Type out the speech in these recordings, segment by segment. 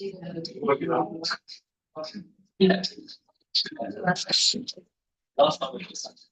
Yeah. Last time we just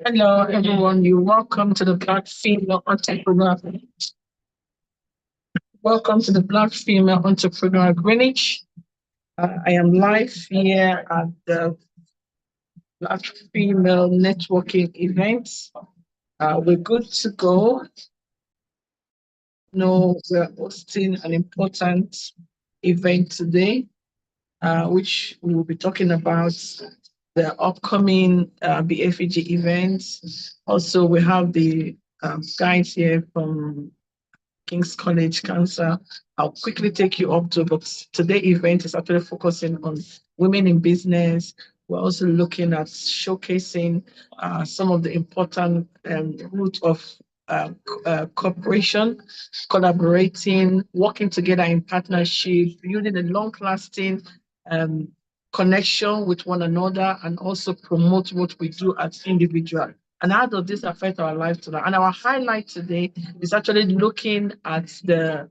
Hello, everyone. You're welcome to the Black Female Entrepreneur. Welcome to the Black Female Entrepreneur Greenwich. I am live here at the Black Female Networking event. We're good to go. No, we're hosting an important event today, which we will be talking about the upcoming BFEG events. Also, we have the guys here from King's College Cancer. I'll quickly take you up to, but today's event is actually focusing on women in business. We're also looking at showcasing some of the important root of cooperation, collaborating, working together in partnership, building a long-lasting connection with one another, and also promote what we do as individuals. And how does this affect our life today? And our highlight today is actually looking at the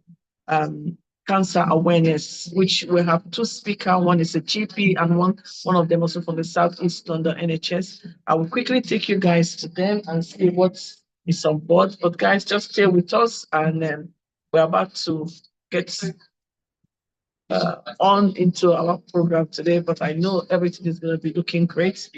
cancer awareness, which we have two speakers. One is a GP and one of them also from the Southeast London NHS. I will quickly take you guys to them and see what is on board. But guys, just stay with us, and we're about to get on into our program today, but I know everything is going to be looking great.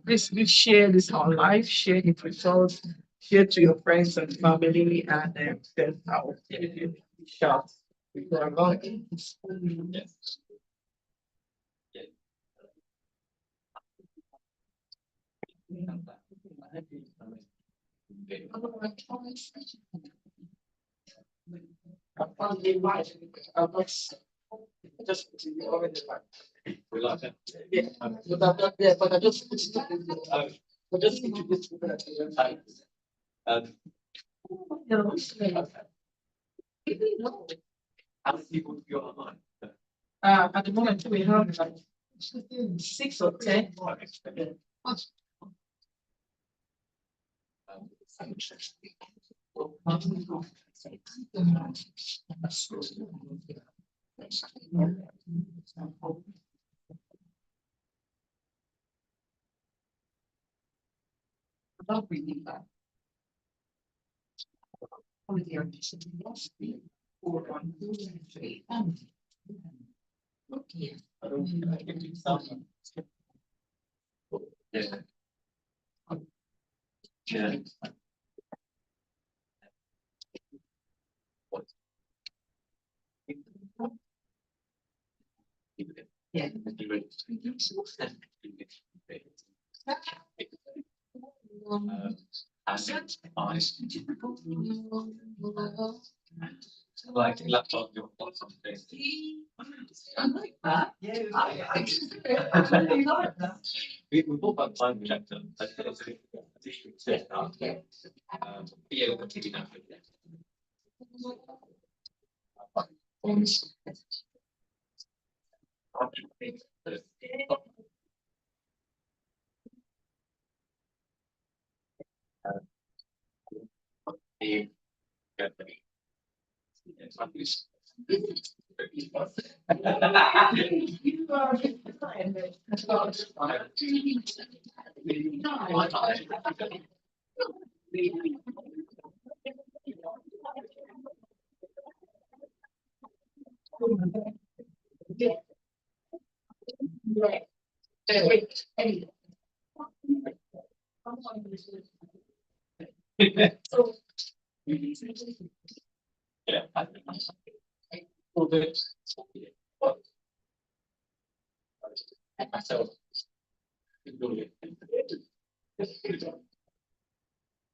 Please share this on live, share it with us, share to your friends and family, and then I'll give you a shout. Before I go. Yes. Just already we like that. Yeah, but I just but just introduce people at the time. How many people do you online? At the moment we have like 6 or 10. Not really bad. Okay. Yeah. Yeah. Like laptop, your thoughts on this. I like that. Yeah, I really like that. We bought that time projector. Yeah, we'll continue that.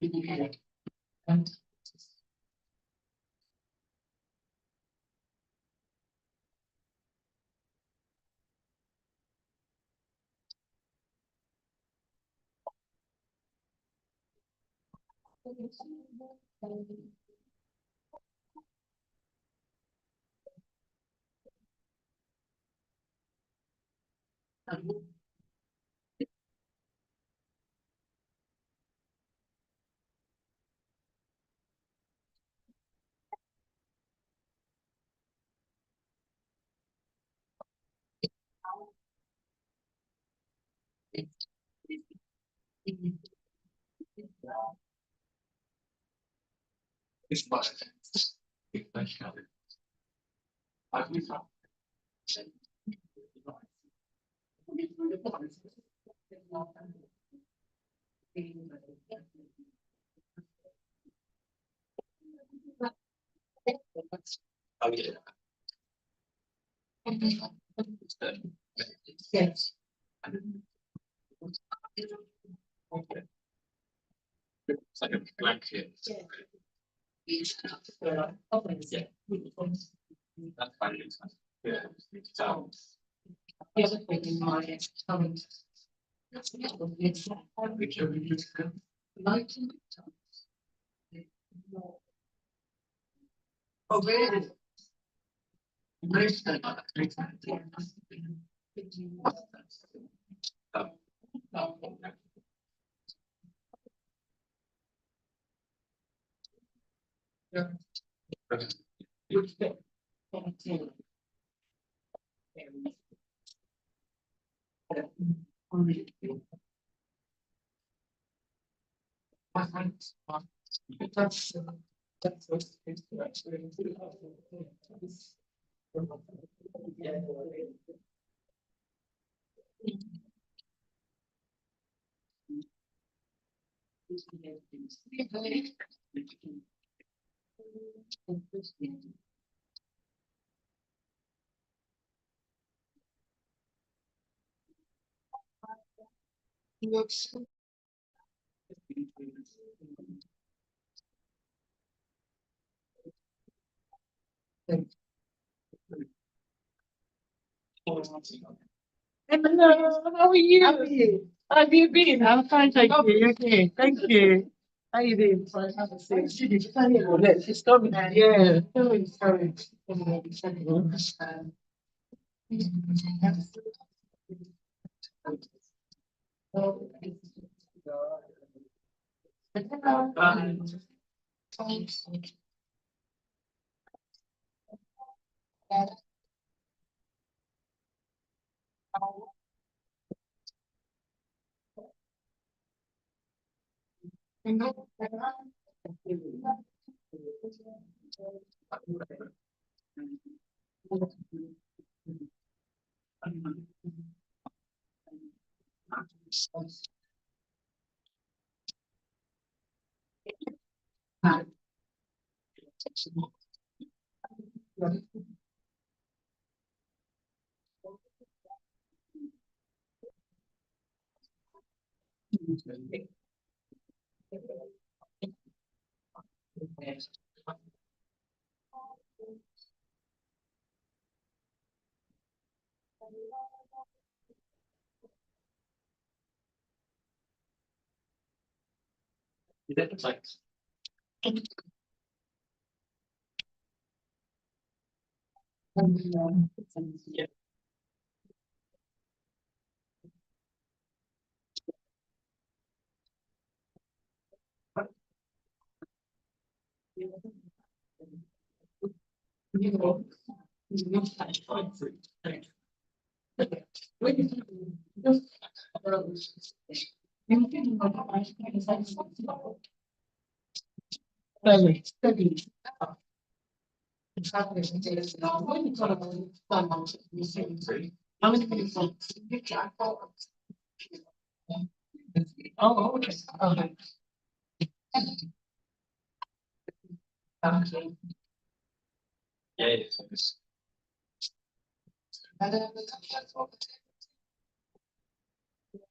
Hello, how are you? How are you? How have you been? I'm fine, thank you. Okay, thank you. How you doing? Fine, have a seat. She's coming. Yeah. Sorry. Oh, okay.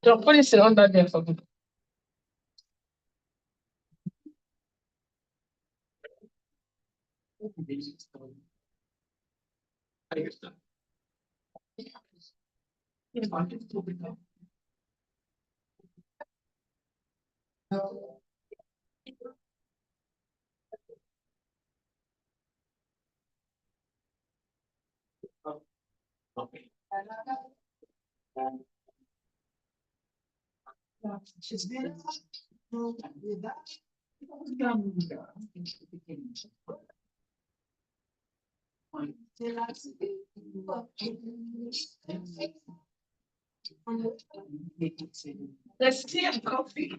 So put it under there for me. Let's tea and coffee.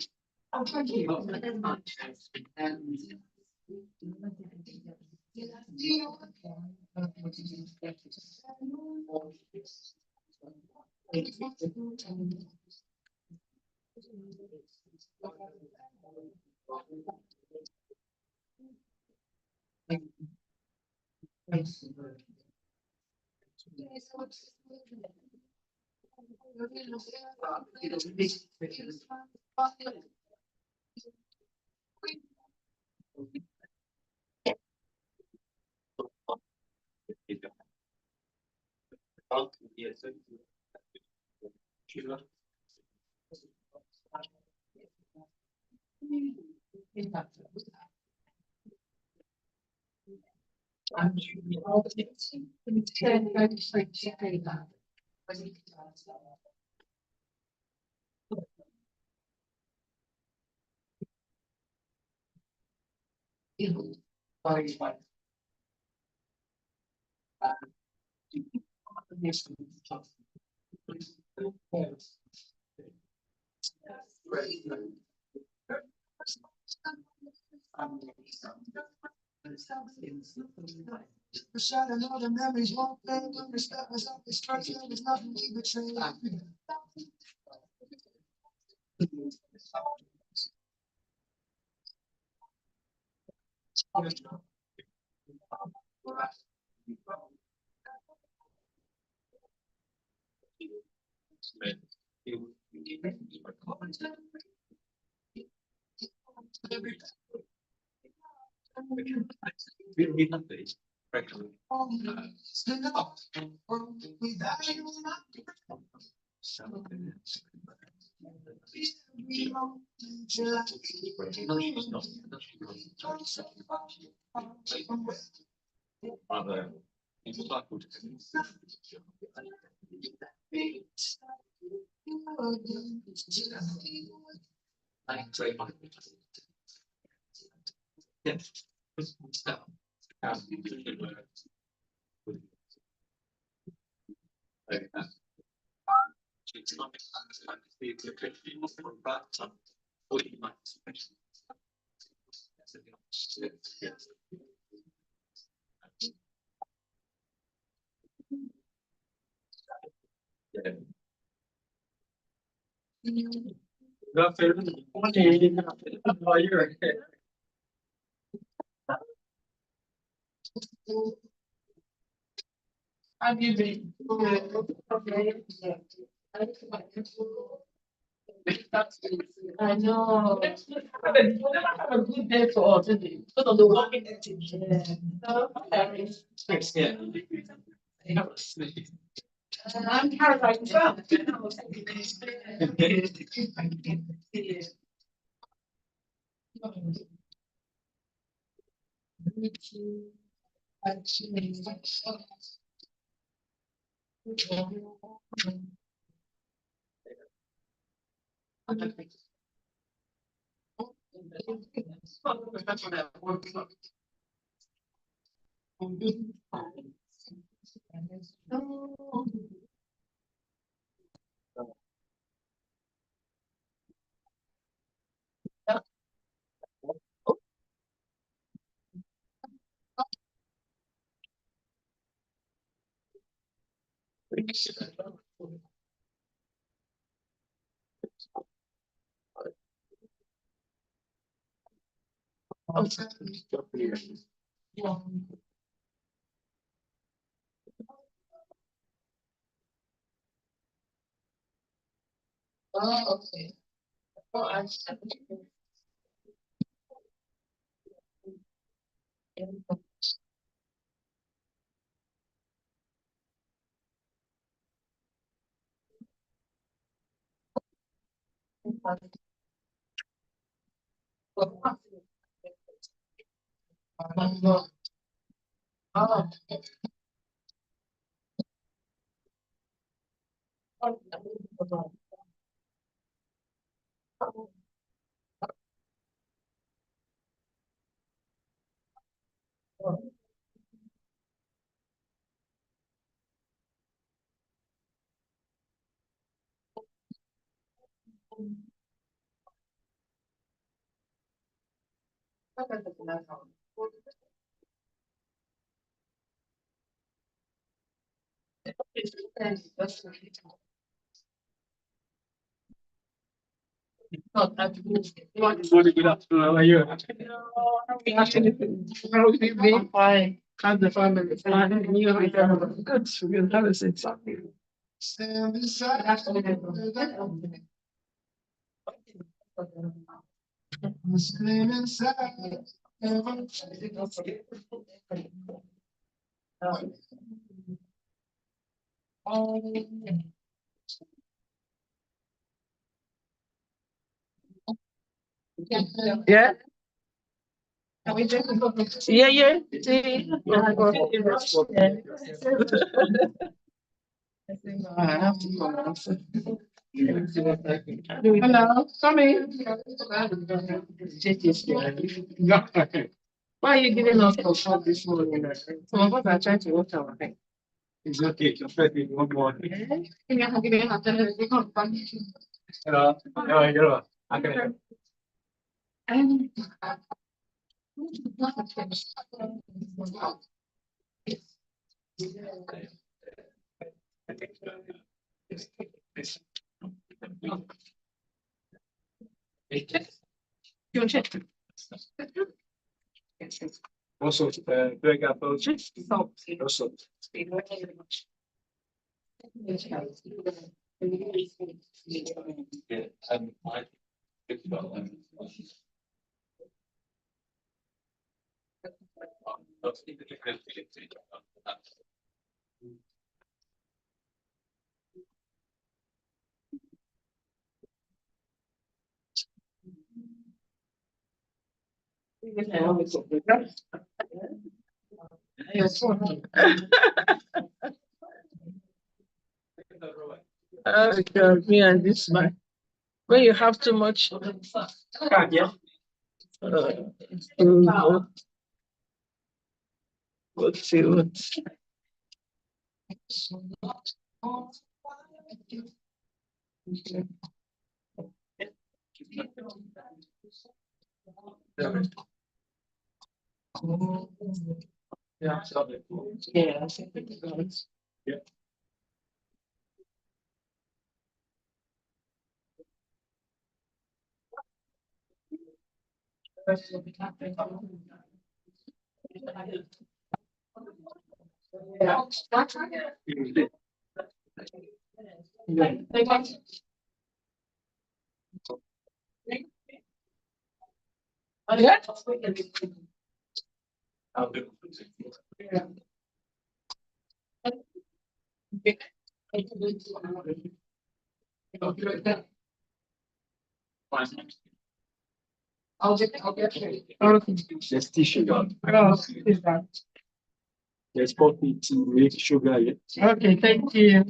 Have you been? I know. We'll never have a good day for us, is it? Because of the working ethic. Yeah. No, I'm terrified as well. Oh, okay. Oh, I'm Good afternoon. How are you? Fine. How's the family? Fine. You know, good. We can have a seat. Yeah. Yeah, yeah. See? I have to go now. Hello, sorry. Why are you giving us a shot this morning? Some of us are trying to watch our head. It's okay. Your friend is one more. And Hello. How are you? How can I help? Also, Greg Apple. Also. Yeah, I think about that. oh God, me and this man. When you have too much, Yeah. let's see what. Yeah. Yeah, I think it's Yeah. Yeah. I'll do. There's tissue. There's coffee, tea, milk, sugar. Yeah. Okay, thank you.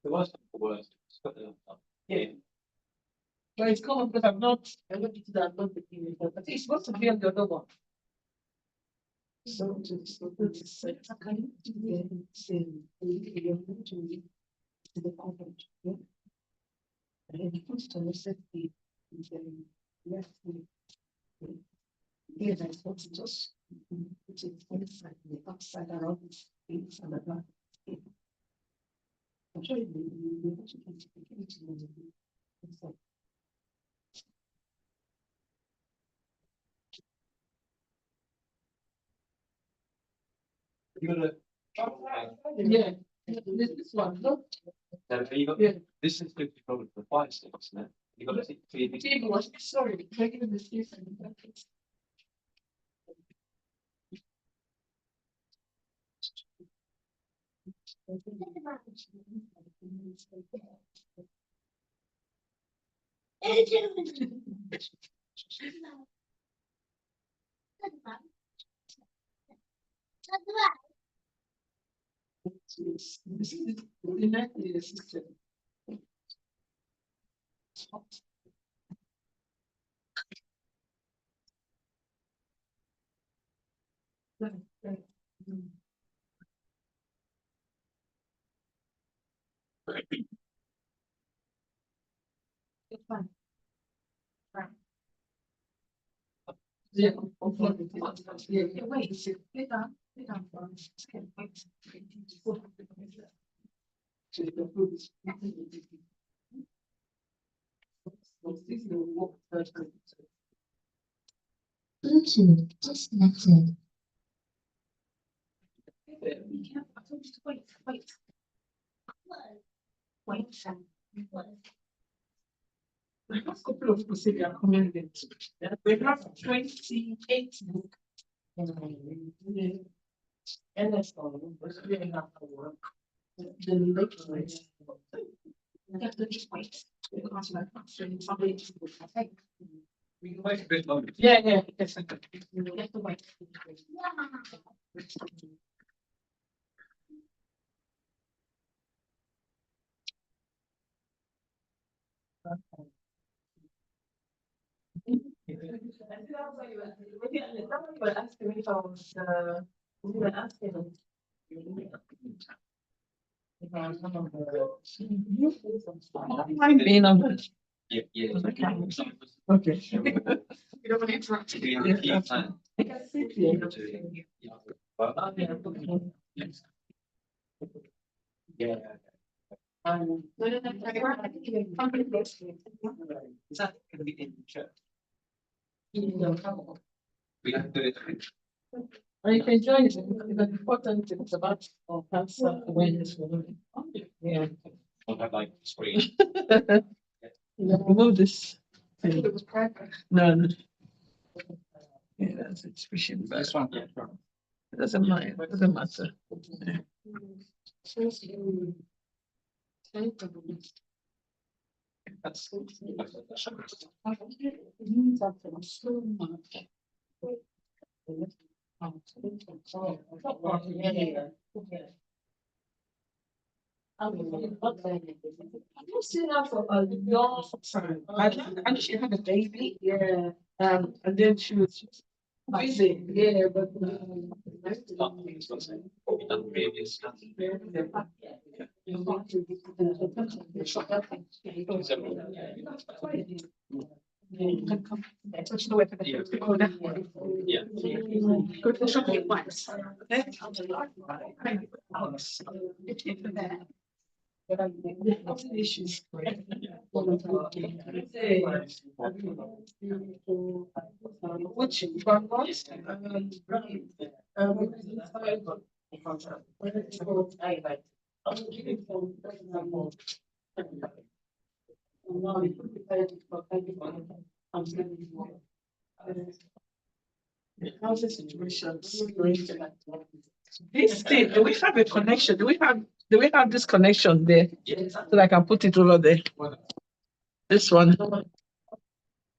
The worst of the worst. Yeah. But it's common because I looked into that, not the email, but I think it's supposed to be on the other one. So it's a kind of saying, you're going to the convent, yeah. And it comes to necessity, yes, here I suppose to just put it inside, the upside around this things and the back. I'm sure you want to continue to know. You gotta. Yeah, this one, look. Yeah. This is 50 probably for 5 sticks, isn't it? You got to feed the Table was, sorry, making this use. This is the system. Yeah, yeah, wait, sit down first. Wait. Bluetooth disconnected. I told you to wait. We have a couple of procedure amendments. We have 28 book. NS but we have to work. The latest. We have to just wait. Because my function, somebody is good, I think. We can wait a bit longer. Yeah, yes. We have to wait. Mine being on the. Yeah, yeah. Okay. You don't want to interrupt. Yeah. Is that going to be in church? We have to do it. And you can join it, it's important, it's about cancer awareness. Yeah. We'll have like screen. Remove this. It was private. No. Yeah, that's expression. This one, yeah. It doesn't matter, it doesn't matter. Yeah. That's. I've seen her for a long time. And she had a baby. Yeah. And then she was busy. Yeah, but. You can come. Touch the weapon. Yeah. Go to the shop and once. Okay. Issues. Which one was? How's the situation? This thing, do we have a connection? Do we have this connection there? So that I can put it over there. This one.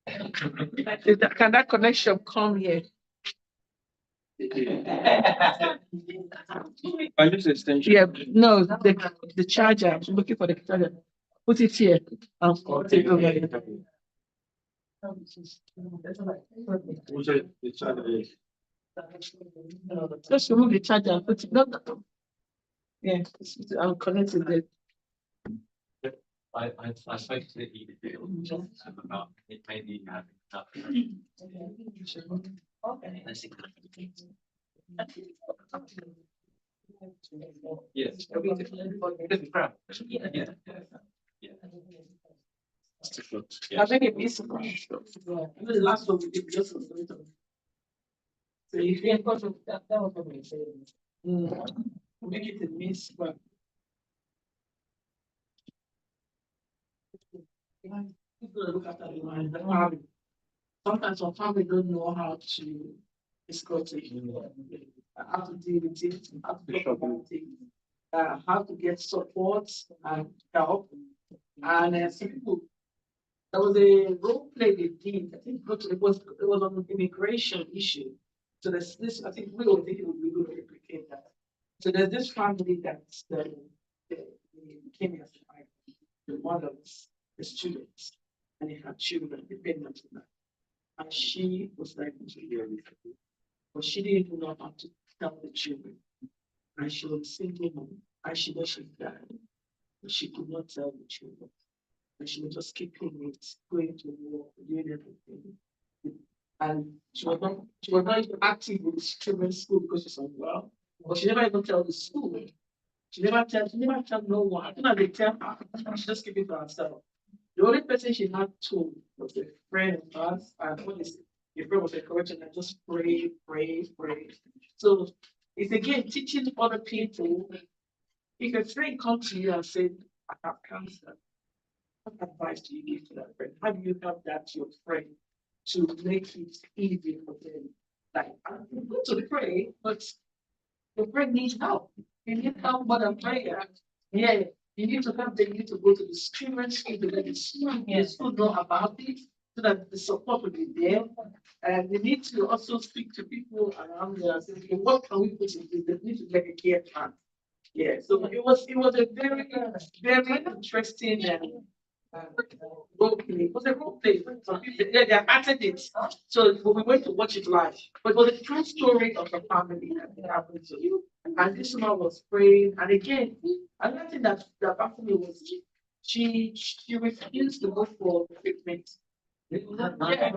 Can that connection come here? I use the extension. Yeah, no, the charger. I'm looking for the charger. Put it here. Take over. Which is the charger. Just remove the charger and put it. No, no. Yeah, I'll connect it there. I spoke to the EDP about it maybe having enough. Yes. Yeah. I think it is. The last one we did just was little. So if you got that was what we said. Make it a miss, but people look after the man, the family. Sometimes some family don't know how to escort it, how to deal with it, how to talk about it, how to get support and help. And some people, there was a role play they did. I think it was on an immigration issue. So there's this. I think we were thinking it would be good to replicate that. So there's this family that's the came as the mothers, the students, and they had children dependent on that. And she was like, but she didn't know how to tell the children. And she was a single mom, and she know she died, but she could not tell the children. And she was just keeping it, going to work, doing everything. And she was not even active in children's school because she's unwell. But she never even tell the school. She never tell no one. I think that they tell her, she just keep it to herself. The only person she had told was a friend of hers, and when the friend was encouraging her, just pray, pray, pray. So it's again teaching other people. If a friend comes to you and says, I have cancer, what advice do you give to that friend? How do you help that your friend to make it easy for them? Like, I'm good to pray, but your friend needs help. You need help more than prayer. Yeah, you need to help them. You need to go to the children's school to let the school know about it so that the support will be there. And they need to also speak to people around there and say, okay, what can we put in place? They need to get a care plan. Yeah, so it was a very interesting role play. It was a role play. Some people they acted it. So we went to watch it live. But it was a true story of a family that happened to you. And this woman was praying. And again, another thing that happened to me was she refused to go for treatment. Yeah.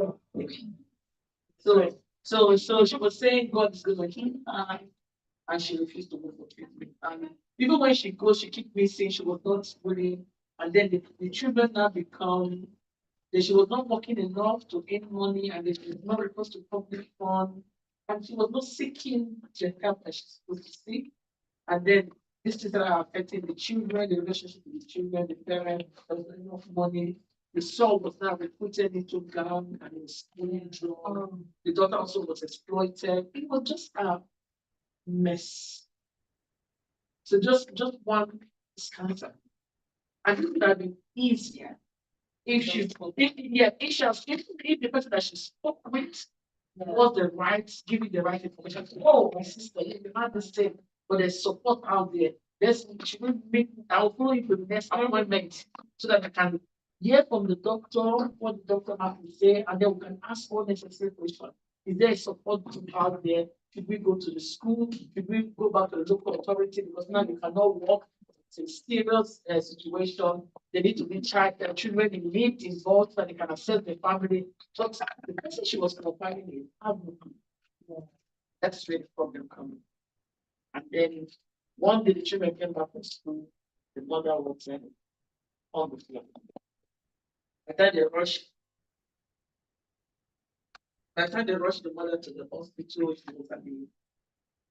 So she was saying God is gonna heal her, and she refused to go for treatment. And even when she goes, she keep missing, she was not willing. And then the children now become that she was not working enough to earn money and that she was not referred to public fund. And she was not seeking the help that she's supposed to seek. And then these things are affecting the children, the relationship with the children, the parents, there was not enough money. The son was now recruited into gang and in schooling drug. The daughter also was exploited. It was just a mess. So just one cancer. And it would have been easier if she if the person that she spoke with was the right, giving the right information. Oh, my sister, you have the same, but there's support out there. She will make I'll follow you to the next appointment so that we can hear from the doctor what the doctor has to say, and then we can ask all necessary questions. Is there a support group out there? Should we go to the school? Should we go back to the local authority because now you cannot walk? It's a serious situation. They need to be child, their children in need involved so they can assess the family. So the person she was providing is that's where the problem coming. And then one day the children came back from school, the mother was on the floor. By the time they rushed, the mother to the hospital, she was at the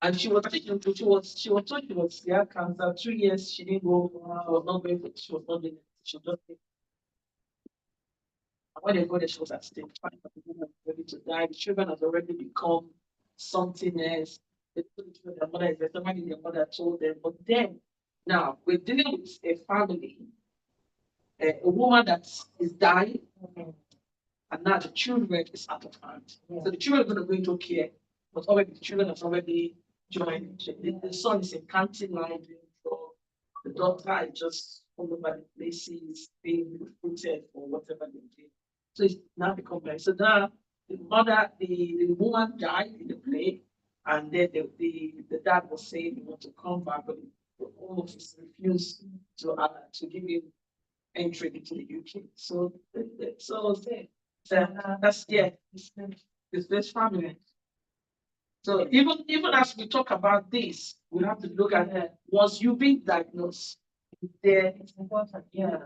and she was taken to she was told she was cancer. 2 years she didn't go, she was not going for she was not doing it. She was just and when they go there, she was at stage 5, the woman was ready to die. The children has already become something else. They told the children their mother is there, somebody their mother told them. But then now we're dealing with a family, a woman that is dying, and now the children is out of hand. So the children are going to go into care. but already the children has already joined. The son is in counting line for the daughter is just all over the places being recruited or whatever they did. So it's now become like so now the woman died in the play, and then the dad was saying he want to come back, but the home office refused to give him entry into the UK. So that's it's this family. So even as we talk about this, we have to look at once you've been diagnosed, there it's important. Yeah,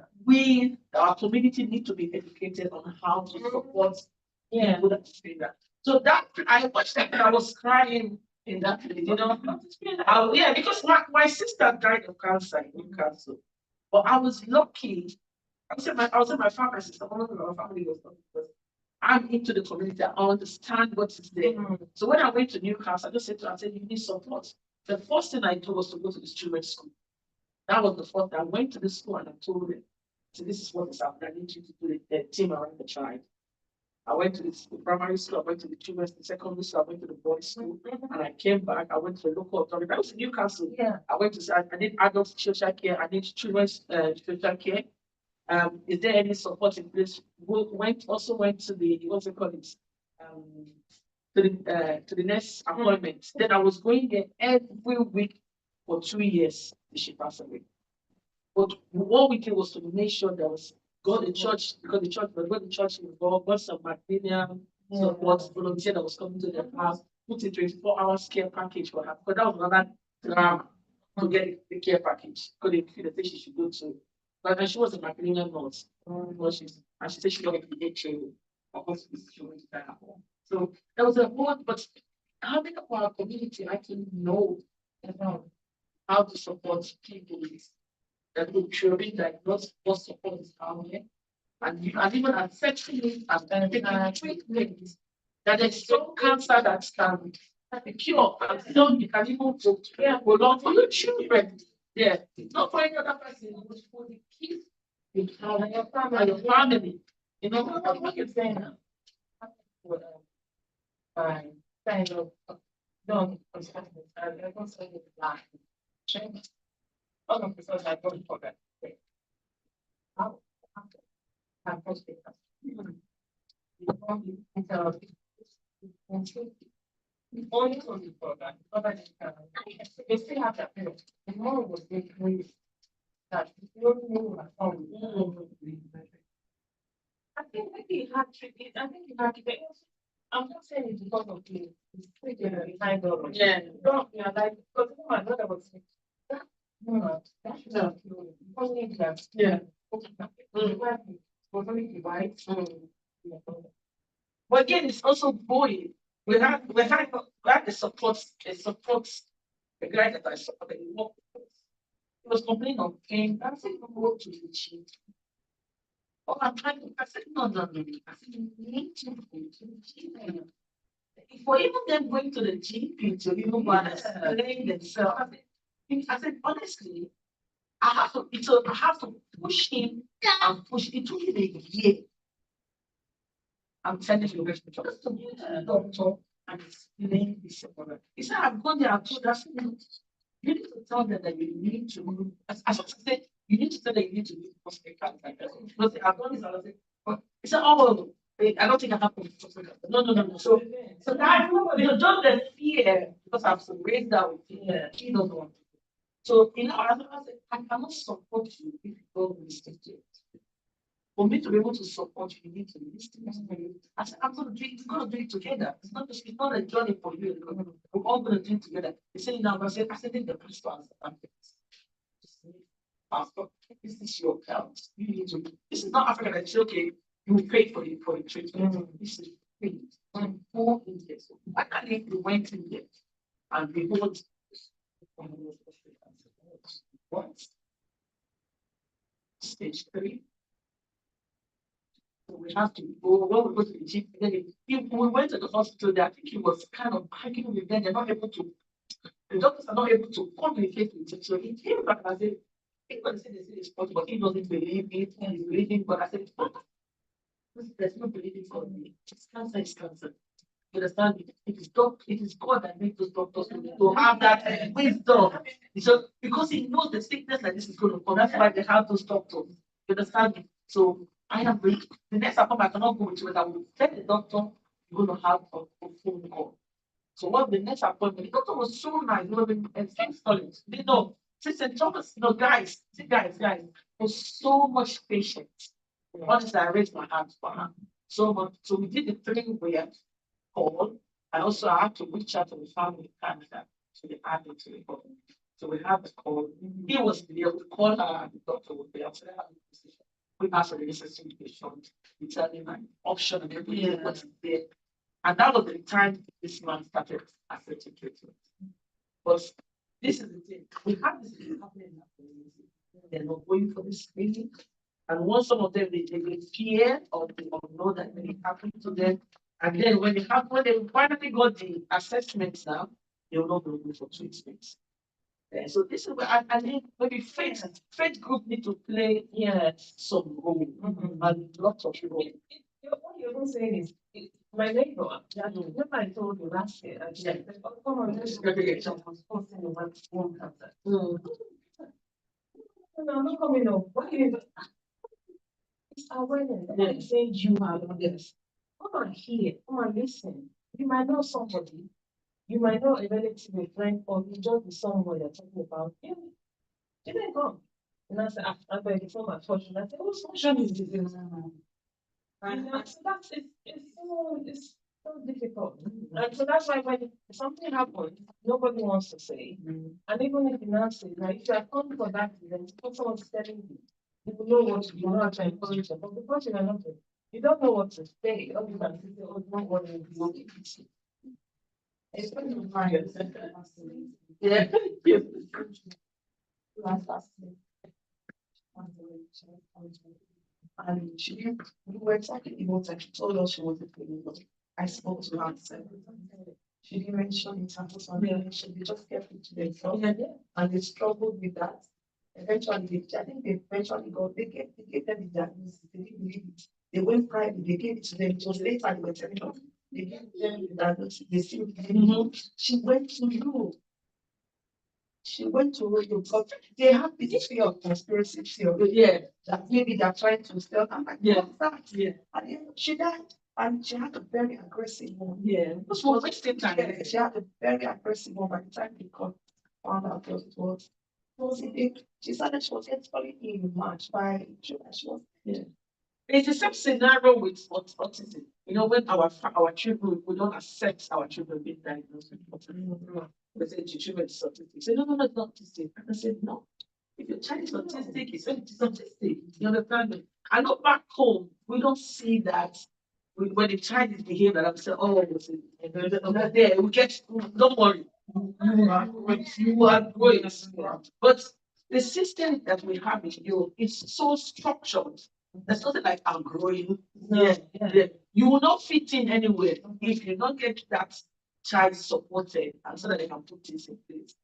our community need to be educated on how to support people that say that. So that I watched that and I was crying in that place, yeah, because my sister died of cancer in Newcastle, but I was lucky. I was in my family, my sister, one of our family was lucky because I'm into the community. I understand what is there. So when I went to Newcastle, I just said to her, I said, you need support. The first thing I did was to go to the children's school. That was the first thing. I went to the school and I told them, so this is what is happening. I need you to do the team around the child. I went to the primary school, I went to the children's, the secondary school, I went to the boys' school, and I came back. I went to the local authority. I was in Newcastle. Yeah. I went to say, I need adult social care, I need children's social care. Is there any support in place? Also went to the what's it called? To the next appointment. Then I was going there every week for 2 years till she passed away. But what we did was to make sure there was got the church, because the church was got the church involved, got some material support volunteer that was coming to their house, put a 24 hours care package for her. But that was another drama to get the care package. Because they feel that she should go to. But she was a Macedonian nurse. And she said she got a PhD or hospital she went to that. So there was a whole, but having our community actually know how to support people that will truly diagnose what support is out there. And even accepting it and taking treatment. That there's some cancer that can be cured and so you can even to care for long for your children. Yeah, not for any other person, but for the kids you have and your family. You know what you're saying now? By kind of don't I don't say it like change. All of because I don't forget. How I post it. Only on the program, they still have that period. The more was making that you don't know at all. I think maybe it had to be, I think it had to be. I'm not saying it's because of the $3 Yeah, don't yeah, like because my brother was saying that no, that should have only that yeah. But again, it's also bullying. We had the guy that I supported. He was complaining of pain. I said, go to the chief. Oh, I said, no. I said, you need to go to the GP. For even them going to the GP to even go and explain themselves, I said, honestly, I have to push him and push it to him a year. I'm sending you just to meet the doctor and explain this. He said, I'm going there, I've told us, you need to tell them that you need to, as I said, you need to tell them you need to do hospital like that. Because I've done this, I was like, he said, oh, I don't think I have to. No. So that, just the fear, because I've raised that with him, he doesn't want to. So, I said, I cannot support you if you don't listen to it. For me to be able to support you, you need to listen. I said, I'm going to do it. We're going to do it together. It's not a journey for you. We're all going to do it together. They said, now, I said, the pastor pastor, this is your account. You need to. This is not Africa that say, okay, you will pay for the treatment. This is free. 4 years. Why can't we went in there and we hold what? Stage 3. So we have to go when we go to the GP. Then if we went to the hospital, I think he was kind of arguing with them. They're not able to. The doctors are not able to communicate with him. So he came back and said, "Everybody said it's possible, but he doesn't believe it. He's believing." But I said, "There's no believing for me. It's cancer. It's cancer." You understand? It is God that makes those doctors to have that wisdom. So because he knows the sickness like this is going to come, that's why they have those doctors. You understand me? So I am the next appointment I cannot go to it. I will tell the doctor you're going to have a phone call. So what the next appointment, the doctor was so nice. You know, and thanks college. They know. Sister Thomas, guys, was so much patience. Honestly, I raised my hands for her. So much. So we did the 3-way call. I also had to reach out to the family in Canada to be added to the call. So we had the call. He was there. We called her and the doctor was there. So they had the decision. We asked for the necessary patient. We tell him an option and everything was there. And that was the time this man started accepting treatment. But this is the thing. We have this thing happening in our community. They're not going for this screening. And once some of them they fear or they know that it happened to them. And then when they finally got the assessments now, they will not go for treatment. So this is where I think maybe faith group need to play some role and lots of role. What you're even saying is, my neighbor, remember I told you last year, and she said, oh, come on, let's go to the shop, I was posting the one cancer. No, I'm not coming up. Why are you? It's awareness. I'm not saying you are this. Come on here, come on, listen. You might know somebody, you might know a relative, a friend, or you just be someone you're talking about. You didn't come. And I said, after I before my fortune, I said, oh, social is this. And so that's it's so difficult. And so that's why when something happens, nobody wants to say. And even if you now say, now if you are calling for that event, if someone's telling you, you will know what to do, you know how to encourage them. But because you are not, you don't know what to say. All you can say, oh, don't worry, you'll be okay. It's going to be fine. Yeah. And we were talking about it. She told us she wasn't feeling well. I spoke to her and said, she didn't mention it and they just kept it to themselves. And they struggled with that. Eventually, I think they eventually gave them the diagnosis. They didn't believe it. They went private, they gave it to them. It was later they were telling us. They gave them the diagnosis. They still didn't. She went to Europe. She went to Europe because they have this fear of conspiracy theory. That maybe they're trying to steal. I'm like, what's that? And then she died. And she had a very aggressive one. This was wasting time. She had a very aggressive one by the time they found out what it was. She said she was getting in March by June. She was. It's the same scenario with autism. You know, when our children, we don't accept our children being diagnosed with autism. We say the children is autistic. They say, no, it's not autistic. And I said, no. If your child is autistic, it's autistic. You understand me? I know back home, we don't see that. When the child is behaving, I'm saying, oh, there, we get, don't worry. You are growing. But the system that we have in you is so structured. There's nothing like I'm growing. You will not fit in anywhere if you don't get that child supported and so that they can put things in place.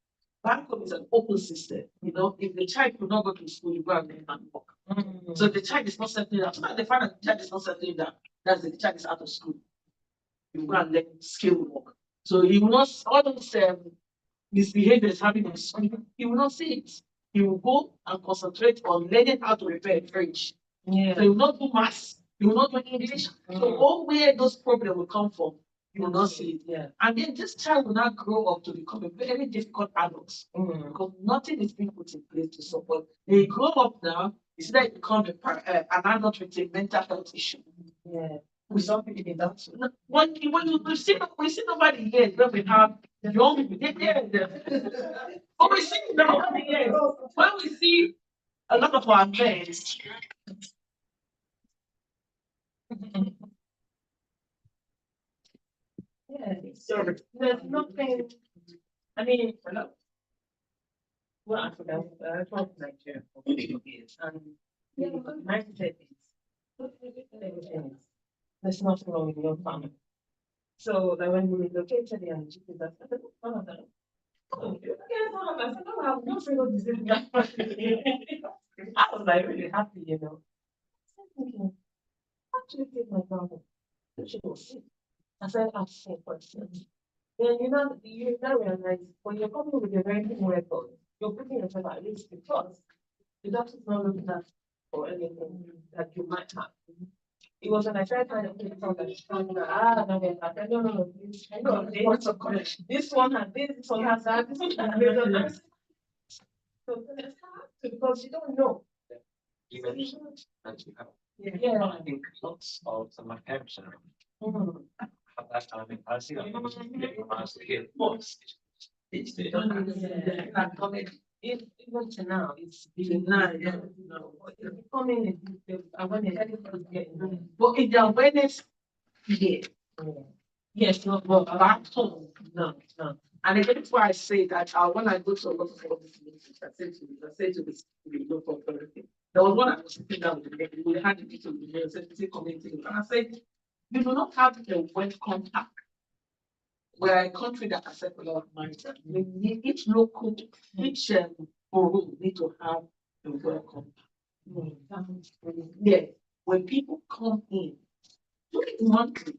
Back home is an open system. You know, if the child could not go to school, you go and learn and work. So if the child is not settling down, so that they find that the child is not settling down, that's the child is out of school. You go and learn skill work. So he will not all those misbehaviors happening in school, he will not see it. He will go and concentrate on learning how to repair a fridge. So he will not do maths, he will not do English. So all where those problems will come from, you will not see it. And then this child will not grow up to become a very difficult adult because nothing is being put in place to support. They grow up now, it's like become an adult with a mental health issue. We saw people in that. When we see over the years when we have young people, but we see now over the years when we see a lot of our friends. So there's nothing. I mean, well, I forgot. I from Nigeria for years, and my said is there's nothing wrong with your family. So that when we relocated here, and she said, I said, one of them. Oh, okay, one of them. I said, no, I have no single disease in my family. I was like really happy, you know. I was thinking, actually take my father. She was sick. I started asking questions. Then you now realize when you're coming with a very thin record, you're putting yourself at risk because the doctor's not looking at for anything that you might have. It was when I started kind of putting on that, no, this, I know, this one has this one has that, this one has this. So it's hard because you don't know. You mentioned that you have, Yeah. I think lots of my parents are Mhm. have that time in person. I was a kid. It's the Even to now, it's Now, yeah. becoming a awareness everybody's getting. But in the awareness, yeah, Yes, no, but but back home, no, no. and again, that's why I say that when I go to a lot of office meetings, I say to this local authority, there was one I was sitting down with the lady, we had a meeting with the sensitive committee, and I said, you do not have a web contact. We're a country that accepts a lot of money. We need each local, each borough need to have a web contact. Yeah, when people come in, do it monthly.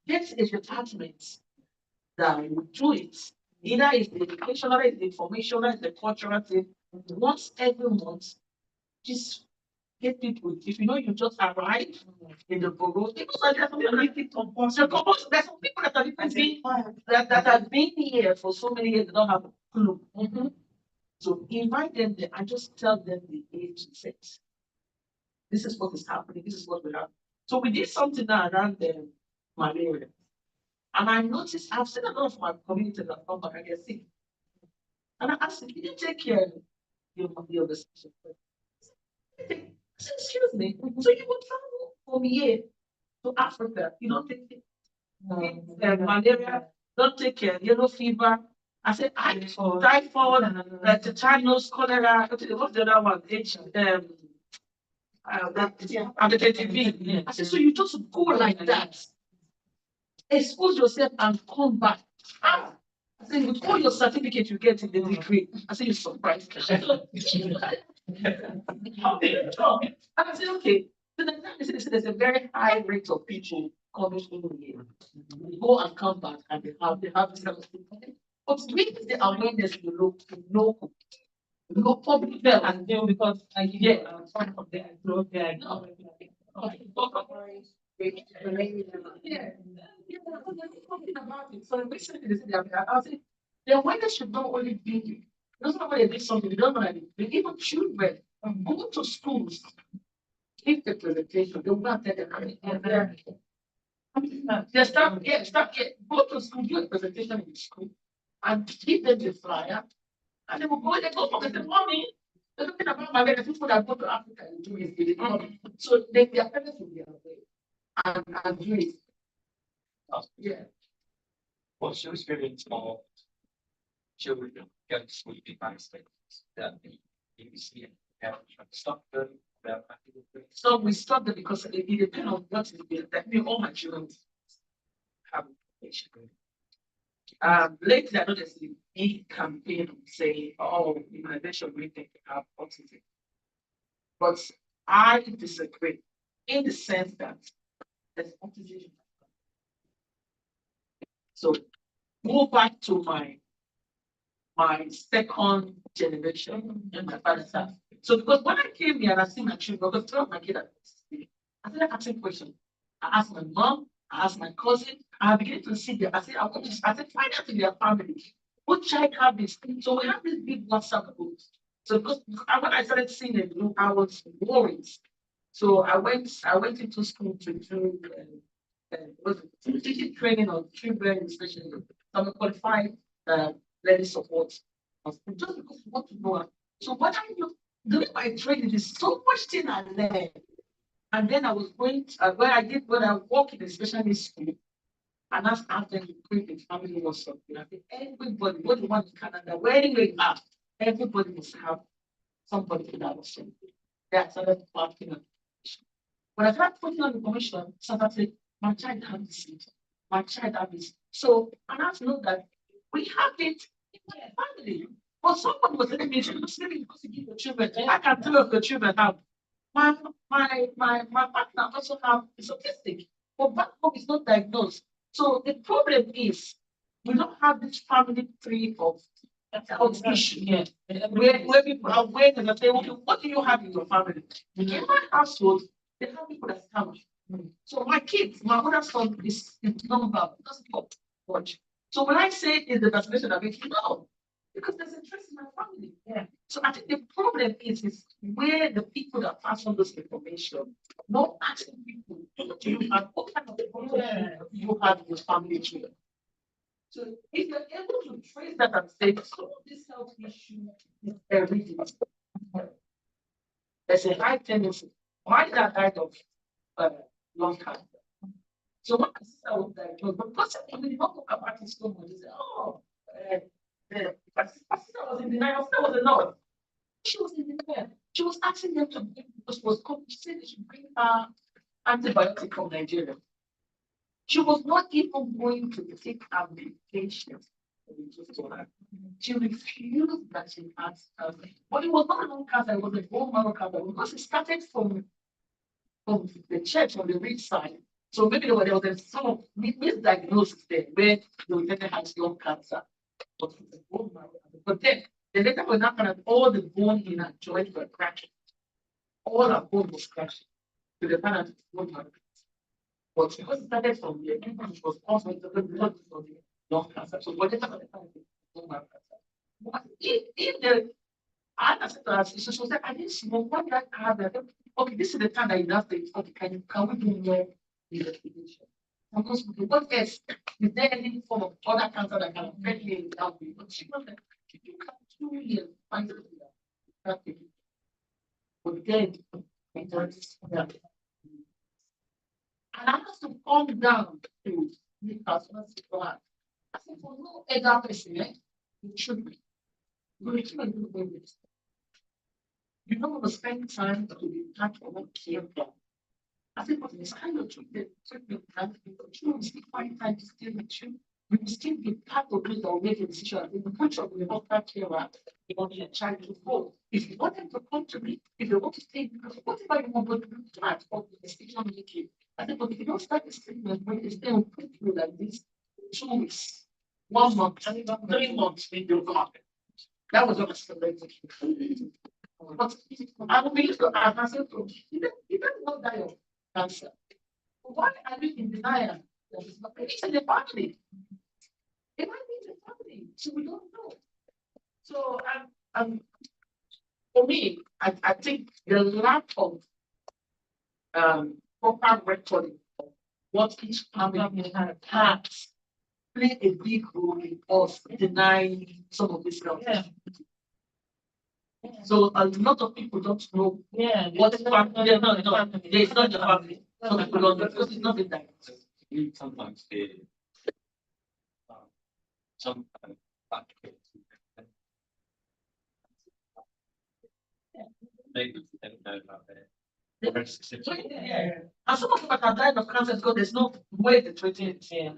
Get a department that will do it. Either it's the educational, it's the informational, it's the cultural thing. Once every month, just get people. If you know you just arrive in the borough, people are just there's some people that are even been that have been here for so many years, they don't have a clue. So invite them there and just tell them the age set. This is what is happening, this is what we have. So we did something now around the malaria. And I noticed, I've seen a lot of my community that come back and get sick. And I asked them, did you take care of your decision? I said, excuse me, so you would travel from here to Africa, you don't take malaria, don't take yellow fever. I said, typhoid, tetanus, cholera, what's the other one? Hepatitis B. I said, so you just go like that, expose yourself and come back. I said, with all your certificate you get in the degree, I said, you're surprised. And I said, okay. So the time they said there's a very high rate of people coming in here. Go and come back and they have this kind of thing. But with the awareness you know public health And then because I get some of the growth there, I know. Yeah, talking about it. So recently they said I said the awareness should not only be not only do something, they don't know anything. Even children go to schools, give the presentation, they will not tell them. They start go to school, do a presentation in school, and give them the flyer, and they will go, they go for the mommy. They're talking about my the people that go to Africa and do it. So their parents will be aware and do it. Yeah. What's your experience of children going to school in United States that you see it? Have to stop them? So we stopped it because it depends on what is the that me all my children have education. Lately I noticed a big campaign saying, oh, immunization will make you have autism. But I disagree in the sense that there's autism. So go back to my second generation and my father's house. So because when I came here and I see my children, because two of my kids I started asking questions. I asked my mom, I asked my cousin, I began to see them. I said, I said, find out in their family. What child have this? So we have this big WhatsApp group. So because when I started seeing it, I was worried. So I went into school to do teaching training on children, especially some qualified learning support. Just because we want to know. So what I do during my training is so much thing I learned. And then I was going to, when I work in a special needs school, and that's after you create a family or something. I think everybody, what you want in Canada, where you are, everybody must have somebody in that something. That's another part. When I started putting on the commission, someone said, my child has this, my child has this. So I have to know that we have it in my family. But someone was telling me, you must because you give the children. I can tell if the children have. My partner also have is autistic. but back home it's not diagnosed. So the problem is we don't have this family tree of issue. Yeah. Where people are waiting and say, okay, what do you have in your family? In my household, they have people that come. So my kids, my other son is non-verbal, doesn't talk much. So when I say is the vaccination of it, no, because there's interest in my family. Yeah. So I think the problem is where the people that pass on this information, not asking people, what do you have, what kind of information you have in your family tree? So if you're able to trace that and say, some of this health issue is everything. There's a high tendency. My dad died of lung cancer. So when my sister was diagnosed, but because we did not talk about it so much, they said, oh, my sister was in denial, sister was a nurse. She was in denial. She was asking them to bring, because she was coming, she said they should bring her antibiotic from Nigeria. She was not even going to take her medication. She refused that she had cancer. But it was not lung cancer, it was a bone marrow cancer because it started from the church on the rich side. So maybe there was some misdiagnosis there where the woman has lung cancer. But it's a bone marrow cancer. But then the later we now found that all the bone in her joint were cracking. All her bone was cracking. So they found out it's bone marrow cancer. But because it started from the it was also the blood of the lung cancer. So whatever the time it's bone marrow cancer. But if the I asked her, she said, I didn't smoke. Why did I have that? Okay, this is the time that you have to, okay, can we do more investigation? Because what else? Is there any form of other cancer that can affect me without me? But she was like, you can 2 years find it that. But then, it was, yeah. And I have to calm down to the personal situation. I said, for no other person, you should be. You should be. You don't want to spend time to be part of what care from. I think what this kind of treatment that you will still find time to stay with you. You will still be part of it or make a decision. In the future, we will not care about you want your child to go. If you want them to come to me, if you want to stay, whatever you want to do, start of the decision making. I think, but if you don't start this treatment, when they stay on you like this, 2 weeks, 1 month, and even 3 months, they will come up. That was what I started. But I will be used to answer to you don't not die of cancer. Why are you in denial? It's in the family. It might be in the family, so we don't know. So for me, I think the lack of proper recording of what each family has play a big role in us denying some of this stuff. Yeah. So a lot of people don't know what family. Yeah, no, it's not the family. So people don't know because it's not the diagnosis. Sometimes they some maybe they don't know about it. Yeah. And some of them have died of cancer because there's no way to treat it. Yeah.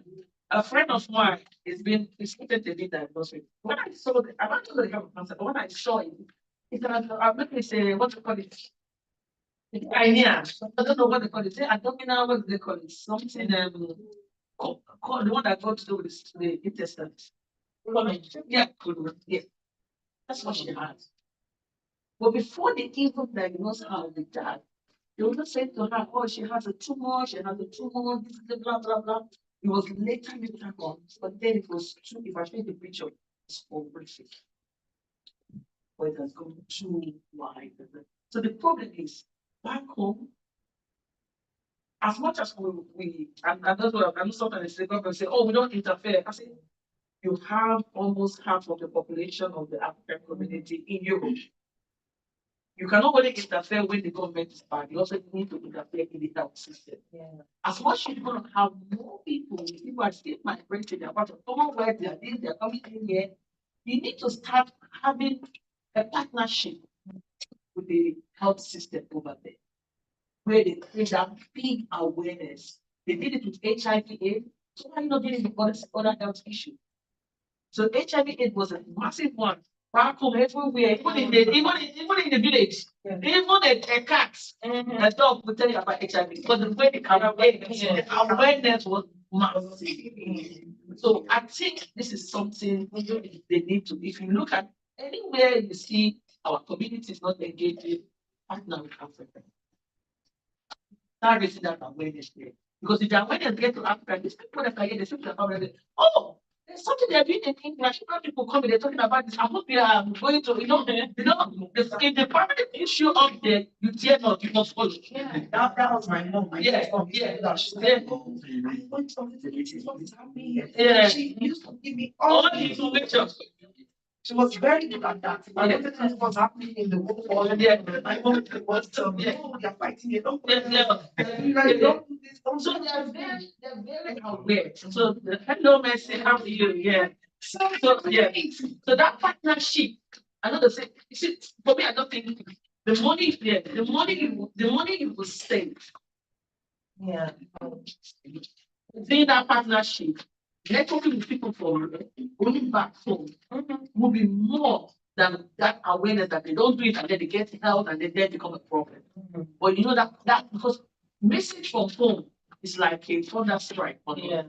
A friend of mine is being repeatedly diagnosed with. When I saw it, I'm not sure they have cancer, but when I saw it, it's I'm making say what you call it. I don't know what they call it. Say abdominal, what do they call it? Something called the one that got to do with the intestines. Yeah, yeah. That's what she has. But before they even diagnose her with that, they would not say to her, oh, she has a tumor, this is blah, blah, blah. It was later on, but then it was too, if I show you the picture, it's horrific. But it has gone too wide. So the problem is, back home, as much as we and that's what I'm sometimes say, government say, oh, we don't interfere. I say, you have almost half of the population of the African community in Europe. You cannot only interfere when the government is bad, you also need to interfere in the health system. Yeah. As much as you're going to have more people are still migrating, they're part of Commonwealth, they're coming in here, you need to start having a partnership with the health system over there, where they create that big awareness. They did it with HIV/AIDS, so why are you not doing it with other health issues? So HIV/AIDS was a massive one back home everywhere, even in the village, Yeah. even a cat, a dog will tell you about HIV because the way the awareness was massive. So I think this is something they need to. If you look at anywhere you see our community is not engaging, partner with Africa. Start raising that awareness there. Because if the awareness get to Africa, these people that are here, they simply already, oh, there's something they're doing in English. People coming, they're talking about this. I hope you are going to, if the family issue up there, you dare not, you must follow. Yeah. That was my mom. Yeah, yeah. She said, "Oh, I went to the village, what is happening?" Yeah. She used to give me All all the the information. She was very good at that. I wanted to know what's happening in the world. Yeah. My mom was telling me, Yeah. "Oh, they're fighting it. Don't Yeah, don't do this, don't So do they're very aware. So hello, Mercy, how are you? Yeah. So yeah. So that partnership, I know the same. You see, for me, I don't think the money, yeah, the money you will save Yeah. within that partnership, networking with people for going back home will be more than that awareness that they don't do it and then they get help and then become a problem. But you know that because message from home is like a thunder strike on you. Yeah.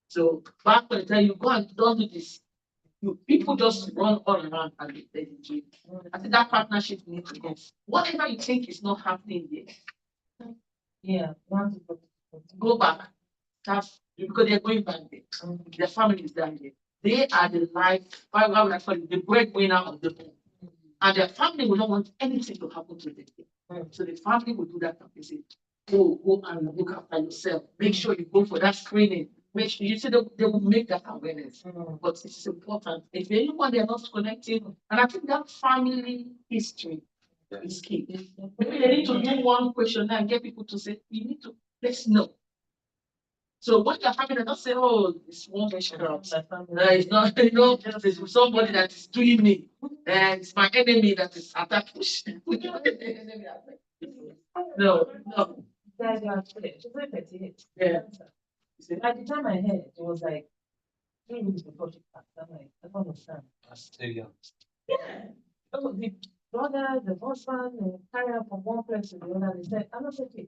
So back when I tell you go and don't do this, people just run all around and they do. I think that partnership needs to go. Whatever you think is not happening there, Yeah. go back. That's because they're going back there. Their family is down there. They are the life, why would I call it, the breadwinner of the home. And their family will not want anything to happen to them. So the family will do that and they say, go and look after yourself. Make sure you go for that screening. Make sure you see they will make that awareness. But it is important. If anyone they are not connecting, and I think that family history is key. Maybe they need to do one questionnaire and get people to say, you need to let's know. So what you're having, don't say, oh, it's one question. It's not, it's somebody that is doing me. And it's my enemy that is attacking. No. Guys, you are clear. She's very petty. Yeah. At the time I heard, it was like 3 weeks before she passed. I'm like, I don't understand. That's too young. Yeah. Oh, the brother, the husband, they carry her from one place to the other. They said, I'm not okay.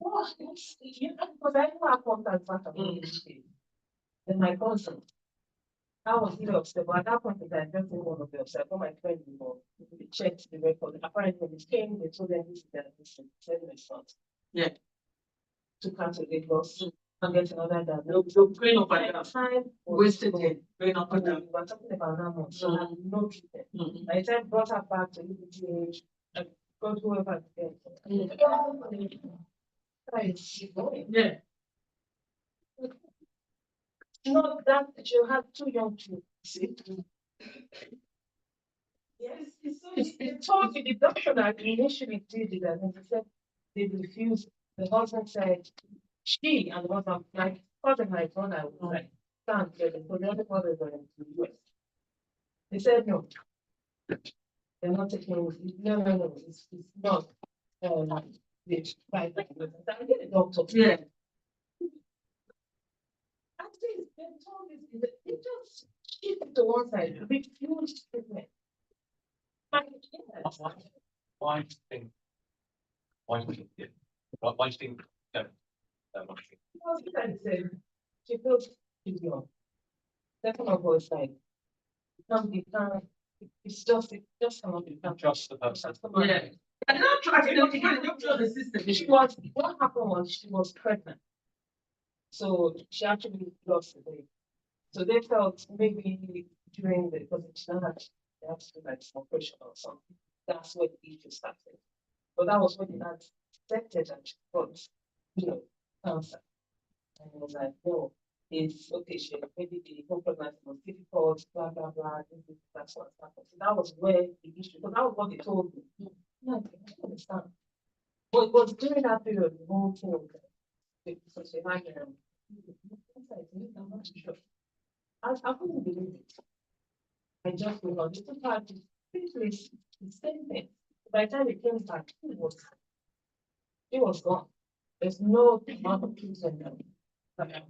Oh, because I know I contact back about this thing. Then my cousin, I was really upset, but at that point, I just didn't want to be upset. But my friend, they checked the record. Apparently, when they came, they told them this is their mission. Said my son. Yeah. Took her to Lagos and get another dad. So going up and down. Time Wasted it. Going up and down. We were talking about that one, so I had no treatment. Mhm. By the time I brought her back to UBGH, I got whoever to Yeah. Not that she had 2 young children. See? Yes, they told me the doctor that initially did it, and they said they refused. The husband said she and the husband, like, father, my brother was like, can't get it, so the other brothers were in the US. They said no. They're not taking it. No, it's not. The right. I get a doctor. Yeah. I think they told me they just keep it to one side, refuse treatment. Like, yes. Why do you think? Why do you think? Why do you think? That much? Because like I said, she feels she's young. Second of all, it's like, it's just cannot be done. Just the person. Yeah. I don't trust the system. What happened was she was pregnant. So she actually lost the baby. So they felt maybe during the, because it's not that they have to do like some operation or something. That's where the issue started. But that was when they had detected and she got, cancer. And it was like, no, it's okay, maybe the whole pregnancy was difficult, blah, blah, blah, that's what happened. So that was where the issue, because that was what they told me. Yeah, I don't understand. But it was during that period, the whole thing was so she might I'm not sure. I couldn't believe it. I just went on. It took her to finish the same thing. By the time it came back, it was gone. There's no amount of treatment that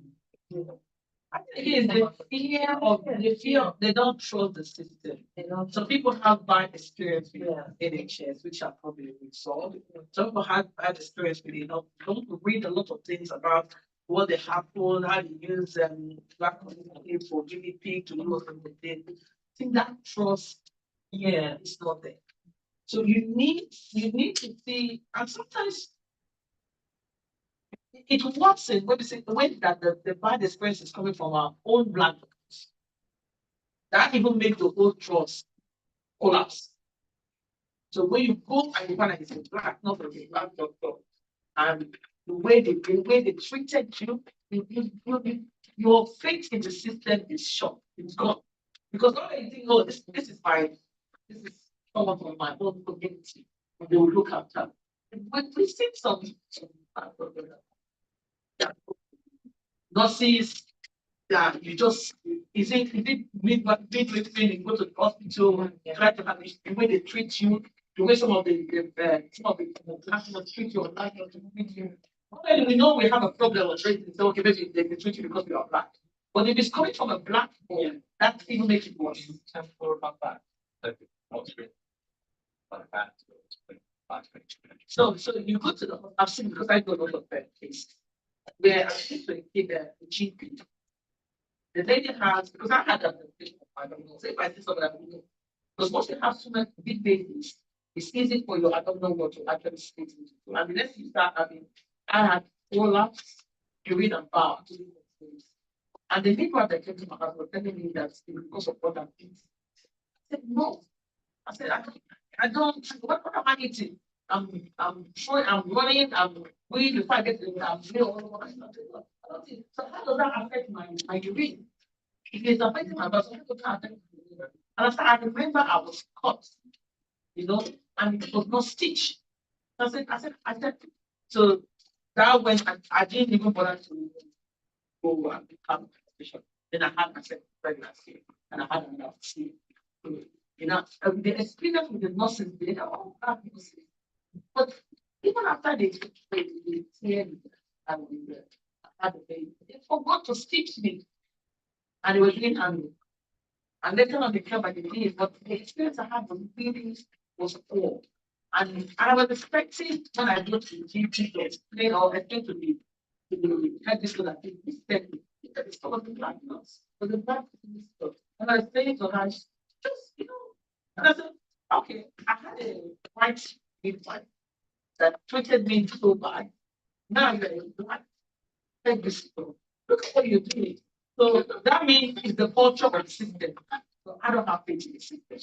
I think it's the fear of they don't trust the system. Some people have bad experience with NHS, which are probably resolved. Some people have bad experience with don't read a lot of things about what they happen, how they use black money for GDP to do what they did. I think that trust, is not there. So you need to see, and sometimes it works in when you say the way that the bad experience is coming from our own black doctors. That even makes the whole trust collapse. So when you go and you find that it's a black, not a black doctor, and the way they treated your faith in the system is shot, it's gone. Because not you think, oh, this is someone from my own community, and they will look after. We see some nurses that you just is it midwifery you go to the hospital, try to have the way they treat you, the way some of the nationals treat you, like to treat you. Well, we know we have a problem with racism, so okay, maybe they treat you because you are black. But if it's coming from a black boy, that even makes it worse. So you go to the I've seen because I go to a lot of cases where I used to give a GP. The lady has, because I had that I don't know, say if I see something I don't know. Because once you have so many big babies, it's easy for you, I don't know what to actually split into. And the next you start having, I had prolapse, urine and bowel. And the midwife that came to my house was telling me that it's because of what I'm eating. I said, no. I said, I don't, what am I eating? I'm sure I'm running, I'm weak before I get to the I'm real. So how does that affect my urine? If it's affecting my body, how does that affect my urine? And I remember I was cut, and it was not stitched. I said, so that when I didn't even bother to go and become a patient. Then I had my second pregnancy and I had another sleep. The experience with the nurses, they are all bad nurses. But even after they cleared me and I had the baby, they forgot to stitch me. And it was really angry. And later on, they came back again, but the experience I had with really was poor. And I was expecting when I go to the GP to explain or explain to the head this that he said that it's not a black nurse, but the black stuff. And I was saying to her, just, and I said, okay, I had a white midwife that treated me so bad. Now you're a black. Take this. Look at what you're doing. So that means it's the culture of the system. So I don't have faith in the system.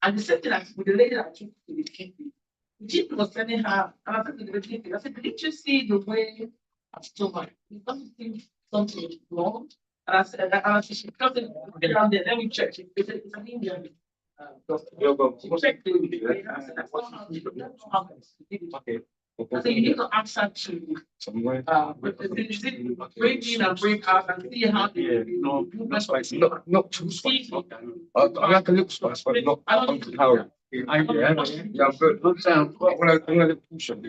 And the same thing as with the lady that took to the GP. The GP was telling her, and I said to the GP, I said, didn't you see the way I'm stomach? It doesn't seem something is wrong. And I said, she doesn't get down there, let me check. It's an Indian doctor. She checked the I said, that's what happens. Okay. So you need to ask her to break in and break out and see how they Not too spicy. I like a little spice, but not overpowering. I'm good. I'm gonna push it.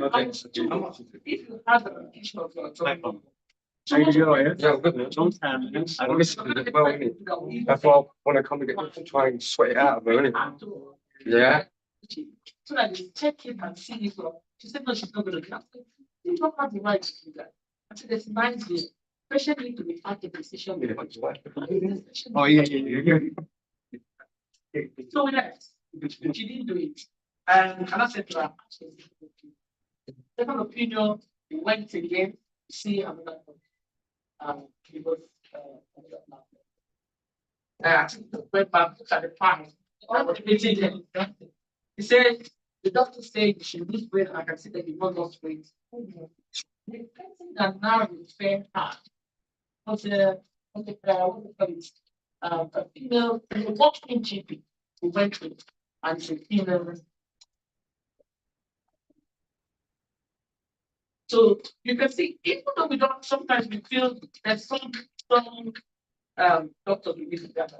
if you have an issue of your joint, Yeah, I'm good. I listen to it well, innit? That's why I want to come and get to try and sweat it out of her, innit? Yeah. so that they check it and see if she said no, she's not going to do that. You don't have the right to do that. I said there's 9 days. Patient need to be part of the decision. Oh, yeah. So we left. She didn't do it. And I said to her, second opinion, we went again to see another it was another I went back, look at the past. I was meeting him. He said, the doctor said you should lose weight, and I can see that you not lost weight. The person that now referred her was a female, a walking GP who went with, and it's a female. So you can see, even though we don't, sometimes we feel there's some doctors we visit that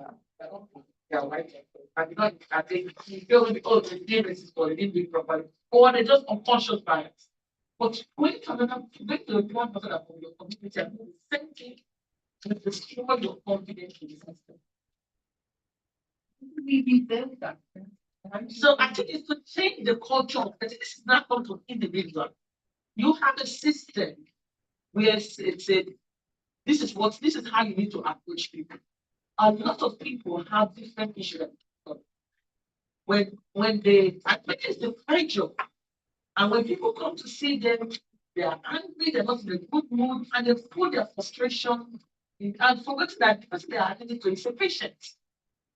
they are white, and I think you feel like, oh, they did this, or they didn't do it properly, or they're just unconscious bias. But going to another, going to a black person from your community and do the same thing, to destroy your confidence in the system. We built that. So I think it's to change the culture of this is not come to individual. You have a system where it's a this is how you need to approach people. A lot of people have different issues. When they I think it's the pressure. And when people come to see them, they are angry, they're not in a good mood, and they put their frustration in, and forget that the person they are attending to is a patient.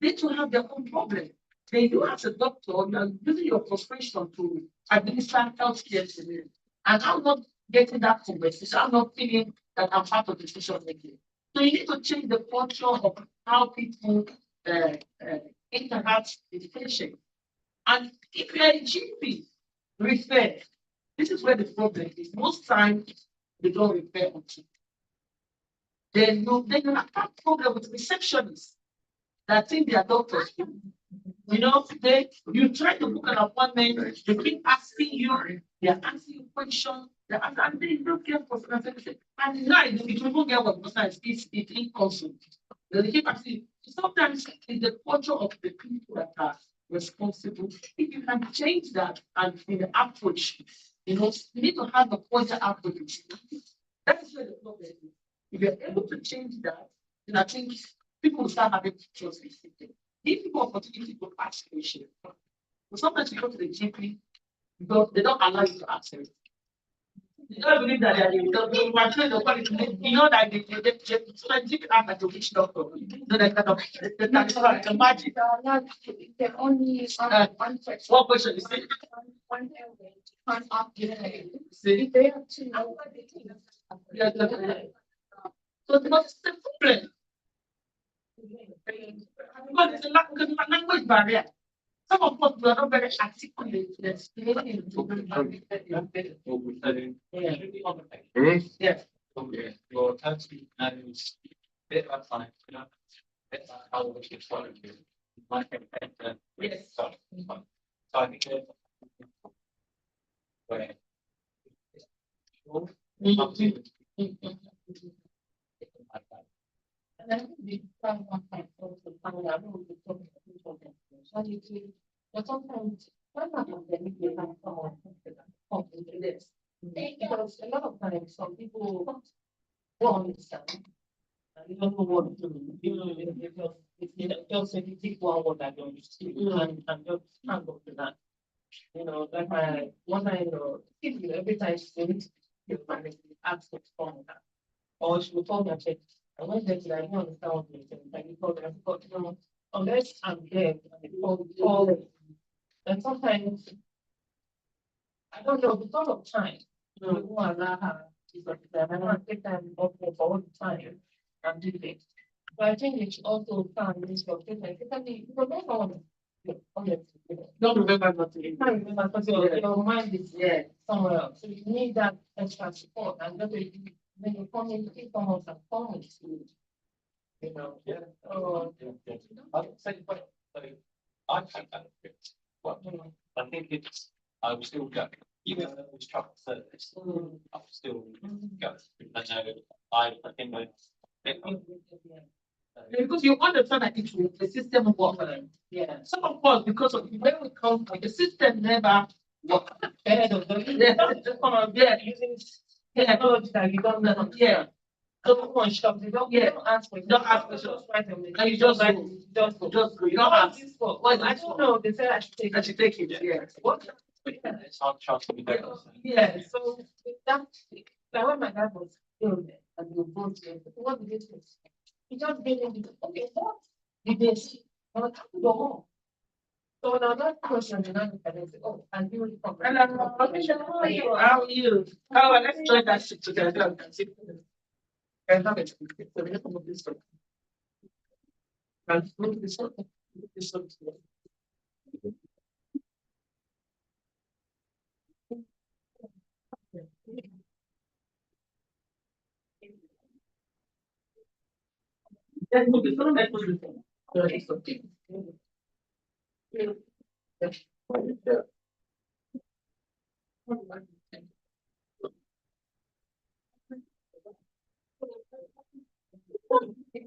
They too have their own problem. Then you as a doctor, you are using your frustration to administer health care to them. And I'm not getting that conversation. I'm not feeling that I'm part of the decision making. So you need to change the culture of how people uh, uh, interact with patients. And if you're a GP, refer. This is where the problem is. Most times they don't refer until. Then you have that problem with receptionists that think they are doctors. You know, you try to book an appointment, they keep asking you, they're asking you questions, and they don't get personalization. And now it will not get what personalized it's inconstant. They keep asking. Sometimes it's the culture of the people that are responsible. If you can change that and in the approach, you need to have a pointer approach. That is where the problem is. If you're able to change that, then I think people will start having to trust the system. Give people opportunity to ask questions. But sometimes you go to the GP because they don't allow you to ask them. You don't believe that they are you know that the scientific act that to reach doctor. So they kind of the magic. They're only one question. What question is it? One way turn off the See? They have to. Yeah, so what's the problem? Because it's a language barrier. Some of us were not very articulate. Yes. Yes. Okay, your time speed and bit by time, bit by how much it's trying to do. Like a Yes. So I think where And then we try one time also find out who the talking about them. So you see, but sometimes when I have them, they have someone come to this. Because a lot of times some people don't understand. And you don't know what to do. You know, it's just a big one what I don't see and just stand up to that. You know, like my one I know, every time she needs to ask for that. Or she will tell me, okay, I went there today, I don't understand what you're saying. Like, because I thought, you know, unless I'm there, and they call, and sometimes, I don't know, because of time, you know, who allow her, she's like, I don't want to take time off for all the time and do this. But I think it's also time, this your like, especially, because that's all. Don't remember nothing. You can't remember because your mind is somewhere else. So you need that extra support. And then when you come in, it's almost a phone to you know. Yeah. Oh, I would say, but I've had that experience. Well, I think it's, I'm still going, even though it was truck service, I'm still going. I know, I think Because you understand that it will the system work. yeah. Some of us, because of where we come from, the system never work. Yeah, using technology that you don't know. Yeah. So on shop, they don't ask for it. Don't ask questions. And you just go. Just go. You don't ask. Well, I don't know. They said I should take I should take it. Yeah. What? it's hard to be there. Yeah, so that like when my dad was ill and we were both there, what did they say? He just gave me the okay, what did they see? I'm like, I go home. So now that question, and I look at it, say, oh, and you will come. And I'm not how are you? How are you? How let's join that shit together and see. And have it. So we have to move this one. And move this one. Move this one. Let's move this one. Let's move this one. So it's okay.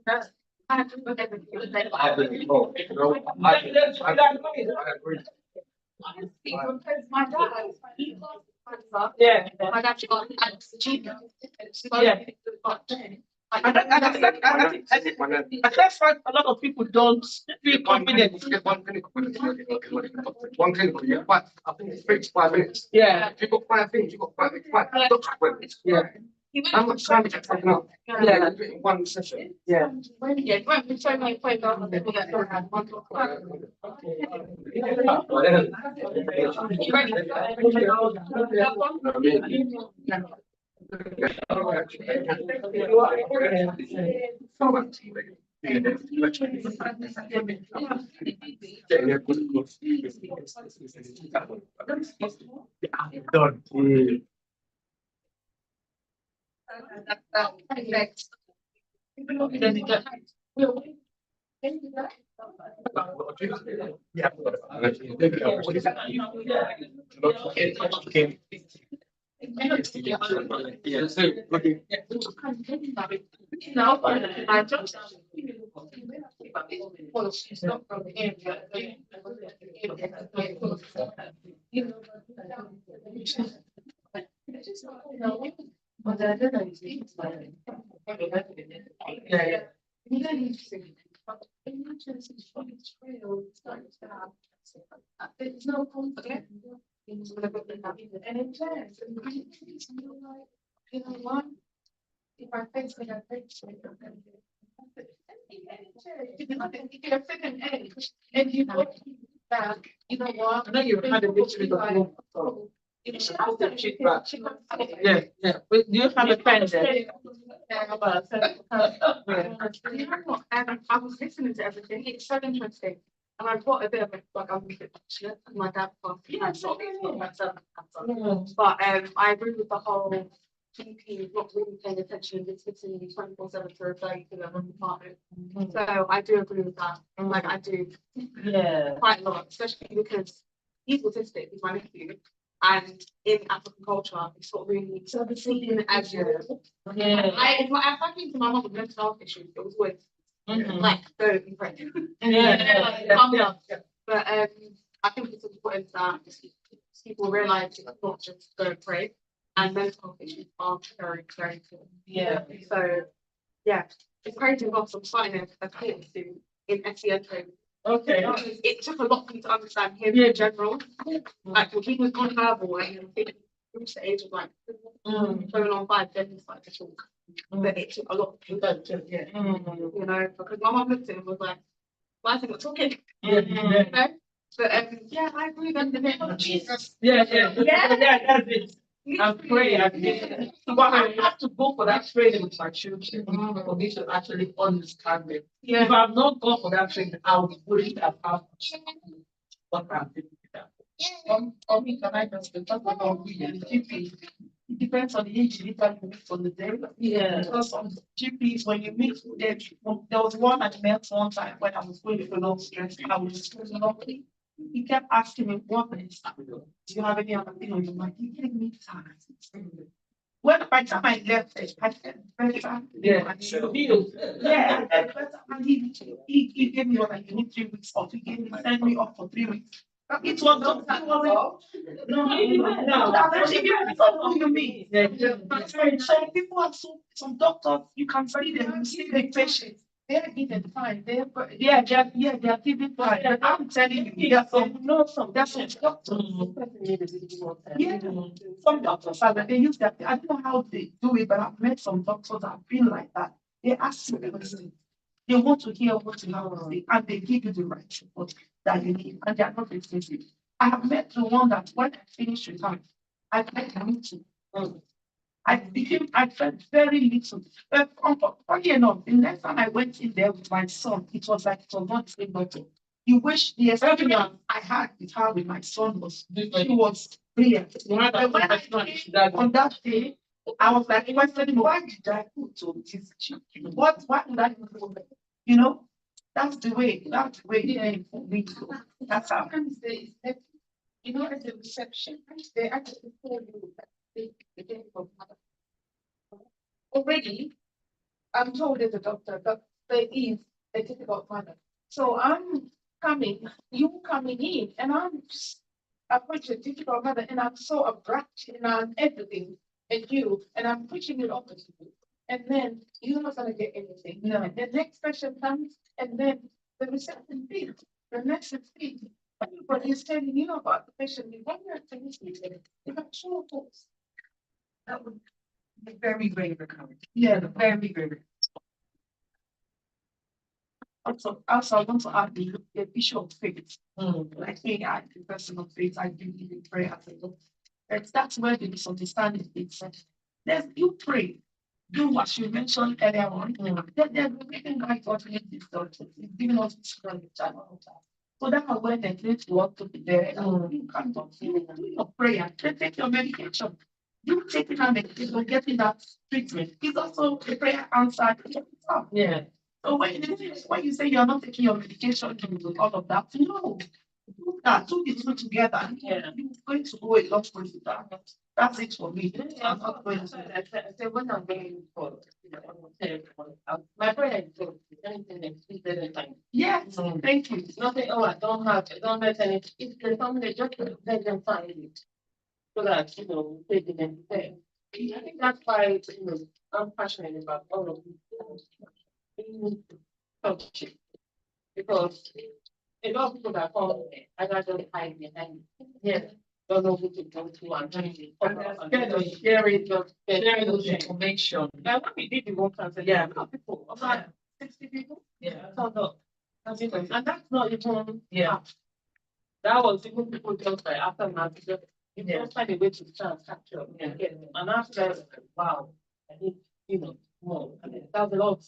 I have to look at the. I agree. Oh, no, I agree. Honestly, because my dad, he lost cancer. Yeah. My dad got cancer. Yeah. I just find a lot of people don't feel confident. One clinic, yeah, but I think it's 3 to 5 minutes. Yeah. If you've got 5 things, you've got 5 doctor's appointments. Yeah. How much time is it taking up? Yeah. In one session. Yeah. Yeah, it won't be so many points on people that don't have one. Done. Yeah. Yeah, so, okay. No, I just. It's not from him. But I don't know. Yeah. There's no confidence. And it turns, and you're like, you know what? If I face it, I face it. If you're a second age and you look back, you know what? I know you had a victory before. Yeah, yeah. But do you have a pen there? I was listening to everything. It's so interesting. And I've got a bit of like I'm a bit passionate. My dad was sort of myself. But I agree with the whole GP not really paying attention. It's sitting 24/7 to refer you to their own department. So I do agree with that. And like I do Yeah. quite a lot, especially because he's autistic, he's my nephew. And in African culture, it's not really seen as your. Yeah. If I came to my mum with mental health issues, it was always like don't be pregnant. Yeah. But I think it's important that people realize it's not just go pray, and mental health issues are very, very important. Yeah. So yeah, it's crazy because I'm starting a course in SEN training. Okay. Because it took a lot for me to understand him in general. Like when he was on verbal and I think he reached the age of like going on 5, then he started to talk. But it took a lot for me Yeah. you know, because my mum looked at him and was like, why is he not talking? Yeah. You know? But yeah, I agree that the name of Jesus. Yeah, that's it. I pray but I have to go for that training with my children for me to actually understand it. If I've not gone for that training, I wouldn't have had what I'm doing with that. Me, can I just talk about the GP? It depends on the age you meet on the day. Yeah. Because some GPs, when you meet with them, there was one I met one time when I was going through a lot of stress. I was stressing a lot. He kept asking me, what is do you have any other thing on your mind? He gave me time. Well, by the time I left, I felt better. Yeah, yeah, I felt better. And he gave me like, you need 3 weeks off. He gave me, sent me off for 3 weeks. It was not that no, that's what you mean. Some people are some doctors, you can see them, you see the patients. They're giving fine. They're giving fine. But I'm telling you, there's some doctors. Yeah, some doctors are that they use that. I don't know how they do it, but I've met some doctors that have been like that. They ask you everything. They want to hear what you have to say, and they give you the right support that you need, and they are not expensive. I have met the one that when I finished with her, I met a meeting. I felt very little. But funny enough, the next time I went in there with my son, it was like it was not the same doctor. The experience I had with her with my son was she was brilliant. But when I came on that day, I was like questioning why did I go to this chief? Why did I go? You know, that's the way we go. That's how. You know, at the reception, they actually tell you that they get from already. I'm told as a doctor, but there is a difficult mother. So I'm you coming in, and I'm just approach a difficult mother, and I'm so abrupt and I'm everything, and I'm pushing it over to you. And then you're not gonna get anything. No. And the next question comes, and then the reception thing, the next thing. Everybody is telling you about the patient. When you're finished with it, you have two thoughts. That would be very, very recurrent. Yeah. Very, very. Also, I want to add the issue of faith. Like me, I the person of faith, I believe in prayer. That's where the misunderstanding is. There's you pray, do as you mentioned earlier on. There's the reason why God made this doctor. He's giving us this kind of channel. So that awareness needs to work to be there. You can't do your prayer, take your medication. You taking that medication, getting that treatment is also a prayer answer. Yeah. So when you say you're not taking your medication and all of that, no, do that, do the two together. Yeah. You're going to go a long way with that. That's it for me. I'm not going to. I said, when I'm going for, my prayer is good. Anything that's better than time. Yes, thank you. It's nothing, oh, I don't have any, if there's something, just let them find it. So that, they can say. I think that's why, I'm passionate about all of this. Coaching. Because a lot of people that come, I got to hide behind. Yeah. Don't know who to go to and Scared of sharing sharing those information. Now, when we did the work cancel, Yeah. a lot of people, about 60 people, Yeah. turned up. And that's not even Yeah. half. That was even people just like after math, you Yeah. just find a way to try and capture. Yeah. And after, wow, I think, more. I mean, that's a lot of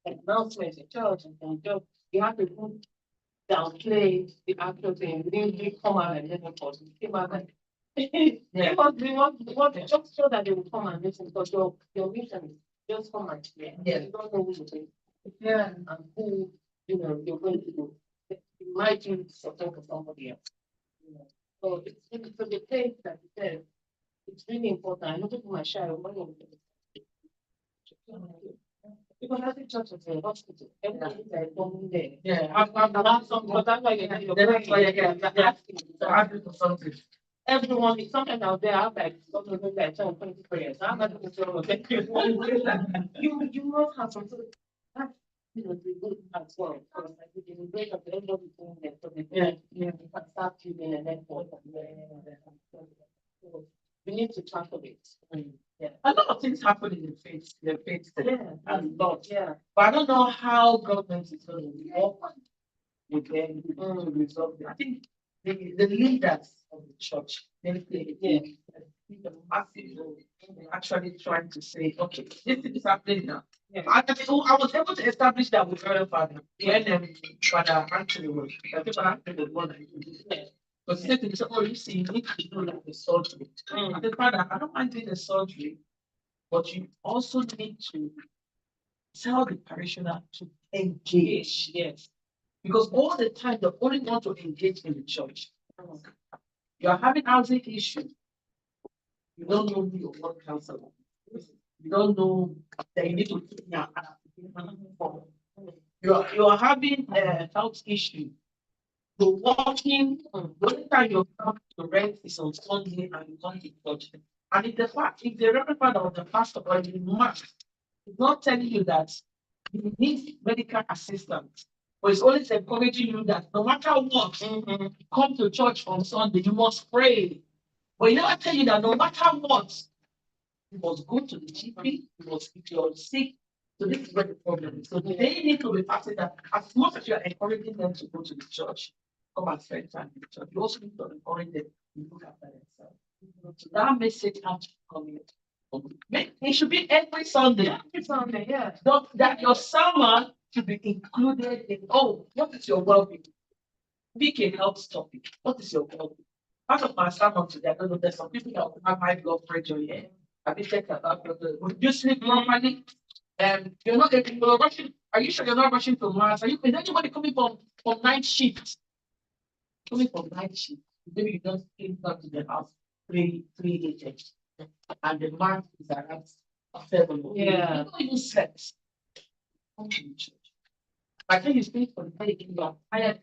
announcements in church and just, you have to downplay the actual thing. We didn't really come out and listen for it. We came out and we want just so that they will come and listen because your mission is just come and hear. Yeah. You don't know who you're going to Yeah. and who you're going to do. It might be something for somebody else. So it's for the place that you said, it's really important. I know people might share a money with because I think church is a hospital. Everybody is like coming there. Yeah. But that's why you get your That's why you get asking for something. everyone is something out there. I'm like, something like 20 prayers. I'm not going to you must have some sort of that's the good as well. Because like we can break up everybody doing their something. You can start feeling a network. So we need to tackle it. Yeah. A lot of things happen in the faith Yeah. a lot. Yeah. But I don't know how government is going to work with them to resolve it. I think the leaders of the church, they play a massive role in actually trying to say, okay, this thing is happening now. Yeah. I was able to establish that with Royal Father when Father Anthony was, I think Father Anthony was one that he did. But he said to me, oh, you see, you need to do like the surgery. I said, Father, I don't mind doing the surgery, but you also need to tell the parishioner to engage. Yes. Because all the time, they only want to engage in the church. You are having housing issues. You don't know who your ward counselor is. You don't know that you need to keep your you are having a health issue. You're working, the only time you come to rent is on Sunday and you come to church. And if the Reverend Father or the pastor or the imam is not telling you that you need medical assistance, but it's always encouraging you that no matter what, come to church on Sunday, you must pray. But you never tell you that no matter what, you must go to the GP, you must, if you're sick. So this is where the problem is. So they need to be passing that as much as you're encouraging them to go to the church, come and spend time in the church, you also need to encourage them to look after themselves. So that message has to come in. It should be every Sunday. Every Sunday, yeah. That your sermon should be included in, what is your well-being? Pick a health topic. What is your well-being? Part of my sermon today, I don't know, there's some people that have high blood pressure here. Have you checked that out? Would you sleep normally? You're not you're rushing. Are you sure you're not rushing to mass? Is anybody coming from night shift? Coming from night shift. Maybe you just came back to the house 3 a.m. and the mass is around 7. Yeah. You don't even slept. Come to the church. I think he's paying for the pay in your higher.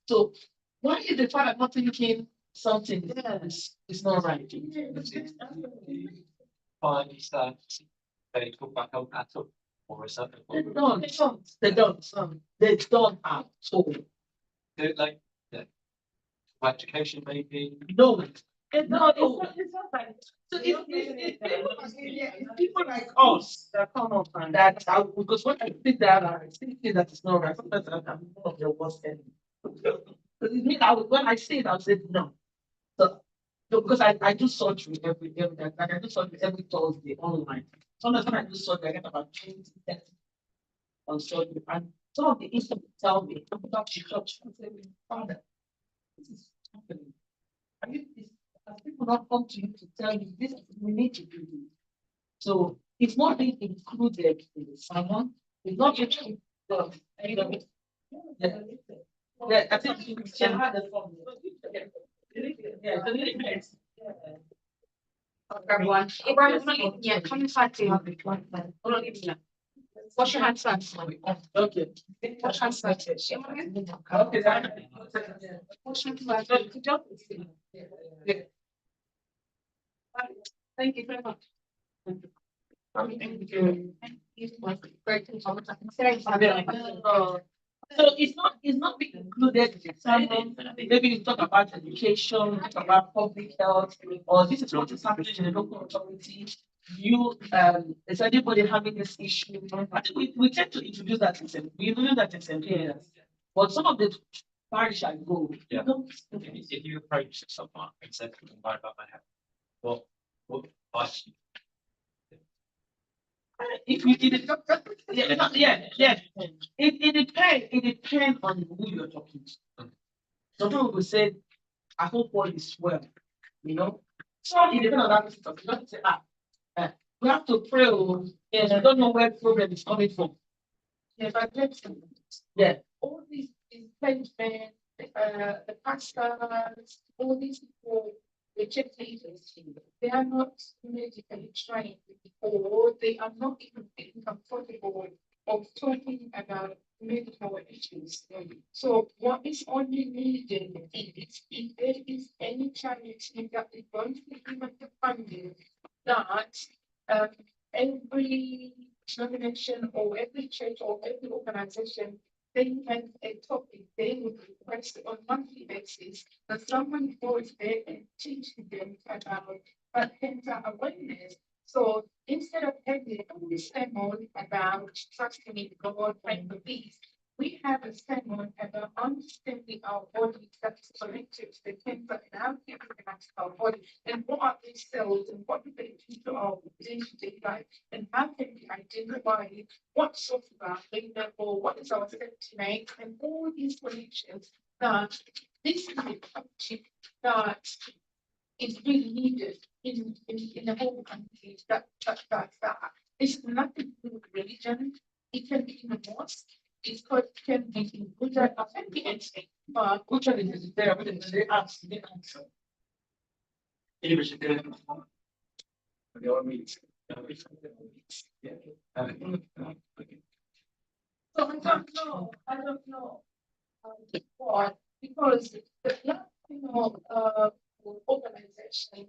So why is the father not thinking something is not right? Fine, is that they talk back out at all, or is that? They don't at all. Like, yeah, education maybe. No, it's not like. So it's people like us that come up and that because when I sit down and I see that it's not right, sometimes I'm one of the worst enemy. Because it means when I see it, I'll say no. So because I do surgery every day, and I do surgery every Thursday online. Sometimes when I do surgery, I get about 20 tests on surgery. And some of the instruments tell me, I'm not church, I say, Father, this is happening. And if this, as people not come to you to tell you this, we need to do this. So it's not being included in the sermon. It's not being yeah, I think you can have the form. Yeah, the limits. Everyone, yeah, come inside to wash your hands first. Okay. Wash hands first. Okay. Wash hands first. Good job. Thank you very much. Thank you. Great. So it's not being included in the sermon. Maybe you talk about education, talk about public health, or this is what is happening in the local authority. You is anybody having this issue? I think we tend to introduce that in we introduce that in St. Clair's. But some of the parish I go, Yeah. don't If you approach someone and said, "I'm worried about my health," what advice? if you did it, it depends on who you're talking to. Some people will say, I hope all is well, you know. So it depends on that person. You don't say, we have to pray, and I don't know where the problem is coming from. Yeah, but let's Yeah. all these men, the pastors, all these people, the church leaders, they are not medically trained, or they are not even feeling comfortable of talking about medical issues. So what is only needed is if there is any challenge in that is going to be given the funding that every denomination or every church or every organization, they have a topic they would request on a monthly basis that someone goes there and teaches them about cancer awareness. So instead of having a sermon about trusting in God and belief, we have a sermon about understanding our body that's connected to the cancer and how we interact our body and what are these cells and what do they do to our day-to-day life and how can we identify what sort of our level, what is our safety net, and all these connections that this is a topic that is really needed in the whole country. That it's nothing to do with religion. It can be in a mosque. It can be in Buddha. It can be anything. But Which one is there? But they ask, they answer. Anybody should do it. The other means. So I don't know why, because the Black organization,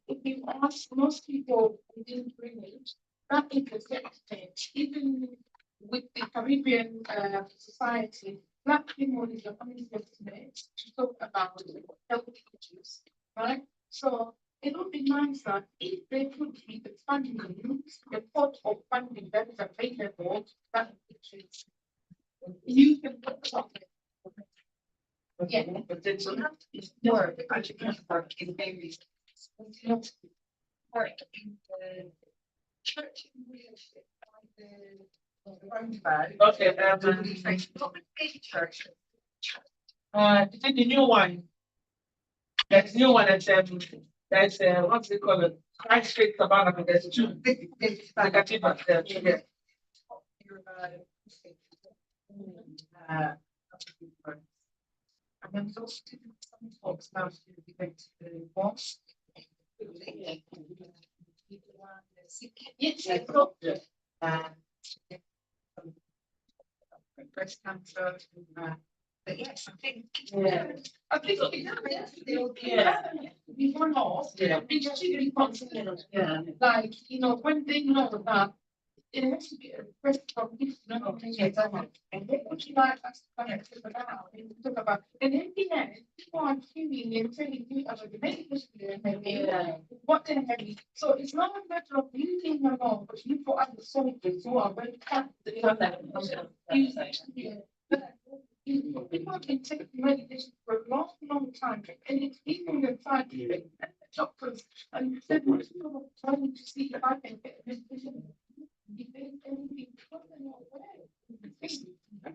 if you ask most people within Greenwich, that is the extent, even with the Caribbean society, Black people is the only estimate to talk about health issues, right? So it would be nicer if they could be the funding, the pot of funding that is available, that you can put something. Yeah, But then so it's more the contribution work in babies. Work in the church leadership, okay, church. is it the new one? That's new one that's what's it called? Christ Faith Tabernacle. There's two big cathedrals there. Yeah. And then those some folks now to the boss. Yes, I thought. breast cancer. But yes, I think. Yeah. I think before laws, Yeah. we just should be considered. Yeah. Like, when they know that it has to be a request from this, and then would you like us to kind of figure out and talk about, and in the end, people are queuing and telling you about the medical student, what they're having. So it's not a matter of you being alone, but you for other soldiers who are very people can take medication for a long, long time, and it's even the time doctors and people trying to see if I can get medication. If there's anything coming away,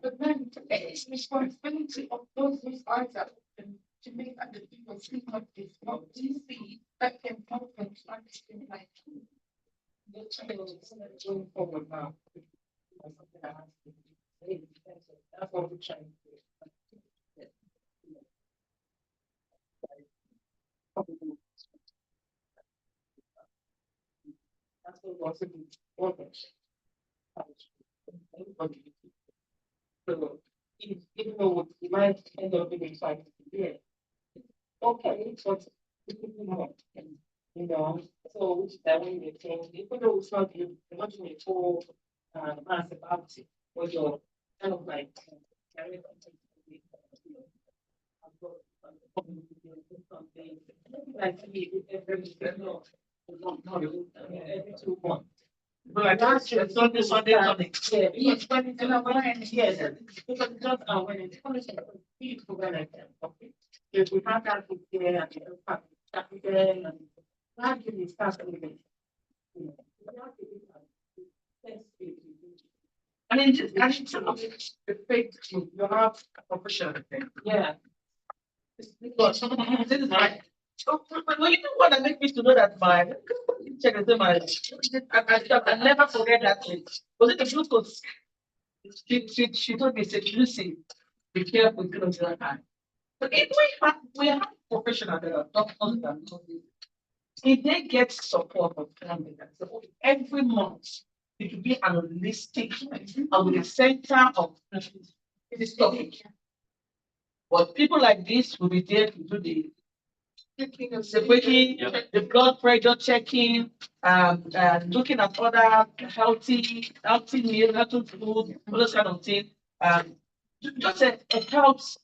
but then it's responsibility of those who are to make other people see what is not easy that can help them to understand like the challenges going forward now. That's what we're trying to do. That's what we're also doing. So, even though we might end up being excited to do it, okay, but so which that when you change, even though it's not you, not in a full mass about it, but you're kind of like carrying something like every 2 months. But last year, Sunday, Yeah, yes, when it's an awareness, yes, because it's just awareness, it's people when I can, okay. If we have that there and that there and that can be started with it. I mean, some of the fake, you have a professional thing. Yeah. But some of the things like, but you know what that make me to know that my check and say I never forget that thing. Was it the glucose? She told me, said, Lucy, be careful with close your eye. But if we have professional that are doctors that know this, if they get support from family, that say, okay, every month it will be an holistic and with a center of this topic. But people like this will be there to do the weighing, the blood pressure checking, looking at other healthy meal, healthy food, all those kind of things. Just a health,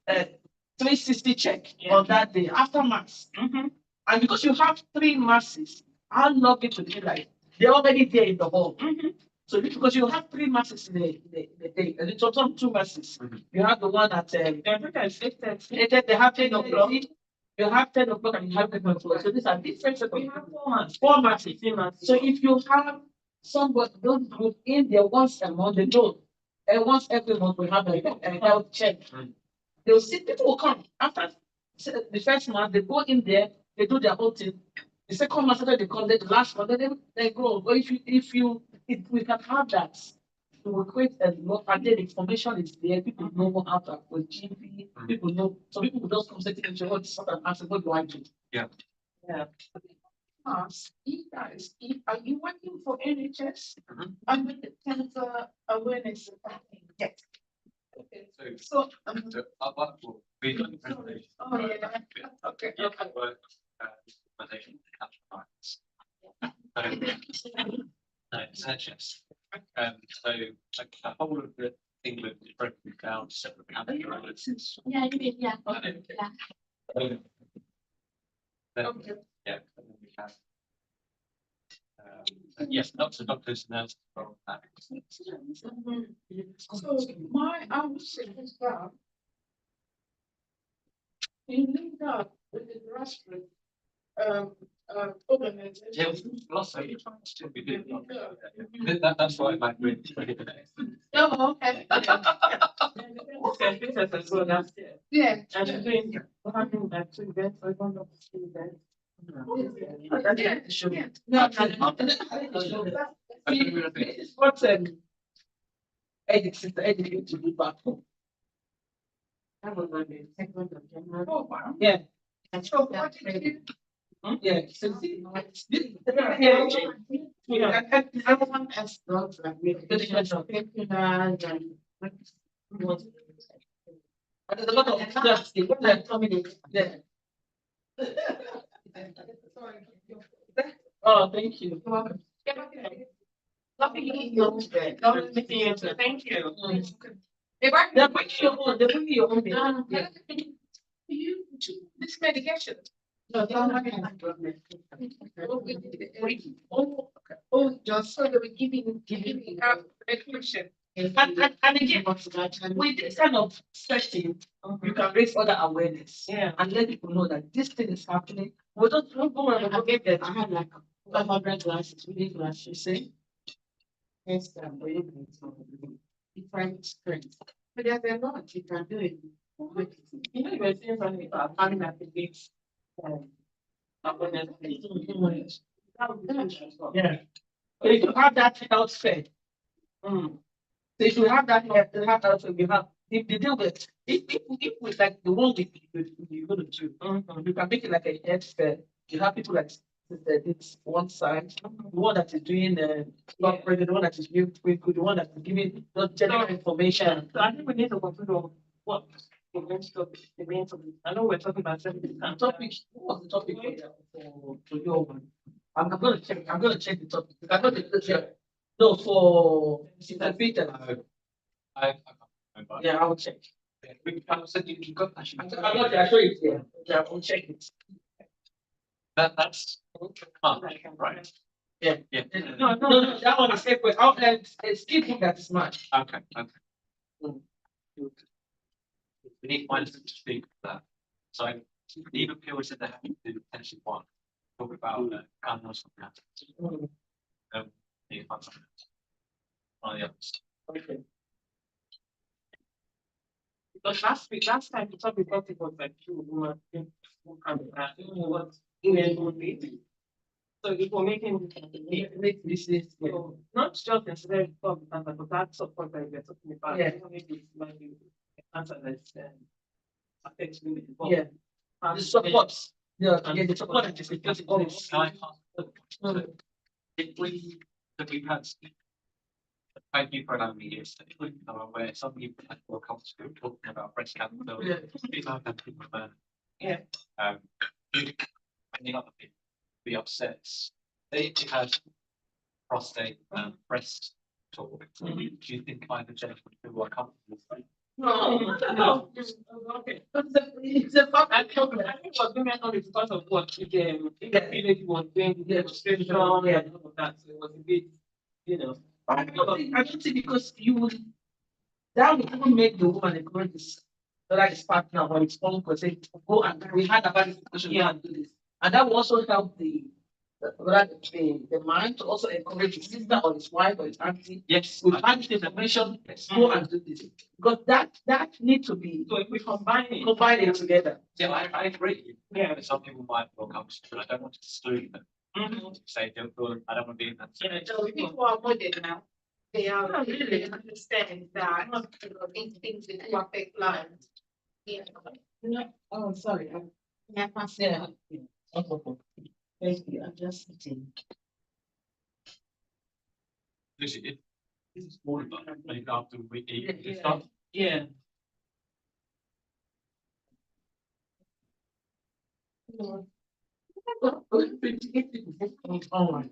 360 check on that day after mass. And because you have 3 masses, how long it will be like? They're already there in the hall. So because you have 3 masses in the day, and it's total 2 masses. You have the one at they have 10 o'clock. You have 10 o'clock and you have 10 o'clock. So these are different. We have 4 masses. So if you have somebody, those group in there once a month, they know. And once every month we have a health check. They'll see people will come after the first month, they go in there, they do their whole thing. The second month, after they come, the last month, then they grow. But if we can have that, we will create a lot, and then the information is there. People know how to approach GP. People know. So people will just come say to each other, "What and answer? What do I do?" Yeah. Are you working for NHS? And with the cancer awareness? Yes. Okay. So, I'd like to be on the presentation. oh, yeah. Okay. Work, presentation, rights. No, it's NHS. So like the whole of the England is broken down to separate categories. Yeah, yeah. Yeah. And then we have, yes, doctors, nurses from that. So I would suggest that you link up with the grassroots organization. Yeah, lots of we did. That's why I'm really. Oh, okay. Yeah. And doing having that 2 events, I don't know 2 events. This is what educate to do back home. That was on the 2nd of January. Oh, wow. Yeah. So what did you do? Yeah. So see, everyone has dogs like medications of painkillers and And there's a lot of stuff, when they're coming in there. Oh, thank you. You're welcome. Lovely meeting you. Lovely meeting you too. Thank you. They're bringing your own, they're bringing your own. Yeah. You, this medication. No, they don't have Oh, just so they were giving out medication. And again, with this kind of setting, you can raise other awareness. Yeah. And let people know that this thing is happening. We don't go and forget that. I had like 500 glasses, reading glasses, see? Yes, I'm very grateful. Different strengths. But there's a lot you can do it. You know, you were saying something about having that debate. Yeah. So if you have that health fair, so if you have that health fair, you have, if they deal with, if with like the one you're gonna do, you can make it like a health fair. You have people like this one side, the one that is doing the one that is doing the one that is giving the general information. So I think we need to consider what the main topic. I know we're talking about something. Topic, what was the topic for your one? I'm gonna check the topic. I'm gonna no for Mr. Peter. I can't remember. Yeah, I'll check. I said you got that. I'm not, I'll show you here. Yeah, I'll check it. That's right. Yeah. Yeah. No, that one is separate. I'll skip that is much. Okay. We need one to speak for that. So even people said they have to do potentially one. Talk about gun or something. Need to find something else. One of the others. Okay. Because last time the topic was like two women who can what would be. So if we're making Make this list. so not just necessarily talk about but that support that we're talking about. Yeah. Maybe it might be an answer that affects women. Yeah. The support. Yeah, the support that is Can because I ask, if we've had, thank you for allowing me here, so if we are aware, some people had more comfortable talking about breast cancer, Yeah. people have had people about, Yeah. many other people be upset. They had prostate and breast talk. Do you think either gentleman who are comfortable with that? No. Okay. It's a fact. I think was women only because of what the village was doing the demonstration and all of that. So it was a bit, you know. I don't think because you would, that would even make the woman encourage this, whether it's partner or its own person, go and we had about this discussion, go and do this. And that will also help the man to also encourage his sister or his wife or his auntie. Yes. We've had this information, let's go and do this. Because that need to be So if we combine it together. Yeah, I agree. Yeah, some people might feel comfortable. I don't want to exclude them. Say, don't feel, I don't want to be in that. Yeah, So people are modern now. They are really understand that, these things that do affect lives. Yeah. No, oh, sorry. Yeah. Yeah. Thank you. I'm just sitting. This is more about like after we eat Yeah. stuff. Yeah. Oh my.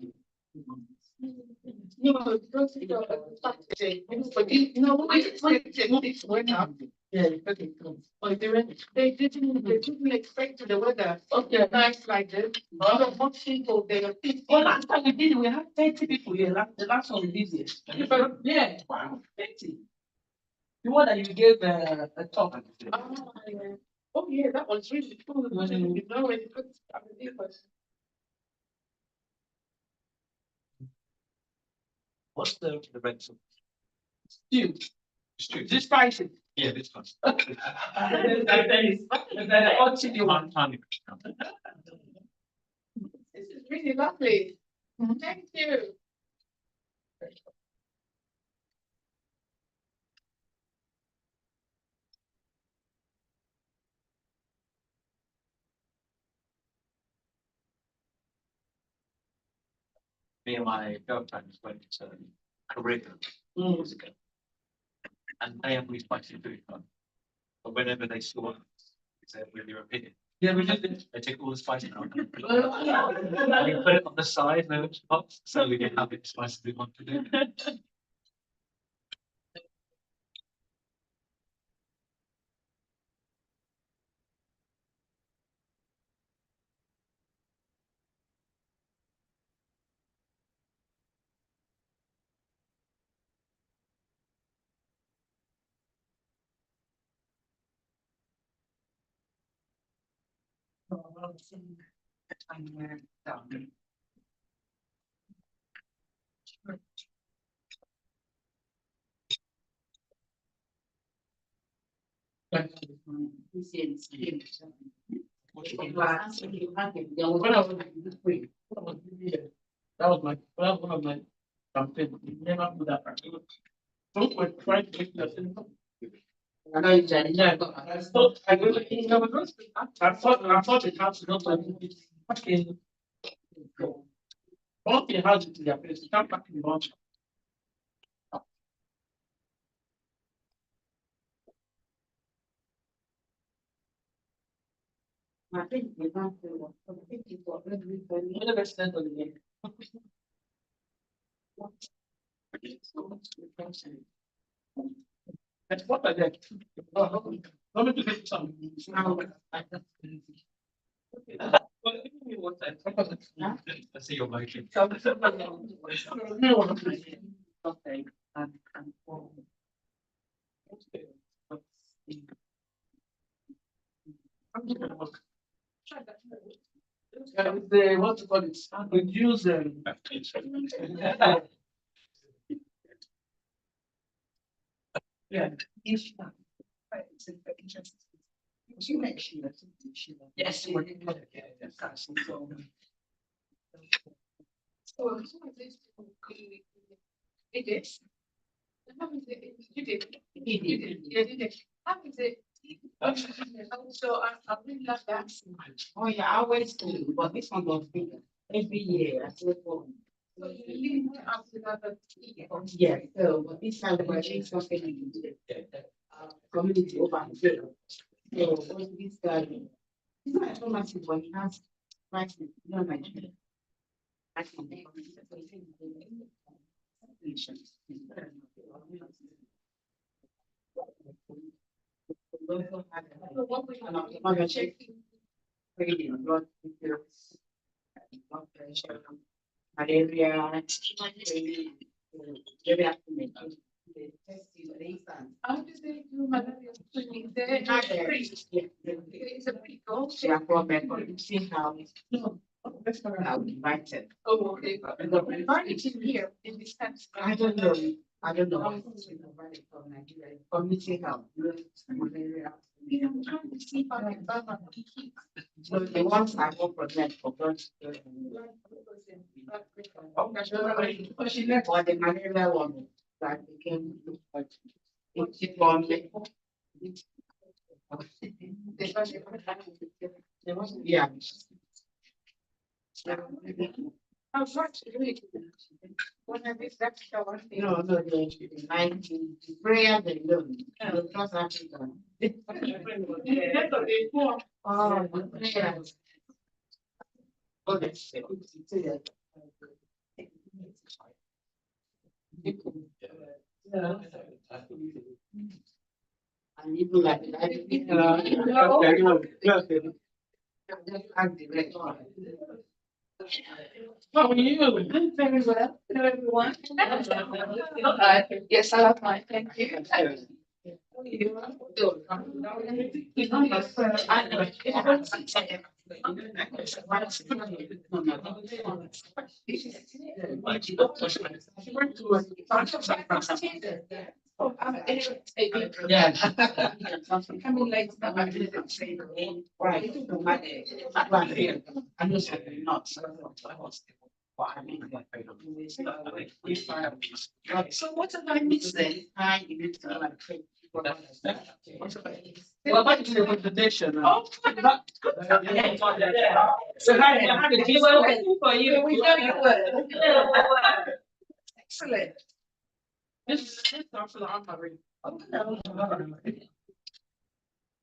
No, those are Yeah. they didn't expect the weather. Okay, nice like this. But most people, they are Well, last time we did it, we had 30 people here. The last one we did it. Yeah, wow, 30. The one that you gave a talk. Oh, yeah, that was really cool. You know, when you put, it was What's the rental? Stew. Stew. This spicy. Yeah, this one. This is really lovely. Thank you. Me and my girlfriend went to Caribbean years ago. and they have these spicy food fun. But whenever they saw with your opinion. Yeah, we did it. They took all the spice out. We put it on the side, no pots, so we can have it spicy we want to do. That was one of my campaign. Never do that. Don't we're trying to make that. I know it's yeah, but I thought I really, I thought it has not like fucking. All it has it in their place. You can't fucking launch. I think we can't do what I think it's what we're extent of the game. That's what I did. Let me do some. I see your motion. The what to call it? Reduce yeah. You mentioned that. Yes. It is. How is it? You did. You did. You did. How is it? So I really love that. Oh, yeah, I always do, but this one goes bigger. Every year, I do it for. So you really want to ask another. Yeah, so, but this time we're doing something we can do. Community over here. So, what's this guy? He's not so much, but he has, like, you know, like. I can make. What we I'm checking. Blood pressure, malaria, how do they do malaria screening? They're not free. It's a pretty gold. Yeah, problem, see how. How invited. Oh, okay. Why did you here in this country? I don't know. I don't know. Community health. Malaria. Yeah, I'm trying to see if I can find my key. So the ones I go for that for blood. Or the malaria one that became it from yeah. I was actually when I did that show. No, the 19 prayer the loan. The South Africa. Oh, prayer. Oh, that's and even like How are you? Very well. Hello, everyone. Yes, I love mine. Thank you. yeah. Coming late, but I didn't say the name. Right. I know something not. So what have I missed then? I need to like. Well, back to the presentation. Oh, So how did you? we're waiting for you. We know you were. Excellent. This Dr. Amari.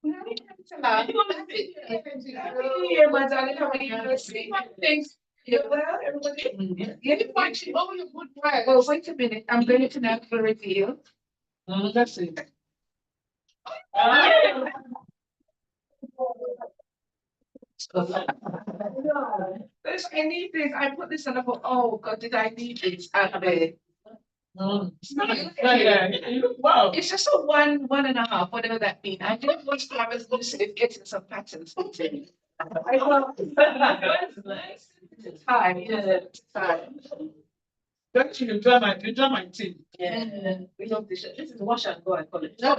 Yeah, my darling, how are you? See my things. Yeah, well, everybody. Yeah, watching. Oh, you're good. Right. Well, wait a minute. I'm going to now for reveal. That's it. There's, I need this. I put this on. I thought, oh God, did I need this? And it's not. Yeah. Wow. It's just a one and a half, whatever that means. I didn't want to have as lucid if getting some patterns. I love time. Yeah, time. Don't you enjoy my team? Yeah, we love this. This is wash and go. I call it. No.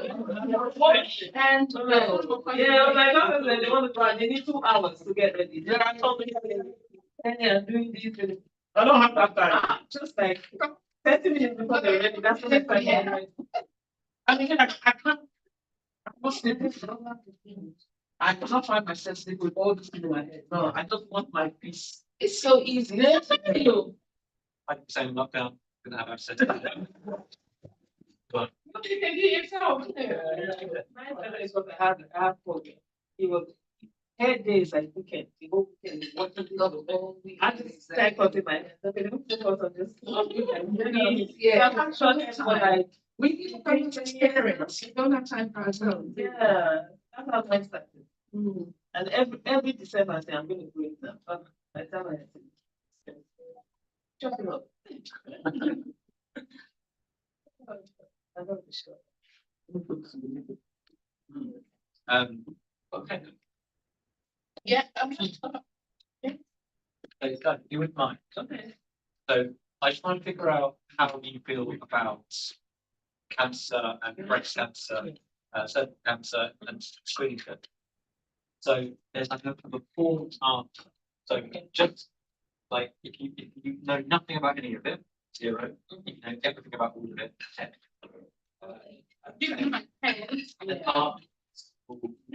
Wash and go. Yeah, my daughter said they want to try, they need 2 hours to get ready. Yeah, I told you. And they're doing these, I don't have that time. just like 30 minutes before they're ready, that's what they're trying. I mean, I can't. I can't sleep. I cannot find myself sleeping with all this in my head. No, I just want my peace. It's so easy. Yeah, thank you. Like the same lockdown, gonna have access to that. You can do it yourself. My brother is what I have for me. He was 10 days like weekend. He go weekend, he working the whole week. I just type out in my head. Okay, let me focus on this. Yeah. I'm sure that's what I, We need to come to experience. We don't have time for ourselves. yeah, that's how I started. And every December I say I'm gonna do it now. But by the time I say, chop it up. I don't be sure. Okay, Yeah. so you would mind. Okay. So I just want to figure out how you feel about cancer and breast cancer, cervical cancer and screening cancer. So there's like a before and after. So just like if you know nothing about any of it, 0. If you know everything about all of it, 10. And after,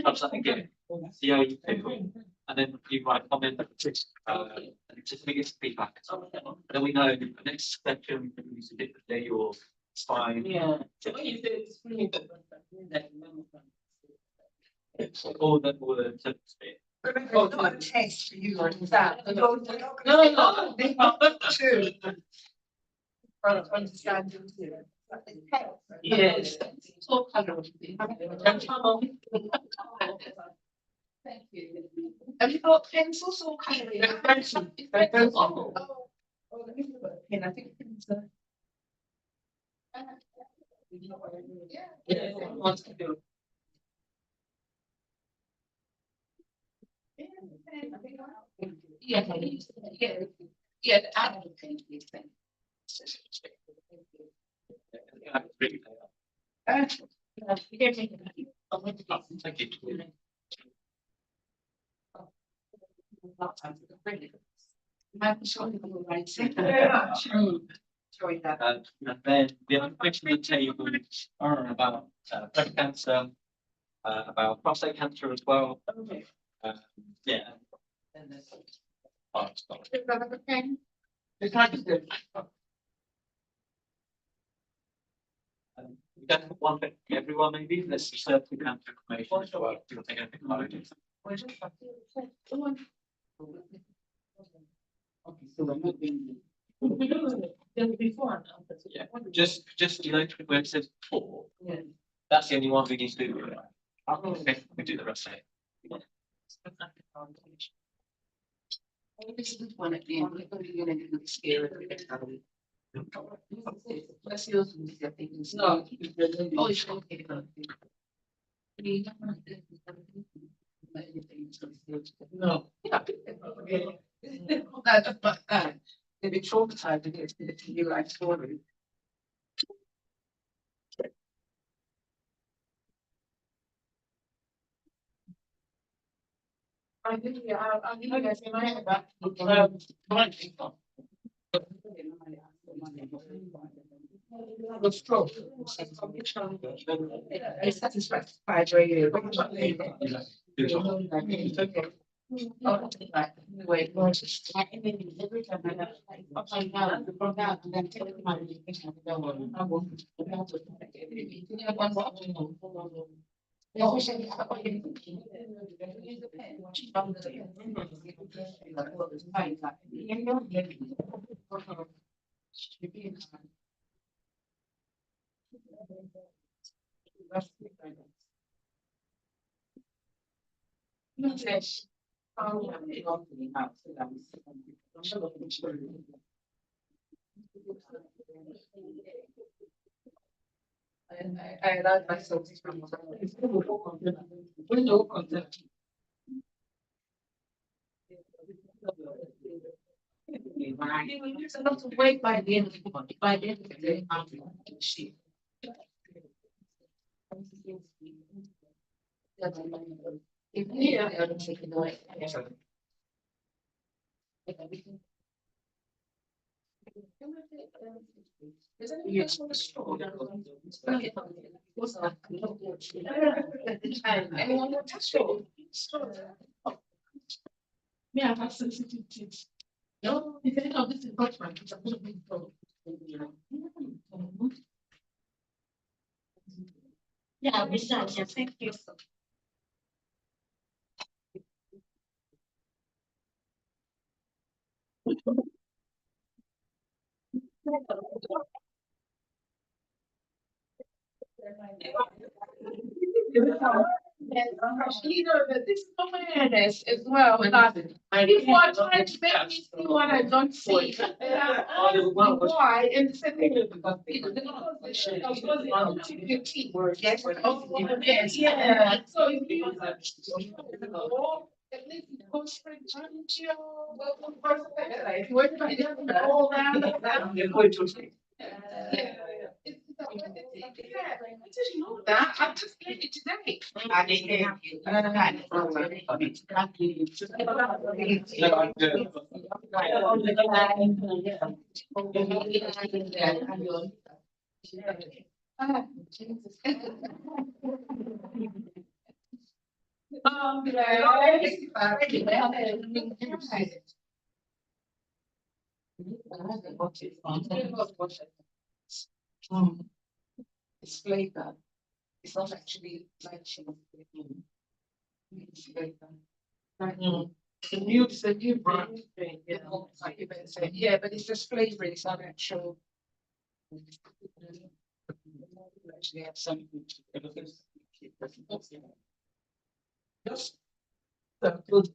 touch that again, see how you feel, and then you write a comment, and just make it feedback. And then we know the next section we use a different day or it's fine. Yeah. So when you say it's really good, like All the tips. Oh, not a test for you. That. No. They are true. Understanding. Yes. So colourful. Thank you. Have you got pencils or coloring? Pencil. Oh, let me put a pen. I think it's Yeah. Wants to do. Yeah, yeah, I don't think it's thing. Thank you. And then the other question on the table are about breast cancer, about prostate cancer as well. Yeah. Oh, it's not. It's like this. We don't have one thing for everyone, maybe. Let's just certain cancer information as well. If you'll take anything about it. Okay, so we're not being. Before and after. Yeah, just you know, where it says 4, Yeah. that's the only one we need to do. Okay, we do the rest of it. This is one at the end. We're going to get a scare. Let's use the things. No. Oh, it's okay. No. But they've been traumatized against the new life story. I think, yeah, I'll give you guys a mind about. The stroke. It's satisfied radio. Do it all. Okay. Oh, like, anyway, well, just like, and then every time I have, like, upside down, from that, and then take my medication, I don't want to, I won't, I have to, you know, one more, you know, oh, so you have, like, use the pen, watch it from the, like, all this time, like, you know, yeah. Yes. I allowed myself to spend more time. With no content. There's a lot of weight by the end of the month, by the end of the day, I'm shit. If you don't take it away. Is it yes on the straw? Anyone want to straw? Yeah, I have sensitive teeth. No, if you know this is not my kids, I'm gonna be told. Yeah, besides, yeah, thank you. You know, but this is awareness as well. And people are trying to make me see what I don't see. And I'm asking why, and the second because the shit I was particular keyword. Yes. Yes, yeah. So if you at least it goes for Johnny if you want to all around. Yeah. I just know that. I just did it today. I didn't have you. It's flavor. It's not actually like cheese. It's flavor. It's a new brand. You know, like you say, yeah, but it's just flavor. It's not actual. Actually have some. Just the good.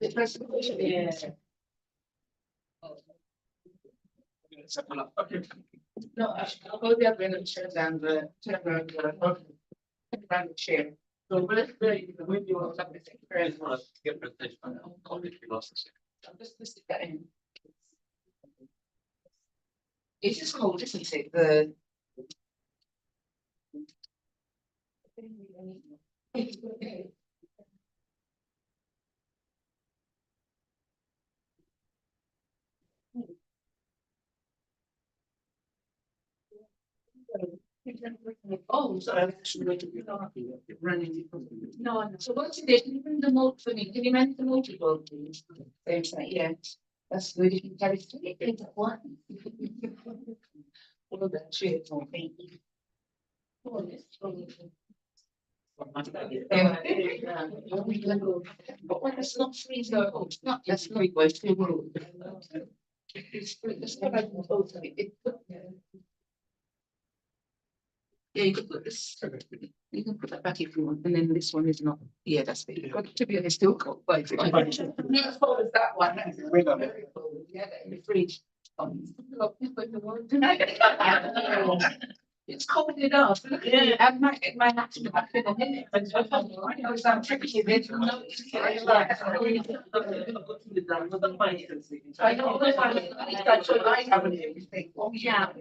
The presentation, yeah. No, I'll go there and turn down the, turn around the chair. So when you are like the secretary. Get presentation. I'm just listing that in. It's just called, isn't it, the. Oh, so I'm actually going to be running. No, so what's it, can you bring the note for me? Can you manage the note board, please? Same side, yeah, that's good. You can carry it into one. All that shit, so thank you. Oh, yes, but when it's not freeze, though, it's not, that's not going to roll. It's not like it. Yeah, you could put this. You can put that back if you want, and then this one is not. Yeah, that's it. But to be honest, still cold, but it's fine. Not as cold as that one. Yeah, in the fridge. It's cold enough. Yeah, I might have to back in a minute. I know some tricky bit. I know. That's what I have in everything. Oh, yeah. I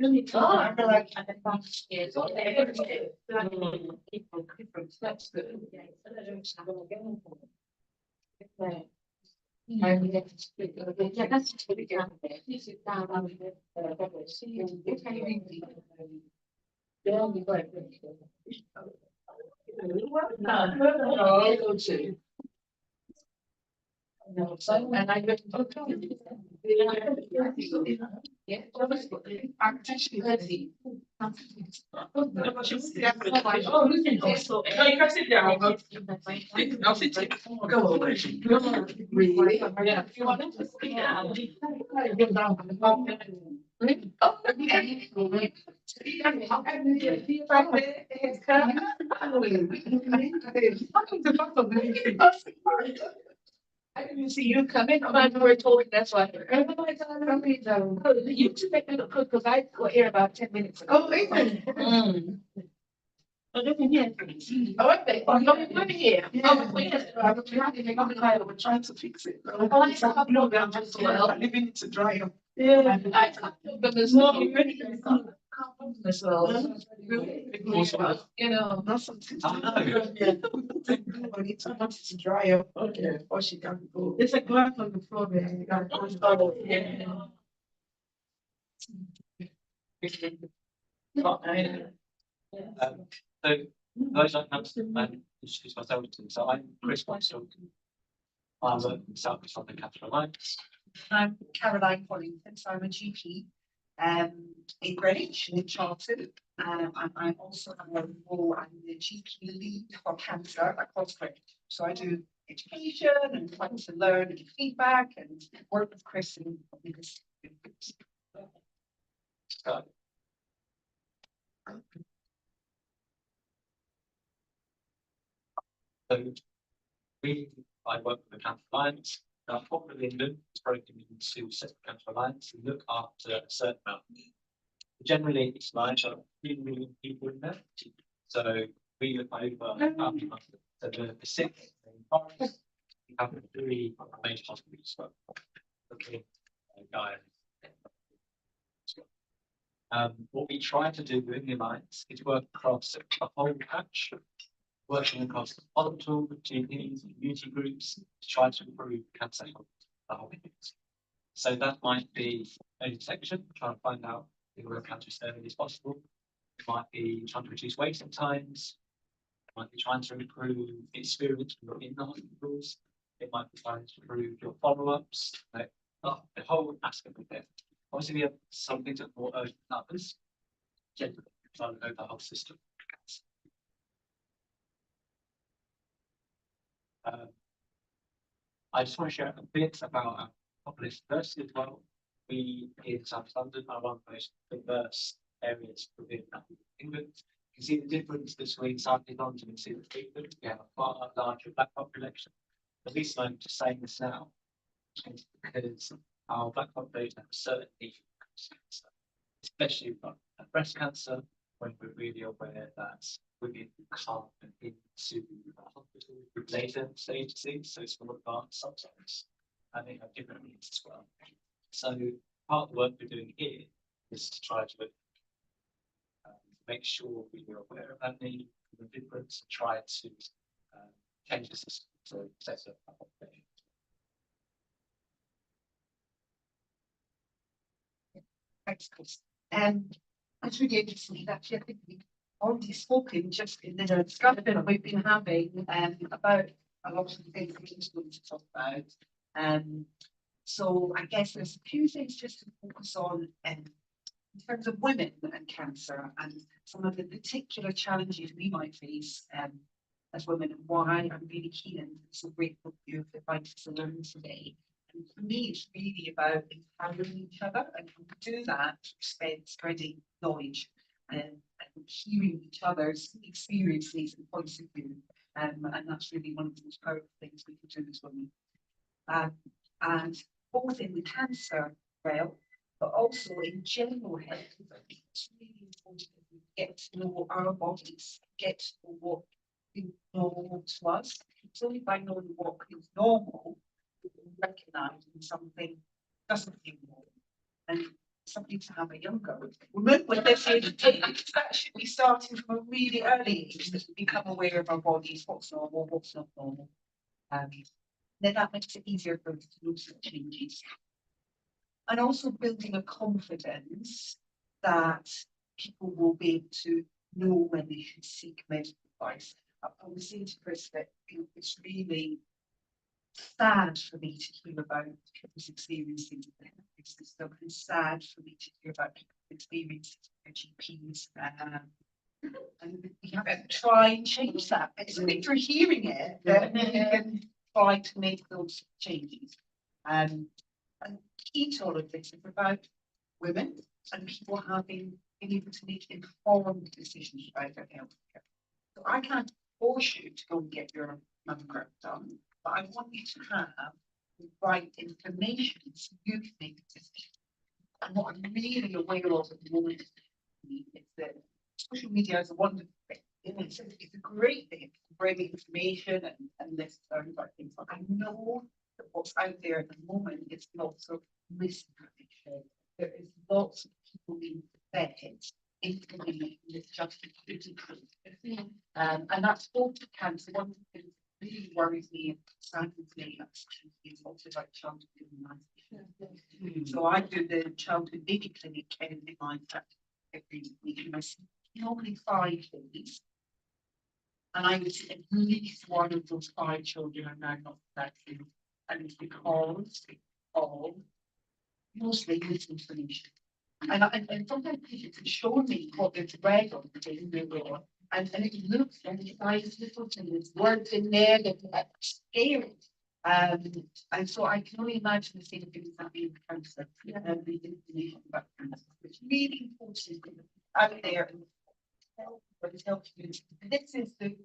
feel like I'm years old. That's good. And that's pretty good. This is down on the see you. It's kind of easy. Yeah, we got it. No, so, and I get. Yeah. I'm actually ready. Oh, listen, also, no, you can sit down. I'll sit here. Go away. Really? Yeah, if you want to sit down. Get down. Oh, okay. I didn't see you coming. I'm like, we're talking, that's why. Oh, you two make me look good because I got here about 10 minutes ago. Oh, even. Oh, nothing yet. Oh, okay. Oh, you're here. Oh, yes. We're trying to fix it. Oh, I have no doubt as well. Leaving it to dry up. Yeah, but there's no as well. You know, that's something. I need to want it to dry up. Okay. Or she can go. It's a glass on the floor there. You got So those I can introduce myself to. So I'm Chris Whitesell. I work in South East London Capital Alliance. I'm Caroline Collington, so I'm a GP in Greenwich in Charlton. And I'm also a role, I'm the GP lead for cancer across Greenwich. So I do education and trying to learn and give feedback and work with Chris and this. So, I work with the Cancer Alliance. Now, Popular England is broken into separate Cancer Alliance and look after a certain amount. Generally, it's like 3 million people in there. So we look over the Pacific forest. We have 3 major hospitals. So, okay, guys. What we try to do within the alliance is work across a whole patch, working across the hospital, GPs, community groups to try to improve cancer health for the whole community. So that might be early detection, trying to find out where cancer is early as possible. It might be trying to reduce waiting times. It might be trying to improve the experience when you're in the hospitals. It might be trying to improve your follow-ups. Like, the whole aspect of it. Obviously, we have some things that are more urgent than others. Generally, trying to know the whole system. I just want to share a bit about our population diversity as well. We in South London are one of the most diverse areas within England. You can see the difference between South London and South England. We have a far larger black population. The reason I'm just saying this now is because our black population have a certain need for cancer, especially breast cancer, when we're really aware that women come into hospital with later stage disease, so it's more advanced subtypes, and they have different needs as well. So part of the work we're doing here is to try to make sure we are aware of that need, the difference, and try to change the system to set up a population. Thanks, Chris. That's really interesting. Actually, I think we've already spoken just in the discussion that we've been having about a lot of the things we're just going to talk about. So I guess there's a few things just to focus on in terms of women and cancer and some of the particular challenges we might face as women and why I'm really keen and so grateful for your advice to learn today. And for me, it's really about empowering each other, and we do that through spreading knowledge and hearing each other's experiences and points of view. And that's really one of the most powerful things we can do as women. And both in the cancer realm, but also in general health, it's really important that we get to know our bodies, get to know what is normal to us. It's only by knowing what is normal recognizing something doesn't feel normal and something to have a younger. Remember, this is that should be starting from a really early age that we become aware of our bodies, what's normal, what's not normal. then that makes it easier for us to notice the changes. And also building a confidence that people will be able to know when they should seek medical advice. I was saying to Chris that it's really sad for me to hear about people's experiences with the healthcare system, and sad for me to hear about people's experiences with their GPs. And we have to try and change that. It's great for hearing it, that we can try to make those changes. And key to all of this is about women and people having been able to make informed decisions about their healthcare. So I can't force you to go and get your mammogram done, but I want you to have the right information so you can make a decision. And what I'm really aware of at the moment is that social media is a wonderful thing. It's a great thing to bring information and list down about things. But I know that what's out there at the moment is lots of misinformation. There is lots of people being fed information that's just critical. And that's both cancer. One thing that really worries me and saddens me is also about childhood immunisation. So I do the childhood baby clinic in my practice every week, and I see normally 5 days. And I would say at least one of those 5 children are now not vaccinated. And it's because of mostly misinformation. And sometimes patients have shown me what they've read on the thing, and it looks and it's nice little thing, there's words in there that are scary. And so I can only imagine the same things happening with cancer and the information about cancer. It's really important out there and help you. This is the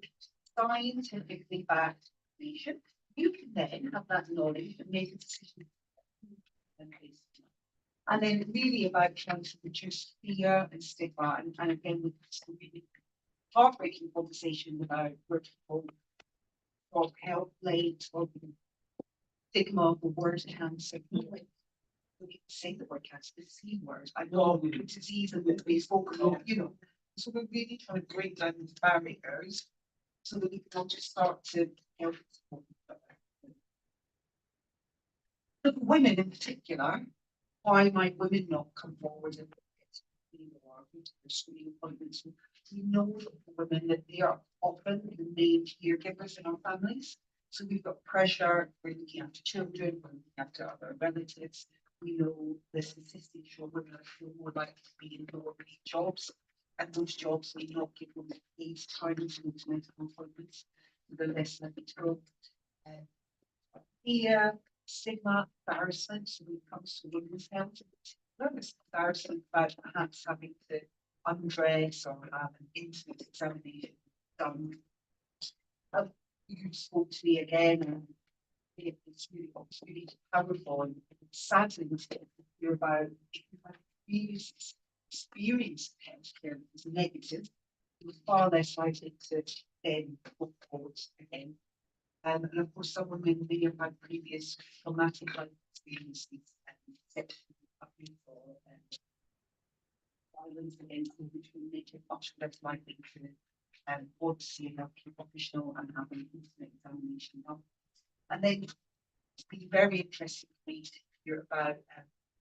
scientifically backed information. You can then have that knowledge and make a decision. And then really about trying to reduce fear and stigma. And again, with some really heartbreaking conversation about where people got help late or the stigma of the word cancer. We can say the word cancer, the C word. I know the disease and that we spoken of, you know. So we're really trying to break down these barriers so that we can all just start to help support each other. But women in particular, why might women not come forward and or screening appointments? We know for women that they are often the main caregivers in our families. So we've got pressure, we're looking after children, we're looking after other relatives. We know the statistics show women are more likely to be in lower paid jobs, and those jobs may not give them the paid time to go to medical appointments. The less likely to go. Fear, stigma, embarrassment, so when it comes to women's health, there's embarrassment about perhaps having to undress or have an intimate examination done. You spoke to me again, and it's really powerful and sadly you're about previous experience of healthcare is negative, you're far less likely to then go forward again. And of course, some women may have had previous traumatic life experiences and sexual abuse or violence against them, which will make it much less likely to go to see a healthcare professional and have an intimate examination done. And then it's been very interesting for me to hear about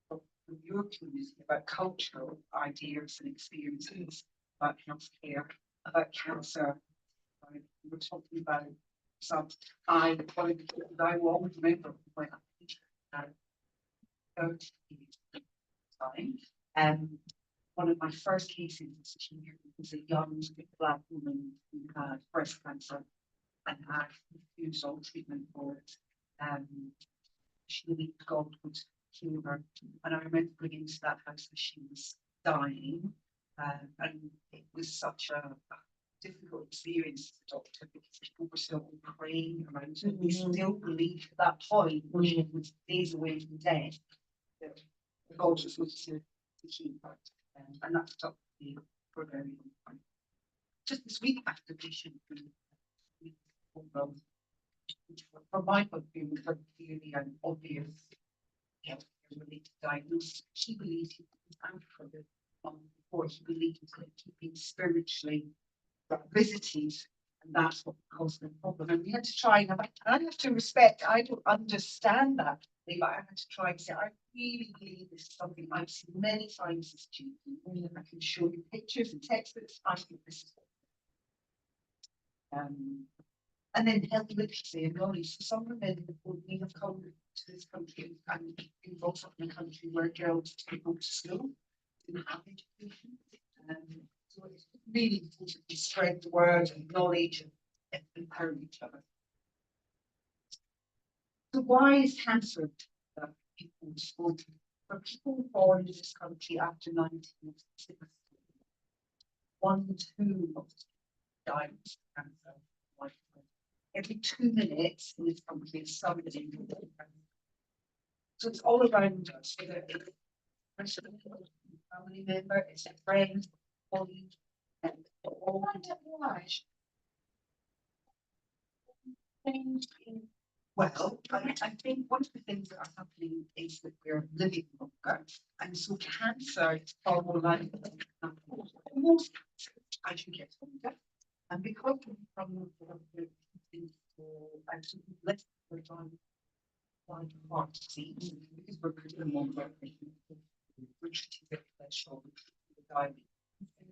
from your community about cultural ideas and experiences about healthcare, about cancer. We were talking about some I will always remember when I was 30 time. One of my first cases was a young Black woman who had breast cancer and had refused all treatment for it. She really God would heal her. And I remember bringing to that house as she was dying. And it was such a difficult experience as a doctor because people were still praying around her. We still believed at that point, when she was days away from death, that God was going to keep her. And that stuck with me for a very long time. Just this week after the patient, from my point of view, was very clearly an obvious health-related diagnosis. She believed he was out for the month before. He believed he was going to keep being spiritually visited And that's what caused the problem. And we had to try, and I have to respect, I don't understand that, but I had to try and say, I really believe this is something I've seen many times as student. I can show you pictures and textbooks. I think this is and then health literacy and knowledge. So some women we have come to this country and been brought up in a country where girls didn't go to school, didn't have education. So it's really important to spread the word and knowledge and empower each other. So why is cancer people respond to? For people born in this country after 1960, 1 in 2 of die of cancer. Every 2 minutes in this country is somebody with cancer. So it's all around us. Whether it's a family member, it's a friend, colleague, and all well, I think one of the things that are happening is that we're living longer, and so cancer is far more likely to most cancers as you get older. And because we've from actually less on heart disease, because we're putting more we're treating it less short diabetes.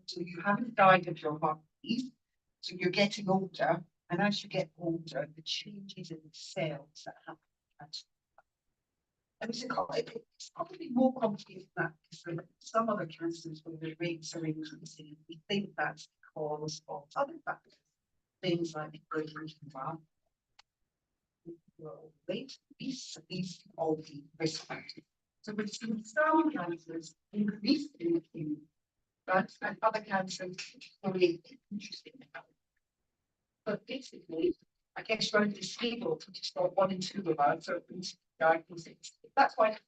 So you haven't died of your heart disease, so you're getting older. And as you get older, the changes in the cells that happen. And it's probably more complicated than that, because some other cancers where the rates are increasing, we think that's because of other factors, things like growth rate, these all the risk factors. So we've seen some cancers increase in but and other cancers really interesting. But basically, I guess you're only stable to just got 1 in 2 of us, so it's diagnosis. That's why.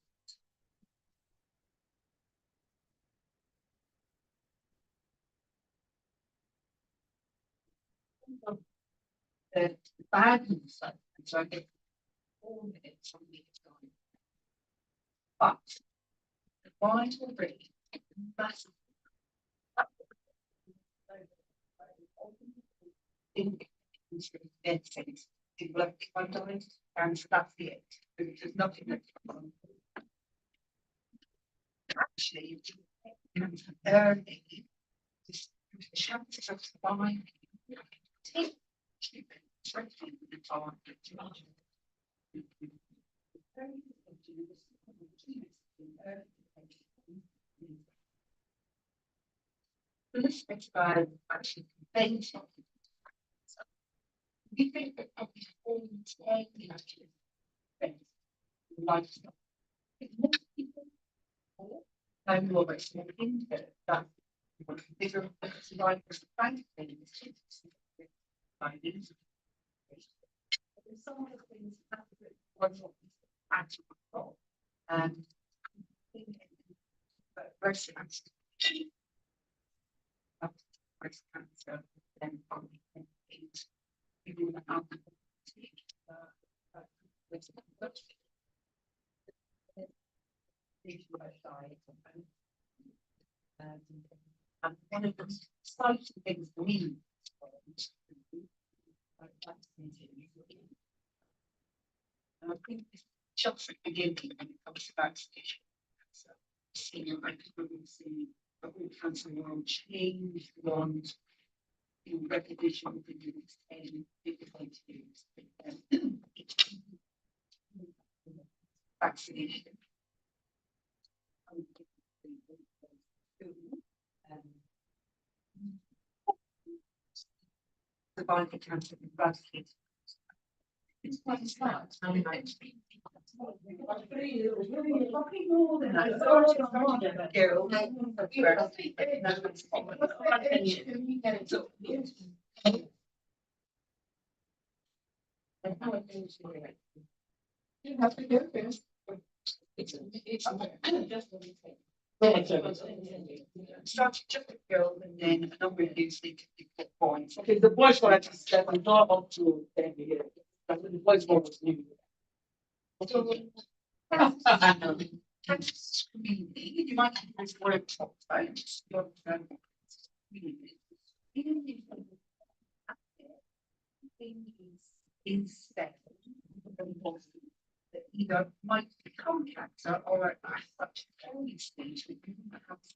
The bad news, so I get 4 minutes on the time. But the vital rate is massive. If I'm dying, and that's it. There's nothing that's actually early. The chances of surviving take the time. Let's think about actually preventing. We think that probably all today we actually prevent lifestyle. Most people know more about smoking, but that bigger survivors of bank things. There's some of the things that was actually control. And breast cancer. Breast cancer, then probably people that have and one of the exciting things for me and I think it's just at the beginning when it comes to vaccination. So, seeing people see the whole cancer world change beyond recognition of the disease and difficult to use vaccination. Survival cancer eradicated. It's quite smart. I mean, you have to go first. Started just a girl and then a number of years later you get points. Okay, the boys were at 7, not up to 10 years. But the boys were new. Screening, you might have this word talked about. instead that either might become cancer or at such an early stage that you perhaps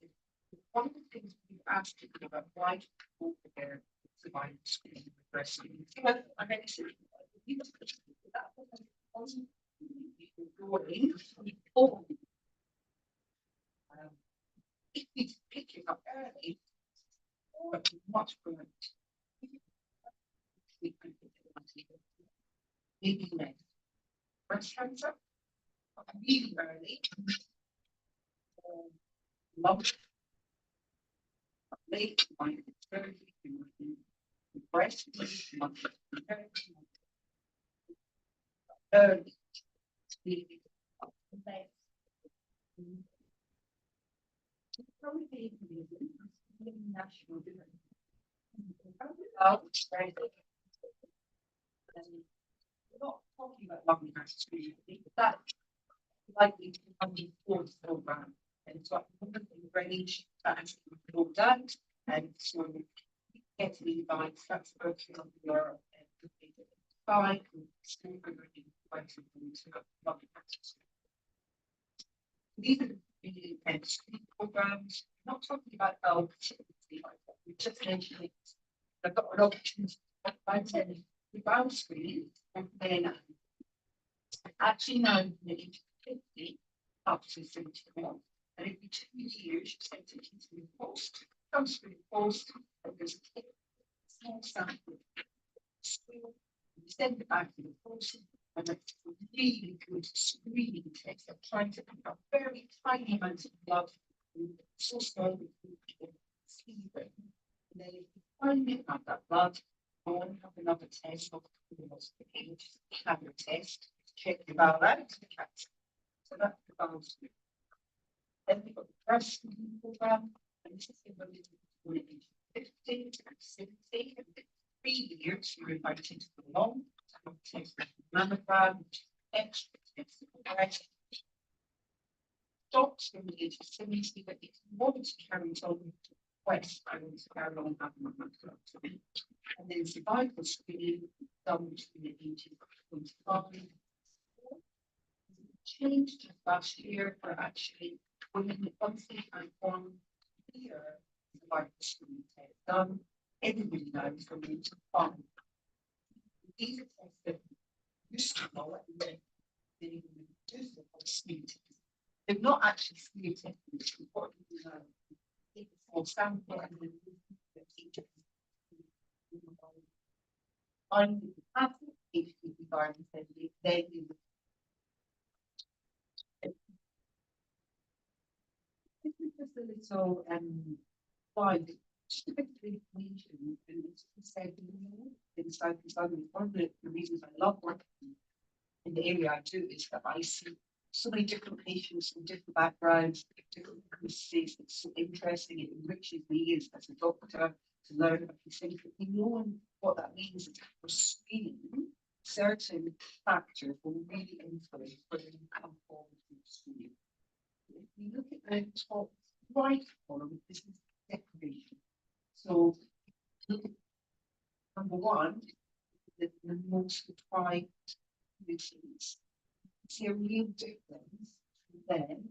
one of the things we've asked people about why do people go for their survival screening with breast screening. I mean, you must put that going forward. If we pick it up early, but much more maybe less breast cancer, really early, love, late, very breast, early, probably national difference. We're not talking about lung cancer screening, that likely to become the fourth program. And so I think the range that has been brought down and so getting the advice that's working on your five school lung cancer. These are really intense programs, not talking about we just mentioned it. I've got an opportunity to find rebound screening and then actually now in the age of 50 up to 71. And every 2 years, you send it into the post, comes through the post, and there's a small sample. You send it back to the post, and it's a really good screening test. They're trying to pick up very tiny amounts of blood, so small that you can see them. And then if you finally have that blood, go and have another test of the have your test, check your bowel out to the cancer. So that's the bowel screen. Then we've got the breast screening program, and this is the one age 50 to 60, and 3 years you're invited to go along, to have a test of mammogram, extra tests of breast. Stops from the age of 70, but if you want to carry it on to West, I want to carry on having a mammogram. And then cervical screening done between the ages of 25. Changed last year for actually women once they had 1 year cervical screening test done, everybody now is going into 5. These are tests that used to know and then they do the screening test. They're not actually screening tests, it's important to know. Take a small sample and then find the passive HPV virus and then you this is just a little slide, just a bit of information, and it's said inside one of the reasons I love working in the area I do is that I see so many different patients from different backgrounds, different cases. It's so interesting. It enriches me as a doctor to learn about these things. But knowing what that means is for screening, certain factors will really influence whether you come forward with screening. If we look at the top right column, this is decoration. So look at number 1, the most deprived conditions. See a real difference then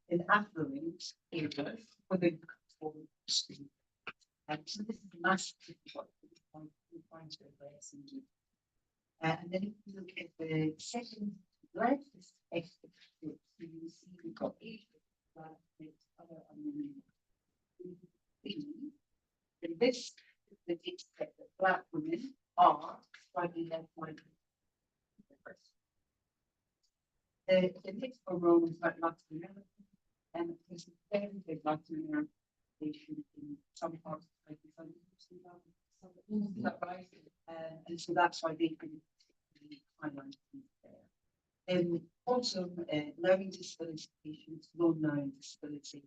in affluent areas where they control the screen. And so this is massive what we're trying to address and do. And then if you look at the second left, this extra group, so you see we've got Asia, other in this the data that Black women are slightly less likely. The next row is like Latin America, and there's a very big Latin American population in some parts of the country. Is that right? And so that's why they've been particularly highlighted there. And also learning disability patients, non-learning disability,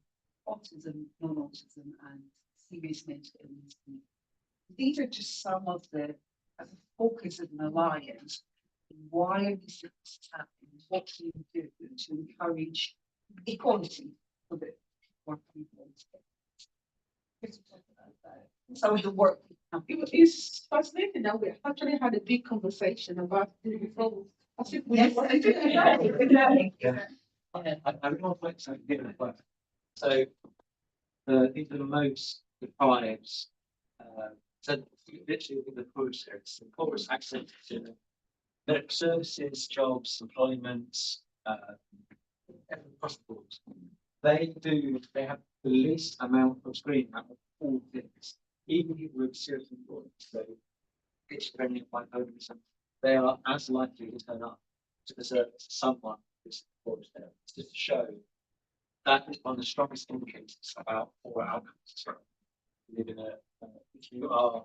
autism, non-autism, and serious mental illness. These are just some of the focus of an alliance. Why are these things happening? What can you do to encourage equality for the work people? Some of the work It's fascinating that we actually had a big conversation about it before. I think we Yes, exactly. Yeah. I really want to point something different, but so I think the most deprives, so literally the poorest areas, the poorest access to medical services, jobs, employment, uh, across the board. They have the least amount of screening out of all things, even people with serious employment, so schizophrenia, bipolar, they are as likely to turn up to the service as someone who's poorest there. It's just to show that is one of the strongest indicators about poor outcomes as well. Live in if you are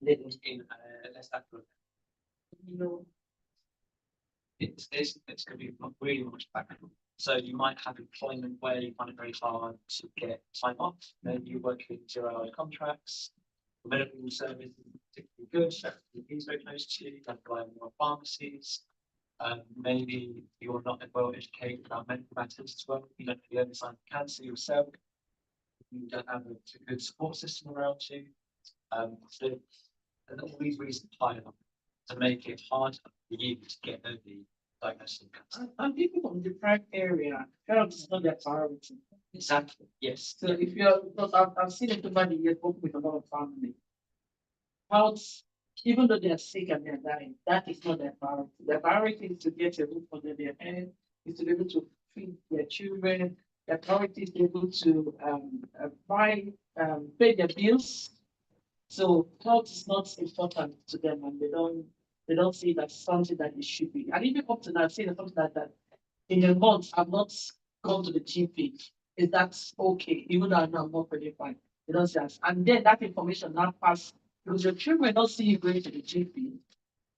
living in a less affluent, you know, it's going to be really much better. So you might have employment where you find it very hard to get time off. Maybe you're working 0-hour contracts. The medical service is particularly good. So it's very close to you. You can rely on more pharmacies. Maybe you're not well educated about medical matters as well. You don't have the oversight of cancer yourself. You don't have a good support system around you. So, and all these reasons pile up to make it harder for you to get early diagnosis of cancer. and people from the private area, health is not their priority. Exactly. Yes. So if you're, because I've seen everybody here work with a lot of family. Health, even though they are sick and they're dying, that is not their priority. Their priority is to get a roof under their head, is to be able to feed their children. Their priority is to be able to pay their bills. So health is not important to them, and they don't see that something that it should be. And even up to now, saying something that in a month I've not gone to the GP. Is that okay? Even though I know I'm not really fine. They don't say that. And then that information now pass because your children don't see you going to the GP.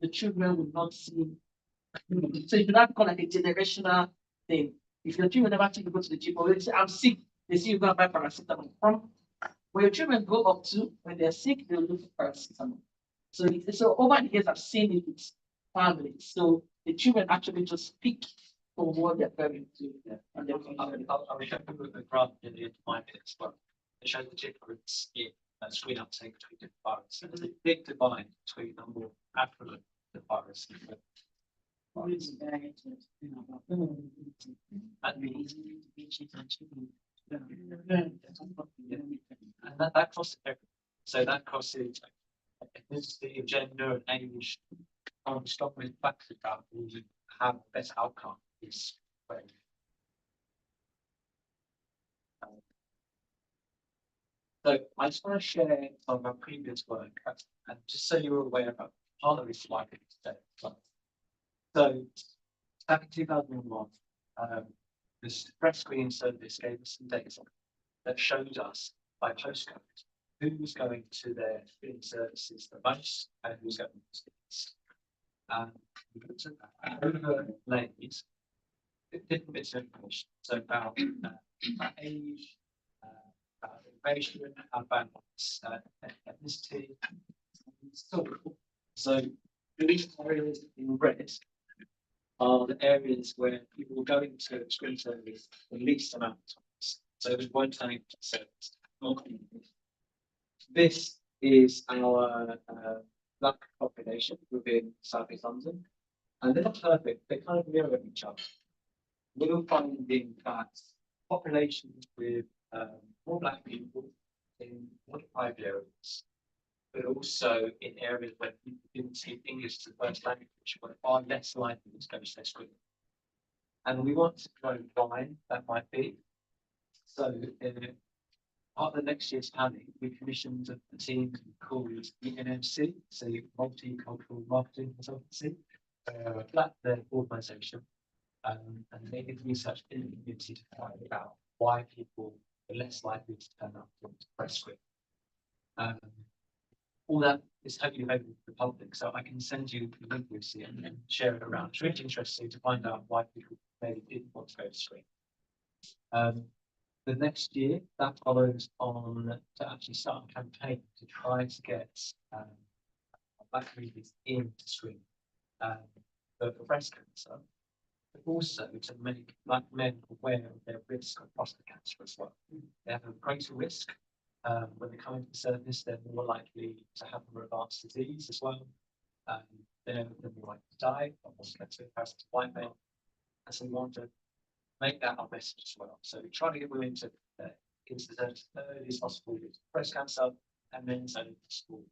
The children will not see. So it will not become like a generational thing. If your children never take you go to the GP, or they say I'm sick, they see you go and buy paracetamol. From where your children go up to, when they're sick, they'll look for paracetamol. So over the years, I've seen it with families. So the children actually just pick for what they're going to. Yeah. And they're I'll show you a graph in the end of my bits, but it shows the difference in screen uptake between different viruses. So there's a big divide between the more affluent virus and that crosses everything. So that crosses ethnicity, gender, and age. Stop with factors that will have better outcome is very so I just want to share some of my previous work and just so you're aware about part of this slide today. So back in 2001, this breast screening service gave us some data that showed us by postcode who was going to their screening services the most and who was going to the least. We looked at that overlaid different bits of information. So about age, about invasion, about ethnicity, and so forth. So these areas in red are the areas where people will go into screen service the least amount of times. So it was 1.8%. This is our black population within South East London, and they're not perfect, they kind of mirror each other. We're finding that populations with more black people in more deprived areas, but also in areas where people didn't speak English as a first language, were far less likely to go to their school. And we want to know why that might be. So, part of the next year's planning, we commissioned a team called ENMC, so Multicultural Marketing Consultancy, that their organisation. And they did research in the community to find out why people are less likely to turn up to press screen. All that is totally available to the public, so I can send you the link Lucy and share it around. It's really interesting to find out why people maybe didn't want to go to screen. The next year, that follows on to actually start a campaign to try to get black communities into screen for breast cancer, but also to make black men aware of their risk of prostate cancer as well. They have a greater risk When they come into the service, they're more likely to have more advanced disease as well. They're more likely to die, or more selective comparison to white men. And so we want to make that our message as well. So we try to get women to into the service as early as possible with breast cancer, and then as early as possible.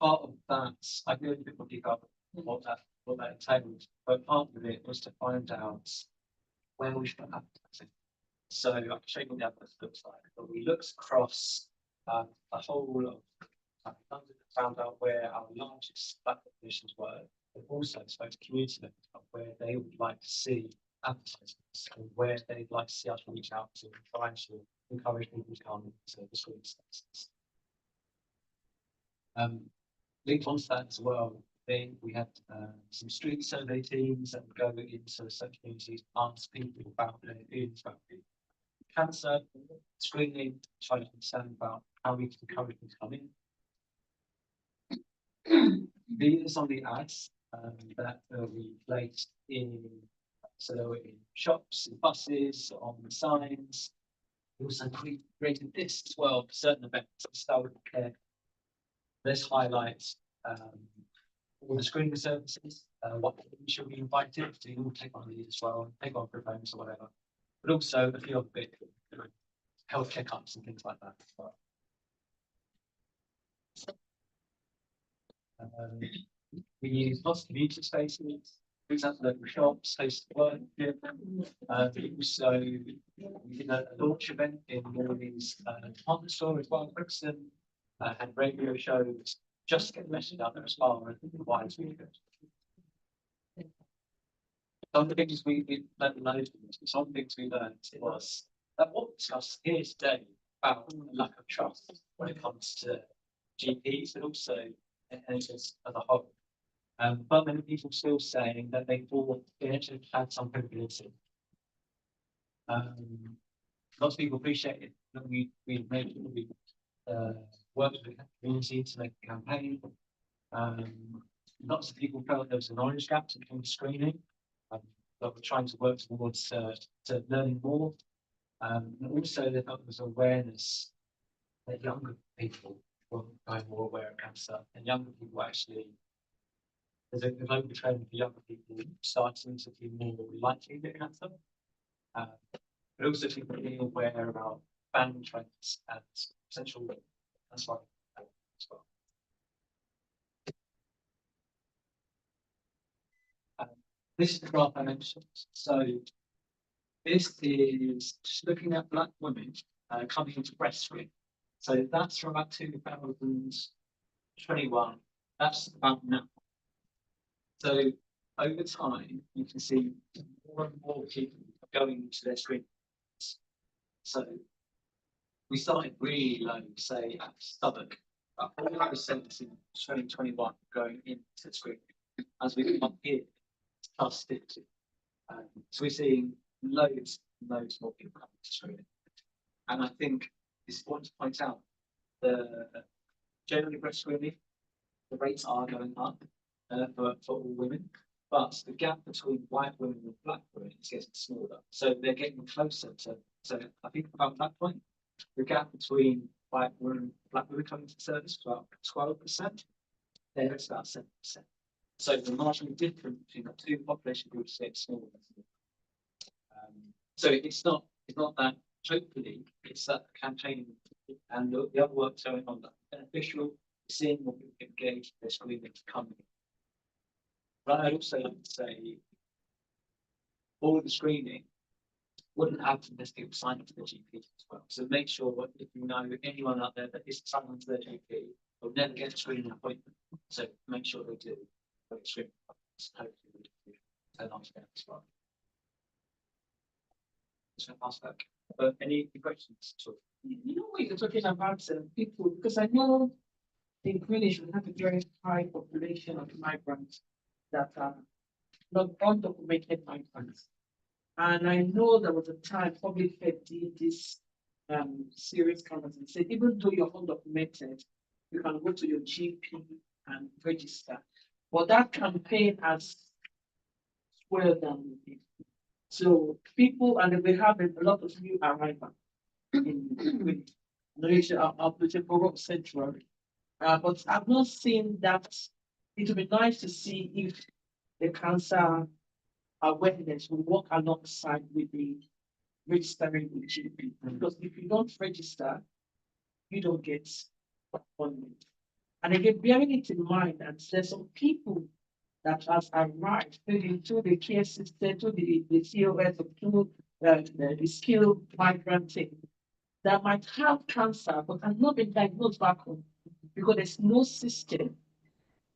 Part of that, I can go into a bit more detail what that entailed, but part of it was to find out where we should put advertising. So I can show you what the advertising looks like, but we looked across the whole of London and found out where our largest black populations were, but also spoke to community members about where they would like to see advertisements and where they'd like to see us reach out to and try to encourage people to come into the screening services. Linked onto that as well, then we had some street survey teams that would go into certain communities, ask people about their feelings about cancer, screening, try to understand about how we can encourage them to come in. These on the ads that we placed in, so they were in shops, in buses, on the signs. We also created this as well for certain events, style of care. This highlights all the screening services, what should be invited to all take on these as well, take on for homes or whatever, but also a few other bits, health checkups and things like that as well. We use lots of community spaces, for example, local shops, spaces to work. Also, we did a launch event in Morning's department store as well, Brixton, and radio shows, just to get the message out there as far as why it's really good. Some of the things we learned, some of the things we learned was that what we discussed here today about the lack of trust when it comes to GPs, but also NHS as a whole. But many people still saying that they thought the NHS had some credibility. Lots of people appreciate it that we worked with the community to make a campaign. Lots of people felt there was a knowledge gap to come to screening, but we're trying to work towards to learning more. And also they felt there was awareness that younger people were becoming more aware of cancer, and younger people actually, there's a global trend for younger people starting to be more likely to get cancer. But also people being aware about family trends and potential as well. This is the graph I mentioned. So this is just looking at black women coming into breastfeeding. So that's from about 2021. That's about now. So over time, you can see more and more people going into their screening. So we started really low, say at Southwark, about 40% in 2021 going into screening. As we come up here, it's plus 50. So we're seeing loads more people coming to screening. And I think it's important to point out the generally breast screening, the rates are going up for all women, but the gap between white women and black women is getting smaller. So they're getting closer to, so I think about that point, the gap between white women and black women coming to service was about 12%. There it's about 7%. So the marginally difference between the two population groups gets smaller. So it's not that, hopefully it's that campaign and the other work going on that beneficial, seeing more people engage with this screening to come in. But I'd also like to say all the screening wouldn't happen unless people sign up to their GP as well. So make sure that if you know anyone out there that isn't signed up to their GP, they'll never get a screening appointment. So make sure they do. Screening hopefully turn on to them as well. So pass back. But any questions? You know what you're talking about people, because I know in Greenwich we have a very high population of migrants that are not undocumented migrants. And I know there was a time Public Health did this serious conference and said, even though you're undocumented, you can go to your GP and register. But that campaign has swelled down. So people, and we have a lot of new arrivals. with Malaysia, up to Borough Central. But I've not seen that. It would be nice to see if the cancer awareness will work alongside with the registering with GP. Because if you don't register, you don't get appointment. And again, bearing it in mind that there's some people that has arrived maybe through the care system, through the COS, or through the skilled migrant thing, that might have cancer but has not been diagnosed back home because there's no system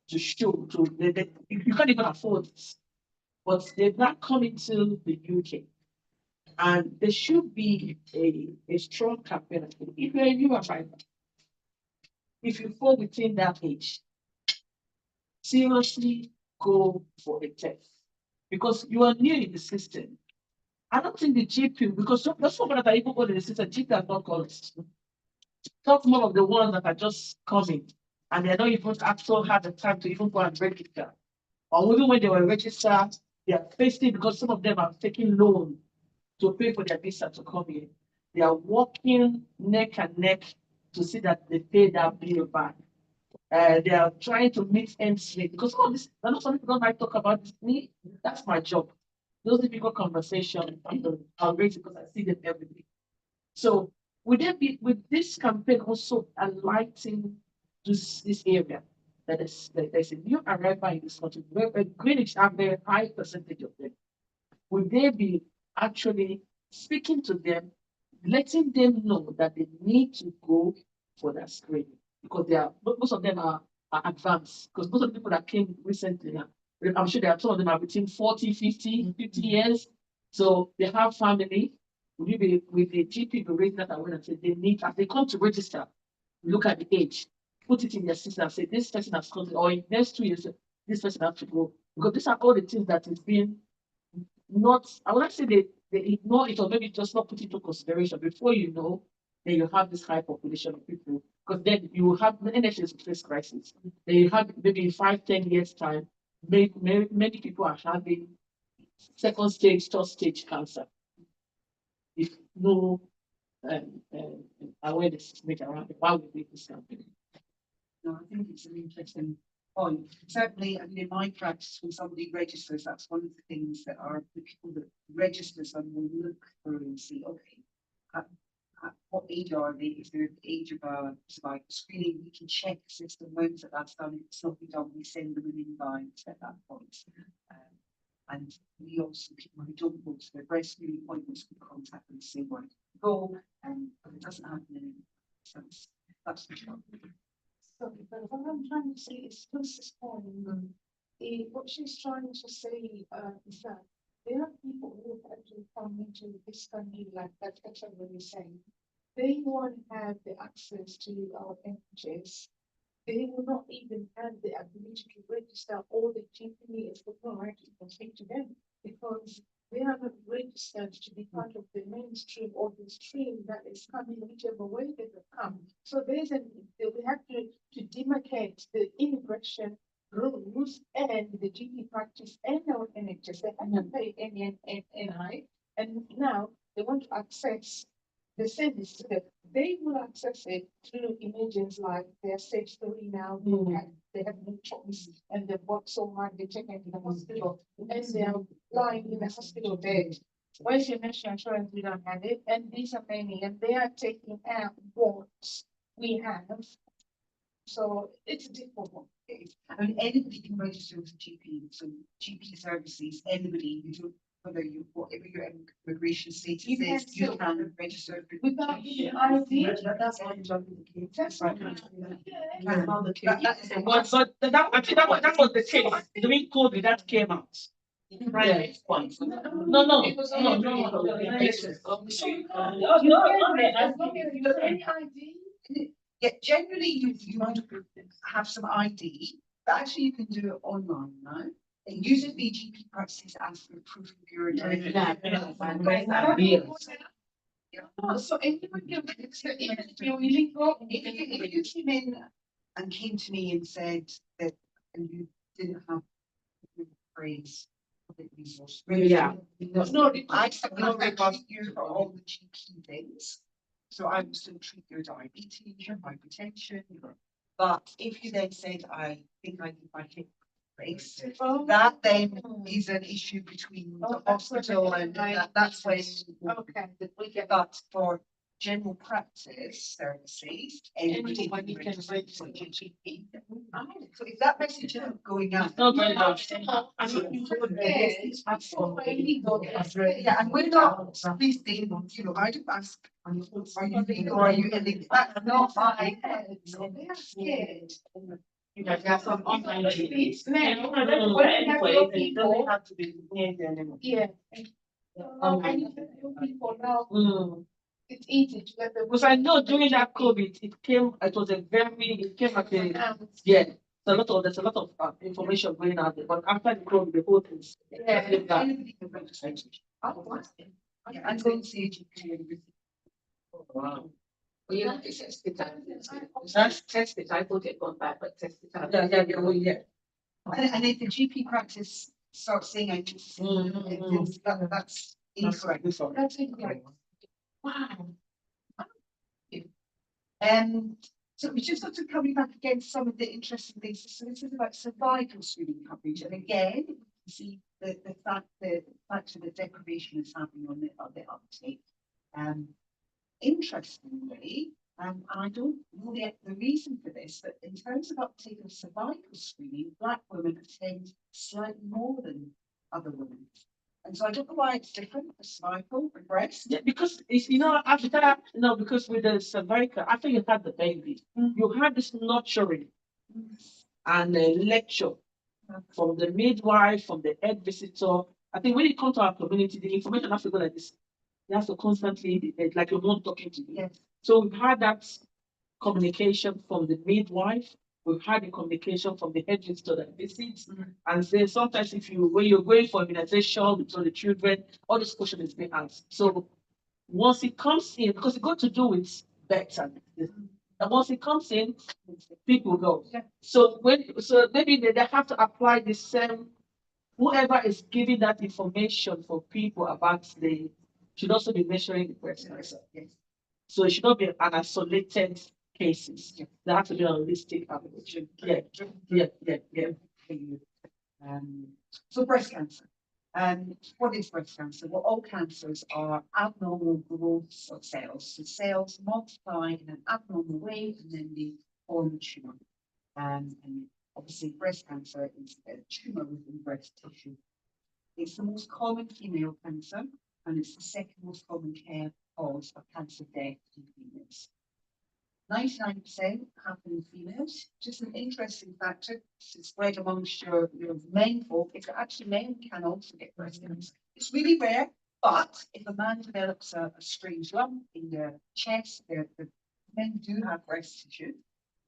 to show to you can't even afford it. But they've not come into the UK. And there should be a strong campaign. If you're a new arrival, if you fall within that age, seriously go for a test because you are new in the system. I don't think the GP, because there's some that are even going in the system, GP has not called us. Talk more of the ones that are just coming and they're not even actually had the time to even go and register. Or even when they were registered, they are facing because some of them are taking loan to pay for their visa to come in. They are working neck and neck to see that they pay that bill back. They are trying to meet ends meet because all this, I know some people don't like talk about this. Me, that's my job. Those difficult conversation, I'll raise it because I see them every day. So would there be with this campaign also enlightening this area that there's a new arrival in this country where Greenwich have a very high percentage of them? Would they be actually speaking to them, letting them know that they need to go for that screening? Because most of them are advanced. Because most of the people that came recently now, I'm sure there are some of them are between 40, 50, 50 years. So they have family. Will you be with the GP be raising that awareness? They need, as they come to register, look at the age, put it in their system and say this person has come, or in next 2 years, this person has to go. Because these are all the things that is being not, I would not say they ignore it or maybe just not put it into consideration. Before you know, then you have this high population of people. Because then you will have NHS will face crisis. Then you have maybe in 5, 10 years time, many people are having second stage, third stage cancer. If no awareness is made around it, why would we do this campaign? No, I think it's an interesting point. Certainly, I mean, in my practice, when somebody registers, that's one of the things that are the people that register and will look through and see, okay, at what age are they? If they're the age of a like screening, we can check the system when that's done. If it's not been done, we send them an invite at that point. And we also, people who don't go to their breast screening appointments, we contact them and say where to go, but it doesn't happen in any sense. That's the job. Sorry, but what I'm trying to say is Lucy's point. What she's trying to say is that there are people who have actually come into this country like that, that's what you're saying. They won't have the access to our NHS. They will not even have the ability to register all the GP for right to speak to them because they are not registered to be part of the mainstream or the stream that is coming whichever way they will come. So we have to demarcate the immigration rules and the GP practice and our NHS. They have to pay NI, and now they want to access the service. They will access it through emergencies like they're stage 3 now. They have no choice, and they've worked so hard. They check into the hospital, and they are lying in the hospital bed. Where's your national insurance? We don't have it, and these are many, and they are taking out what we have. So it's difficult. I mean, anybody can register with a GP, so GP services, anybody, you don't, whether you, whatever your immigration status You can is, you still- can register. Without the ID. That's all jumping the case. That's right. right. That's not the case. But that was the case. During COVID, that came out. Right. No. It was No. As long as you have any ID. Yeah, generally you want to have some ID, but actually you can do it online now. And using BGP practices ask for proof of your identity. Oh, so anyone can register even if you're illegal. If you came in and came to me and said that and you didn't have the phrase public resource. Yeah. No, I said no, you for all the GP things. So I will still treat your diabetes, your hypertension, but if you then said, I think I need my hip replaced, that then is an issue between the hospital and that's when. Okay. We get that for general practice services. Anybody Anyone you can register your GP. So if that message isn't going out. Not very much. Yeah, and we're not, please, Dave, you know, I do ask, are you being or are you ending? That's not my head, so they're scared. You guys have some online. Please, now, Anyway, it doesn't have to be near the anymore. yeah. I need to tell people now, Mm. it's easy to get the. Because I know during that COVID, it came at a, yeah, there's a lot of information going out there, but after the COVID, the whole thing. Yeah. Anybody can register. Yeah, I'm going to see GP. Wow. Well, you know, it's test the time. That's test the time, put it on back, but test the time. Yeah. And if the GP practice starts saying I need to see, that's incorrect. That's incorrect. Wow. So we just have to coming back against some of the interesting things. So this is about cervical screening coverage. And again, you can see the fact of the deprivation is happening on the uptake. Interestingly, and I don't know the reason for this, but in terms of uptake of cervical screening, Black women attend slightly more than other women. And so I don't know why it's different for cervical and breast. Yeah, because it's, after, because with the cervical, after you had the baby, you had this nurturing and a lecture from the midwife, from the head visitor. I think when it comes to our community, the information has to go like this. You have to constantly be like your mom talking to you. Yes. So we've had that communication from the midwife. We've had the communication from the head visitor that visits. And then sometimes when you're going for immunization with all the children, all this question is being asked. So once it comes in, because it's got to do with better. And once it comes in, people go. Yeah. So maybe they have to apply the same. Whoever is giving that information for people about should also be measuring the breast cancer. Yes. So it should not be an isolated cases. Yeah. They have to be a holistic approach. Yeah. So breast cancer. What is breast cancer? Well, all cancers are abnormal growths of cells. So cells multiply in an abnormal way and then they form a tumor. And obviously breast cancer is a tumor within breast tissue. It's the most common female cancer and it's the second most common cause of cancer death in females. 99% happen in females. Just an interesting factor to spread amongst your men folk is that actually men can also get breast cancer. It's really rare, but if a man develops a strange lump in their chest, the men do have breast tissue.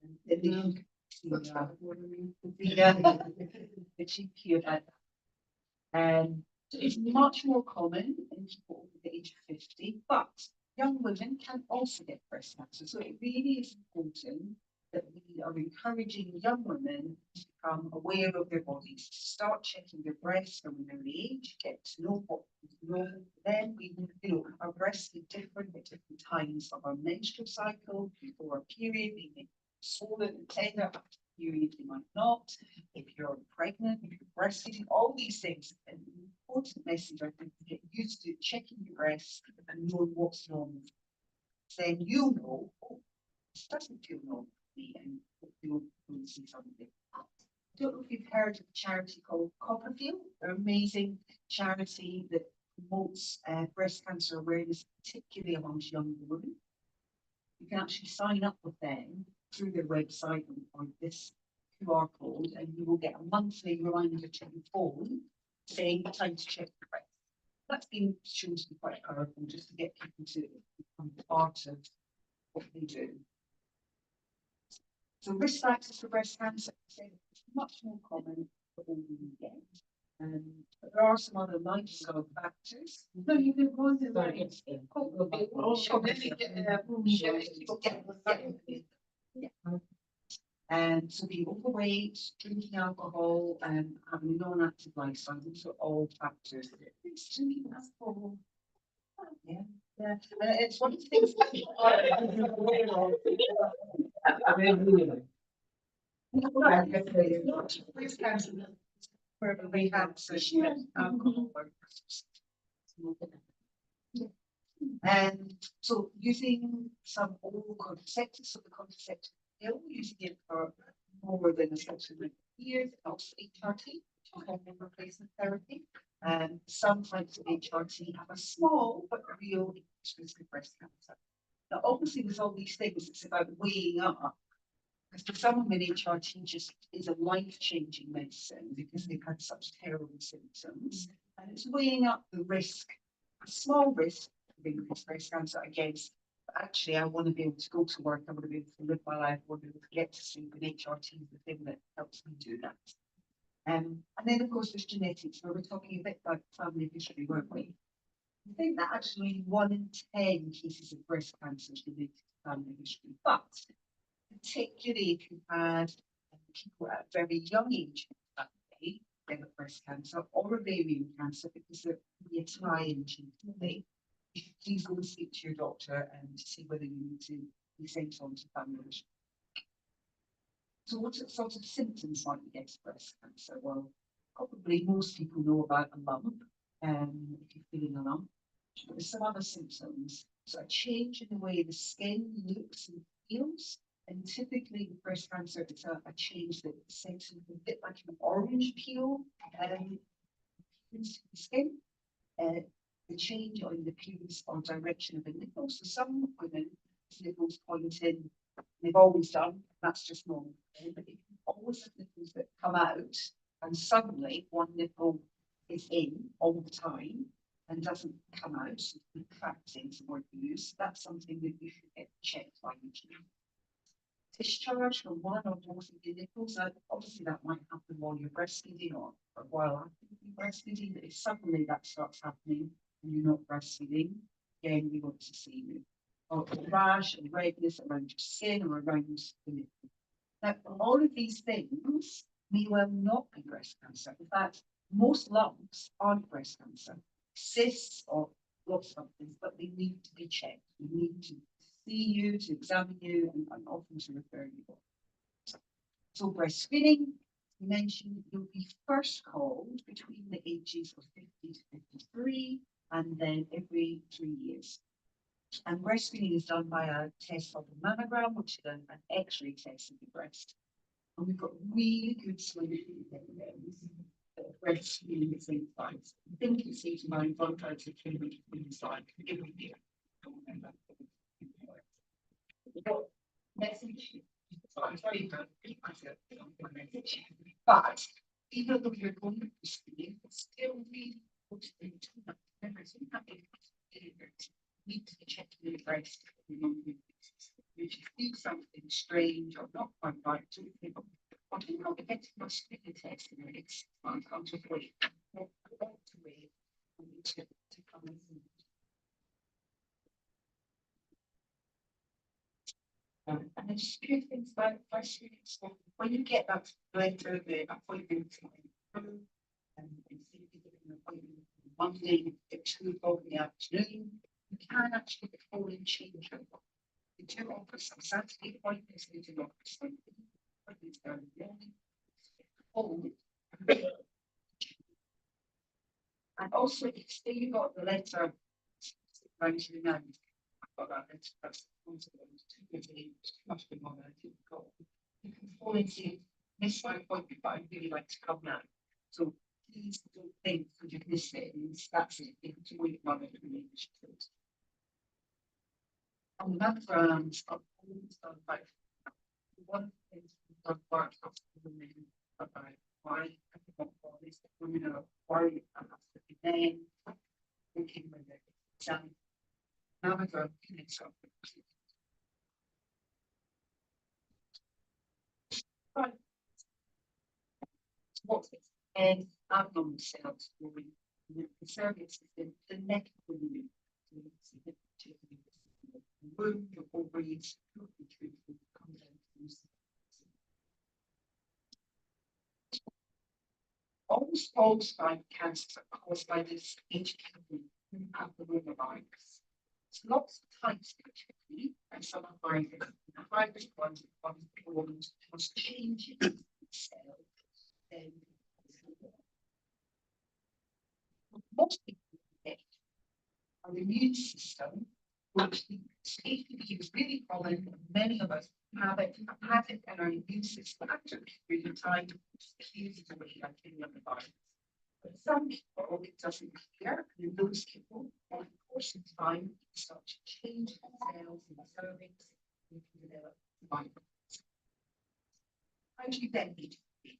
And then they the GP about that. And it's much more common in people over the age of 50, but young women can also get breast cancer. So it really is important that we are encouraging young women to become aware of their bodies, to start checking their breasts from an early age, get to know what is normal for them. Our breasts are different at different times of our menstrual cycle, before our period, they may be swollen and tender, after the period they might not. If you're pregnant, if you're breastfeeding, all these things. And the important message, I think, to get used to checking your breasts and knowing what's normal. Then you know, oh, this doesn't feel normal to me, and you'll see something. I don't know if you've heard of a charity called Copperfield. They're an amazing charity that promotes breast cancer awareness, particularly amongst young women. You can actually sign up with them through their website or this QR code, and you will get a monthly reminder to your phone saying time to check your breast. That's been shown to be quite powerful just to get people to become part of what they do. So risk factors for breast cancer is much more common for older you get. But there are some other lifestyle factors. No, you can go to And so being overweight, drinking alcohol, and having a non-active lifestyle, these are all factors. It's drinking alcohol. Yeah. Yeah, and it's one of the things. Not breast cancer, where we have such alcohol or and so using some oral contraceptives, so the contraceptive pill, using it for more than a certain amount of years, and also HRT, hormone replacement therapy. And some types of HRT have a small but real increased risk of breast cancer. Now, obviously, with all these things, it's about weighing up. Because for some women, HRT just is a life-changing medicine because they've had such terrible symptoms. And it's weighing up the risk, a small risk of increased breast cancer against, actually, I want to be able to go to work, I want to be able to live my life, I want to be able to get to sleep, and HRT is the thing that helps me do that. And then, of course, there's genetics, where we're talking a bit about family history, weren't we? I think that actually 1 in 10 cases of breast cancer is related to family history, but particularly if you had people at a very young age get breast cancer or ovarian cancer, because there can be a tie-in genetically, you should please go and speak to your doctor and see whether you need to be sent on to family history. So what sort of symptoms might you get to breast cancer? Well, probably most people know about a lump, if you're feeling a lump. But there's some other symptoms. So a change in the way the skin looks and feels. And typically with breast cancer, it's a change that sets a bit like an orange peel into the skin. The change on the appearance or direction of the nipples. So some women, nipples point in, they've always done, that's just normal. But if you always have nipples that come out, and suddenly one nipple is in all the time and doesn't come out, so contracting is the word we use, that's something that you should get checked by your GP. Discharge from one or both of your nipples, obviously that might happen while you're breastfeeding or while after you're breastfeeding, but if suddenly that starts happening and you're not breastfeeding, again, we want to see you. Or a rash and redness around your skin or around the nipple. Now, all of these things may well not be breast cancer. In fact, most lumps aren't breast cancer. Cysts or lots of things, but they need to be checked. We need to see you, to examine you, and often to refer you. So breastfeeding, you mentioned, you'll be first called between the ages of 50 to 53, and then every 3 years. And breastfeeding is done by a test called a mammogram, which is an X-ray test of the breast. And we've got really good solutions that breastfeeding at same times. I think it's 89 blood types of children inside. Give me the but even though you're going to breastfeeding, it's still really important to know everything happening. Need to be checking the breast. If you feel something strange or not quite right, to people, I think I'll get my skin test in the next month. I'll just wait. To come and see. And then just a few things about breastfeeding. So when you get that later, the appointment time, and see if you get an appointment Monday at 2 o'clock in the afternoon, you can actually call and change your book. You do offer some Saturday appointments, you do offer some appointments down the morning. And also, if you got the letter, 99, I've got that letter, that's you can call and say, miss my appointment, but I'd really like to come now. So please don't think that you've missed it, that's it, it's really not it. On the mammograms are always done by one thing done part of the women about why these women are worried about the men thinking when they're examining mammogram connects up. Right. What's it? And abdomen cells will be the cervix is the neck of the woman. Womb, your ovaries, almost all spine cancers are caused by this HPV abnormal virus. lots of types of activity, and some are hybrid. The hybrid ones was changing cell. Then most people get our immune system, which HPV is really common, and many of us have it, and our immune system after a period of time fuses away like any other virus. But some people, it doesn't clear, and in those people, over the course of time, it starts to change the cells in the cervix, and can develop virus. How do you then need to be?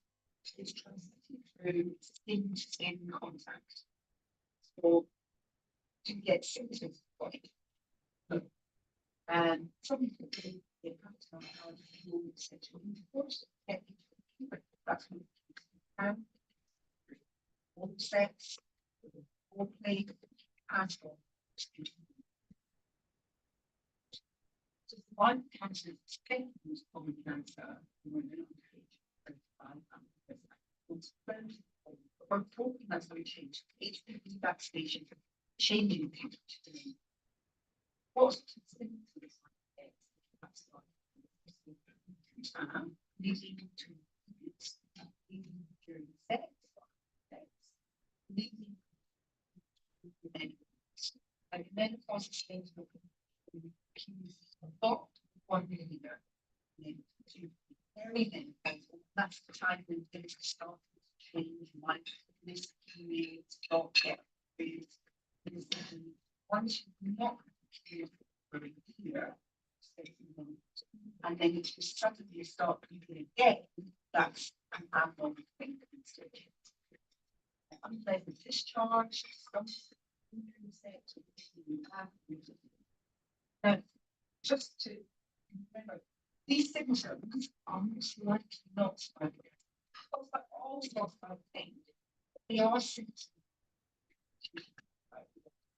It's transmitted through skin-to-skin contact. So you get symptoms of it. And some people get impact on how you feel sexual intercourse. That's what all sex, all play, as well. So one cancer is the most common cancer in women we're talking that's going to change. HPV vaccination, changing things today. What's the symptoms? Leading to leading during sex, leading and menopause is things that not 1 millimeter. Everything, that's the time when things start to change, like this period, stop get once you not for a year, and then you just suddenly start bleeding again, that's an abnormal thing. Unpleasant discharge, now, just to remember, these symptoms are most likely not smoking. Those are all not smoking. They are symptoms.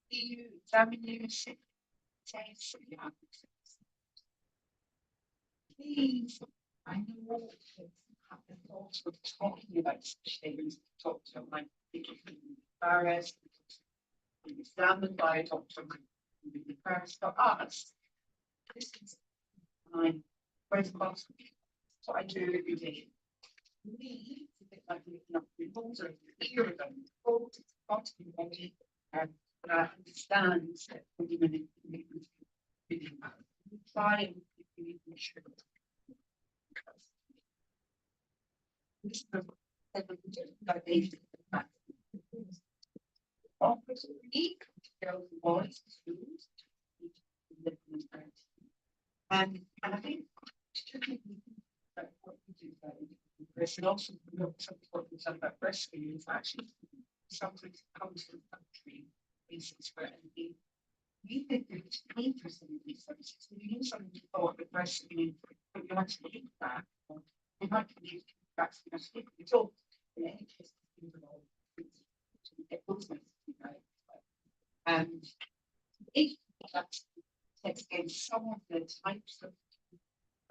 You examine your symptoms. Please, I know have the thoughts of talking about such things, talk to my embarrassed, examined by a doctor, embarrassed for us. This is my responsibility. So I do every day. Me, it's a bit like looking up reports or hear them, it's part of the body, but I understand that women try and make sure. This is the offers unique voice schools and I think that what we do there's also some important stuff about breastfeeding is actually something that comes from the country basis where we think it's interesting in these services. We use something to thought with breastfeeding, but you actually eat that. We might use vaccination. It's all in any case to get those messages right. And if that takes against some of the types of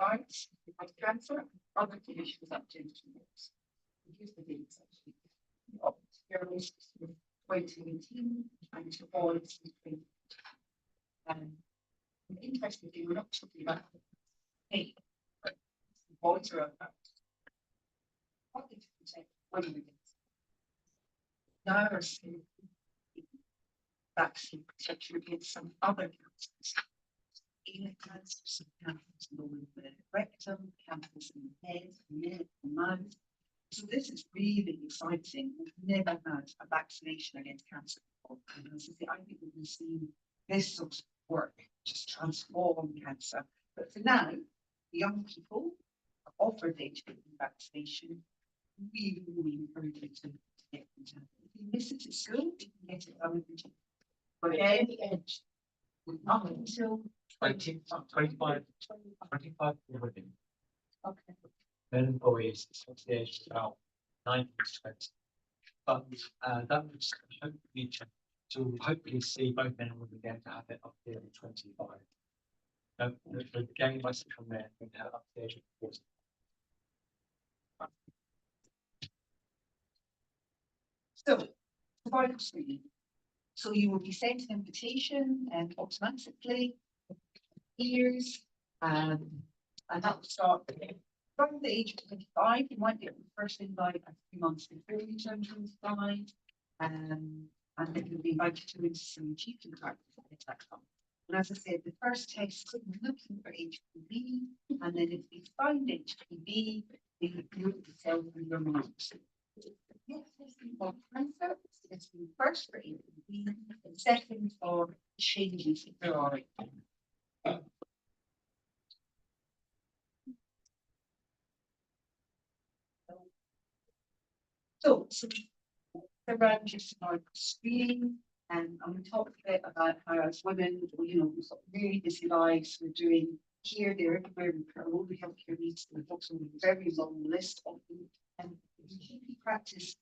rights like cancer, other conditions up to 2 years. Here's the dates actually. Years 2018 and to all its 20. Interestingly, we're not talking about hey, but boys are about what did you say? Women against now are seeing vaccine protection against some other cancers. Anal cancer, some cancers in the rectum, cancers in the head, neck, the mouth. So this is really exciting. We've never had a vaccination against cancer before. And as I say, I think we've seen this sort of work just transform cancer. But for now, young people are offered HPV vaccination. We really encourage you to get it. If you miss it at school, you can get it done at any age. Not until 25 women. okay. Men and boys, it's the age of about 9 to 20. But that would hopefully change. So we'll hopefully see both men and women again to have it up to 25. The game by from there, we have up to the age of 40. So, provider screening. So you will be sent an invitation and automatically years, and that will start from the age of 25. You might get the first invite a few months before you turn 25, and then you'll be invited to into some teaching practice at that time. And as I said, the first test is looking for HPV, and then if you find HPV, you can group the cells in your marks. Yes, testing for cancer, testing first for HPV, and second for changes if there are. So, around just like screening, and I'm going to talk a bit about how as women, you know, we've got really busy lives, we're doing here, there, everywhere, we put all the healthcare needs, and we've also a very long list of them. And in GP practice,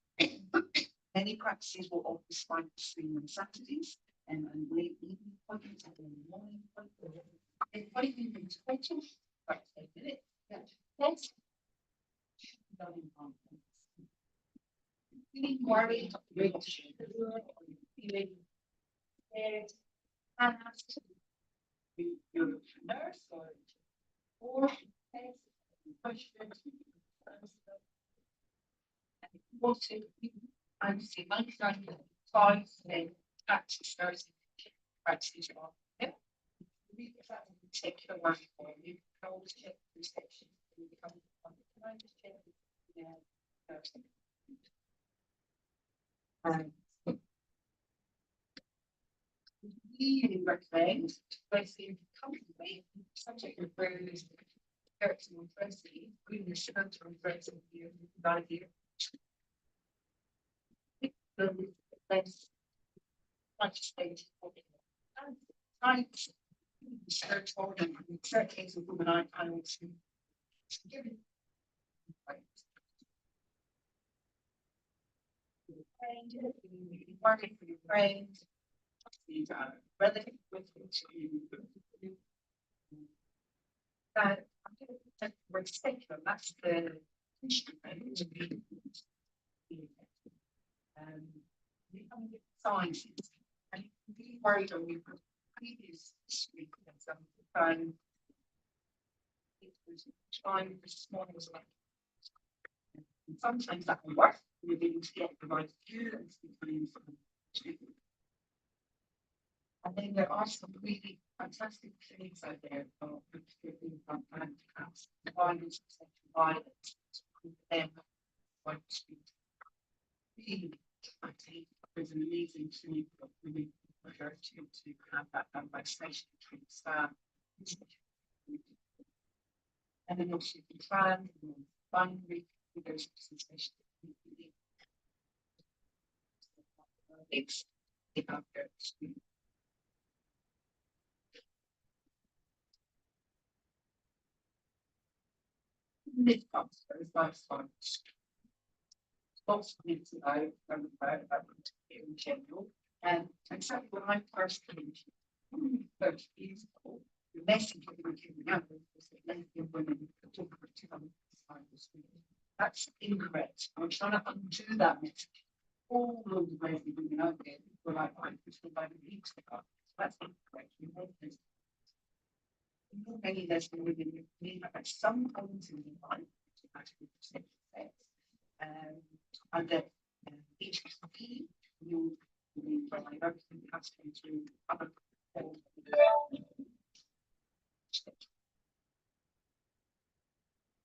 many practices will offer spine screening on Saturdays and late evening appointments and then morning appointments. If I think it's question, right, 10 minutes. Yeah. Yes. Feeling worried, feeling scared, asked, you're a nurse or questions. What to, I would say 95 practice nursing practice are there. We have a particular one for you. I always check the section. Can I just check the nursing? Really recommend basically company subject of various character and diversity, including the center and diversity of the idea. Let's legislate types search for them in certain cases of women I also given working for your friends, relative with you. That respect them, that's the instrument to be sciences. And you can be worried on your previous week and some it was trying this morning was like sometimes that will work. You're able to get the right view and sometimes and then there are some really fantastic things out there for particularly from violence, sexual violence, them want to really I think there's an amazing thing that really prefer to have that conversation between staff and then also the plan and finally there's presentation. It's about their experience. Mid is by science. Lots of things that I've about in general, and except when I first came to but the message that we came out was that lesbian women talk about 200 that's incorrect. I'm trying to undo that message. All of the lesbian women out there were like, I was the by the weeks ago. That's incorrect. Many lesbian women need at some point in their life to actually present sex. And that each HPV will be provided everything has to through other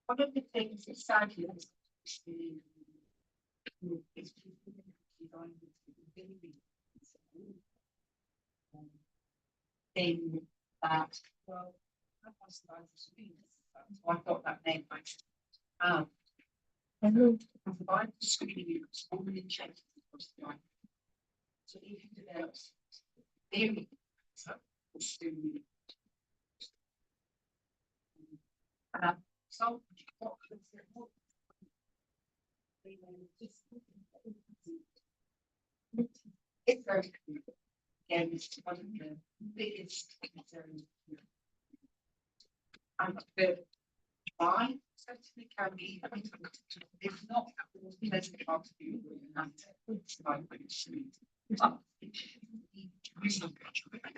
one of the things that sadly is thing that well so I thought that name makes provide the screening only changes across the eye. So if you develop very so what it's very again it's one of the biggest concerns and the why certainly can be if not pleasant hard to do and it's like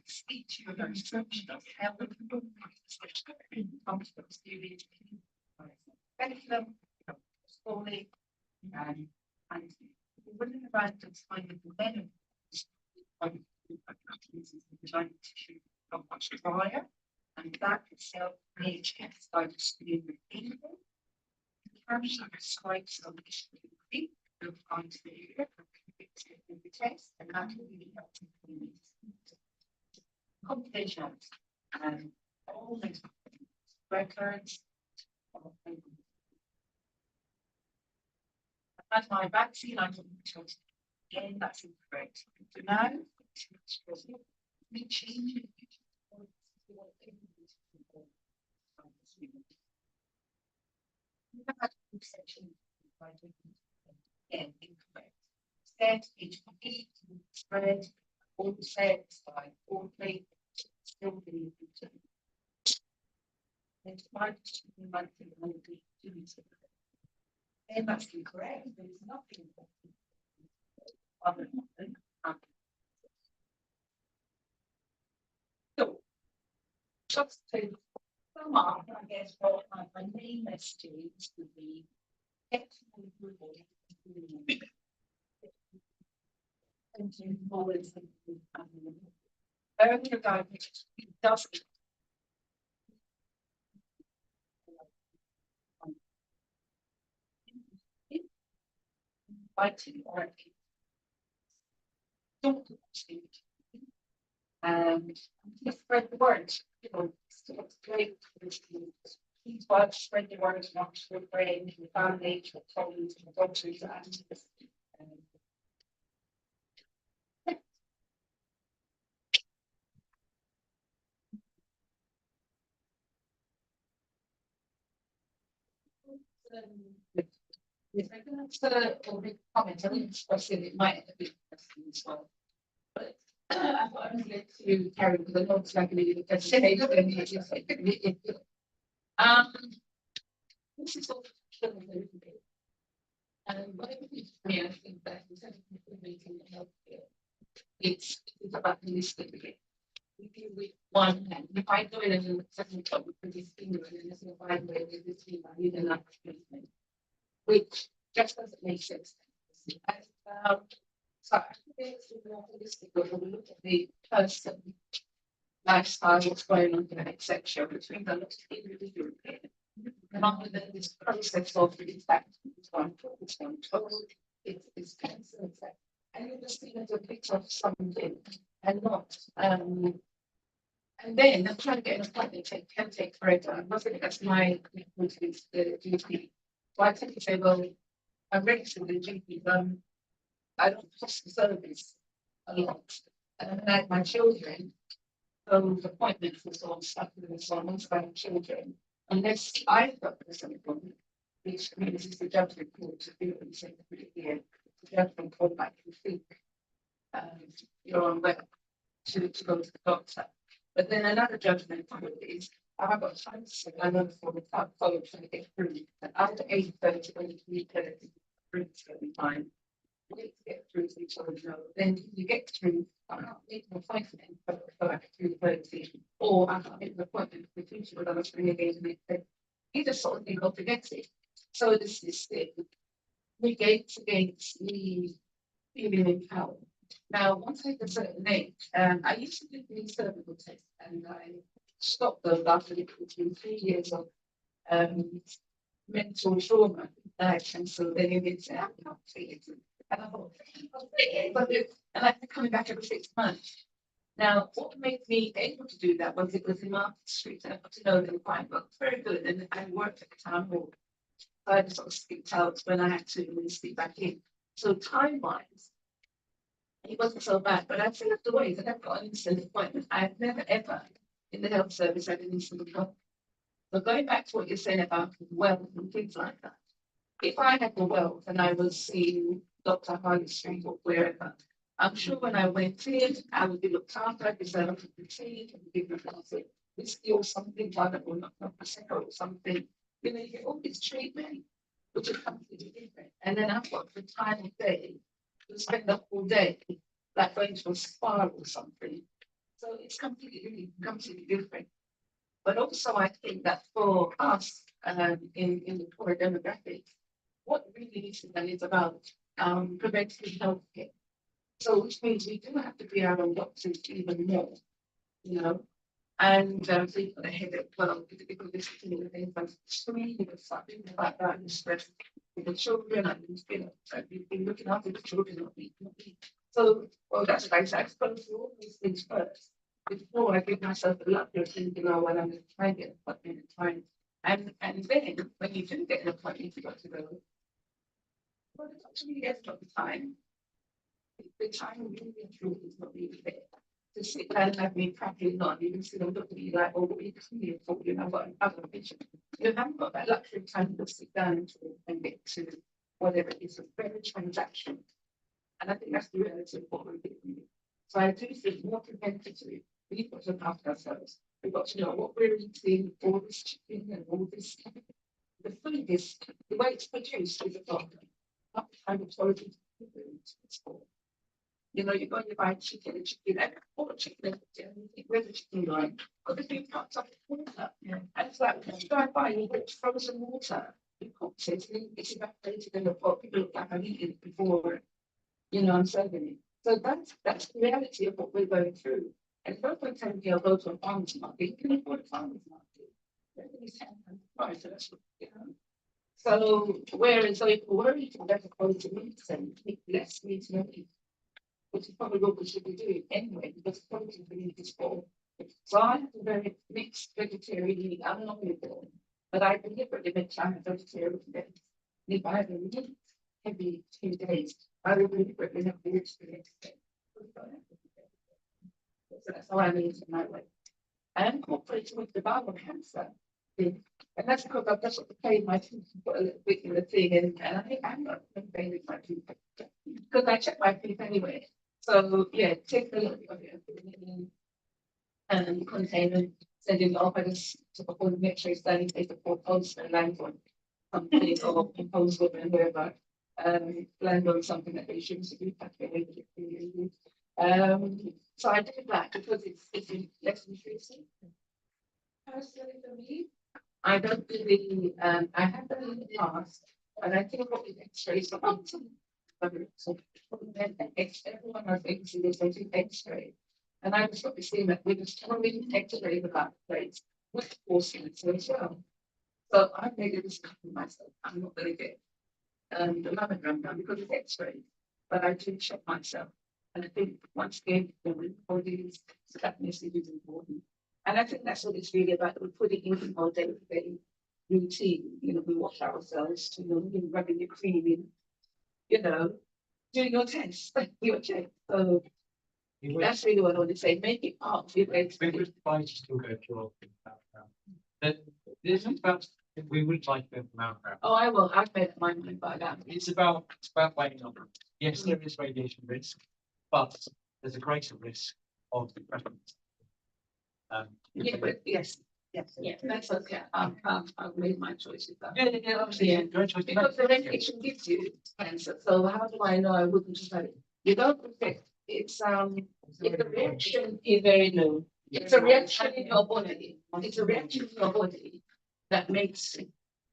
Speak to you about structure of how we can competence curriculum, schooling, and within the right of finding the benefits of design tissue of much prior, and that itself may check by the student repeatable. The purpose of the slides of this week will find the area of the test, and that will really help to complications and all these records. As my vaccine, I'm again, that's incorrect. So now, we change it. Again, incorrect. Instead, it will be spread, all sets by all plate, still be. And that's incorrect. There's nothing. Other than so, just to sum up, I guess what my main message would be excellent reward. And to always early diagnosis doesn't fighting or don't and spread the word. You know, it's great. Please watch, spread the word, not to your friends, your family, your colleagues, your doctors, and if I can answer or make comments, I think express it might have been interesting as well. But I thought I was going to carry because I know it's like a little presentation. This is all killing a little bit. And what it is for me, I think that in terms of implementing healthcare, it's about holistically. We deal with one hand. If I do it as a second top with this finger and then if I do it with this finger, I need another treatment, which just doesn't make sense. So I think it's more holistic when we look at the person, lifestyle, what's going on there, etc. between the individual. And after that, this process of it's back to one told, it's cancer, and you just think it's a picture of something and not. And then I'm trying to get an appointment can take forever. I'm not saying that's my duty. So I tend to say, well, I'm registered with the GP, I don't trust the service a lot. And then I had my children, appointments and so on, stuff with so on, once I have children, unless I've got something, which means it's the judgment call to do what you said here, the judgment call back to think you're on web to go to the doctor. But then another judgment call is I've got time to I know for the top follow trying to get through. And after 8:30, when you need to every time, you need to get through to each other. Then you get through, I can't make an appointment for like 3:30, or I can't make an appointment for the future with us bring again the next day. You just sort of think of forget it. So this is it. Negates against the feeling empowered. Now, once I hit a certain age, I used to do the cervical test and I stopped those after between 3 years of mental trauma. And so then you did say, I can't see it. And I thought, and I've been coming back every 6 months. Now, what made me able to do that was it was in Market Street, and I got to know them quite well. Very good. And I worked at the town hall. So I just sort of skipped out when I had to really sleep back in. So time-wise, it wasn't so bad, but I'd say afterwards, and I've got an instant appointment. I've never ever in the health service had an instant appointment. So going back to what you're saying about wealth and things like that, if I had the wealth and I was seeing Dr. Harley Street or wherever, I'm sure when I went in, I would be looked after, I'd be served with the tea, and give me whiskey or something, like or not or something. You know, you get all this treatment, which is completely different. And then I've got the time of day to spend the whole day like going to a spa or something. So it's completely different. But also I think that for us, in the poor demographics, what really needs to be done is about preventive healthcare. So which means we do have to be our own doctors even more, you know. And so you've got a headache, well, because this is the things like screaming or something like that, and stress with the children, and you know, you've been looking after the children, not me, not me. So, well, that's why I said, I suppose all these things first before I give myself the luxury of thinking, oh, well, I'm going to try and get an appointment and try and then when you do get an appointment, you've got to go, well, it's actually yes, not the time. The time really truly is not really there. To sit there and have me practically not even see them look at me like, oh, what are you doing for? You know, I've got a vision. You haven't got that luxury of time to sit down and get to whatever it is, a very transaction. And I think that's the reality of what we're doing. So I do think more preventative, we've got to look after ourselves. We've got to know what we're eating, all this chicken and all this. The food is, the way it's produced is a problem. Not the kind of quality it's for. You know, you go and you buy chicken, or chicken, where's the chicken going? Got the big cups of water. Yeah. And it's like, when you go and buy, you get frozen water. You cooked it, and it's evaporated in the pot. People look like I've eaten it before, you know, I'm serving it. So that's the reality of what we're going through. And no point telling me I'll go to a farmer's market. You can afford a farmer's market. Everything's $10 so that's what you know. So whereas so if we're worried for better quality meat and eat less meat and meat, which is probably what we should be doing anyway, because protein we need is for. So I have a very mixed vegetarian eating. I'm not going to but I deliberately make time vegetarian today. If I have a meat heavy 2 days, I will deliberately have the next day. So that's how I mean it in my way. I am cooperating with the bowel cancer thing. And that's because I've just paid my teeth and put a little bit in the thing, and I think I'm not paying with my teeth because I check my teeth anyway. So yeah, take a little bit of it and put it in and container, send it off. I just took a whole make sure it's done in case the poor post and land on something or post with and wherever land on something that they shouldn't do. So I did that because it's less intrusive. Personally for me, I don't really I have done in the past, and I think what with X-rays everyone I think is they X-ray. And I was got to see that we just telling X-ray about the place with porcelain as well. So I made a discovery myself. I'm not going to get the mammogram done because it's X-ray, but I do check myself. And I think once again, the bodies, so that message is important. And I think that's what it's really about. We put it in our day-to-day routine. You know, we wash ourselves, you know, rubbing your cream in, you know, doing your test, your check. So that's really what I want to say. Make it part of your day-to-day. We would like to still go through that. This is about we would like to go. Oh, I will. I've made up my mind by that. It's about weighing up. Yes, there is radiation risk, but there's a greater risk of the prevalence. Yeah, but yes, that's okay. I've made my choice with that. Yeah, obviously, Yeah. your choice. Because the radiation gives you cancer. So how do I know I wouldn't just have it? You don't protect. It's if the reaction is very low. It's a reaction in your body. It's a reaction in your body that makes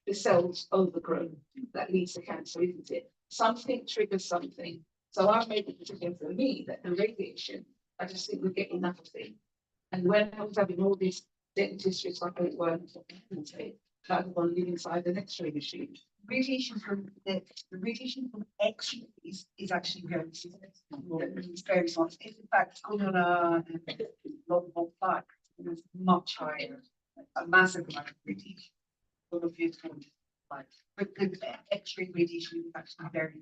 the cells overgrown. That leads to cancer, isn't it? Something triggers something. So I made the decision for me that the radiation, I just think we get enough of it. And when I was having all these dentists, like it weren't rather than living inside an X-ray machine. Radiation from the radiation from X-rays is actually very significant. It's very small. If in fact going on a local plaque, it's much higher, a massive amount of radiation. One of you like, but the X-ray radiation is actually very.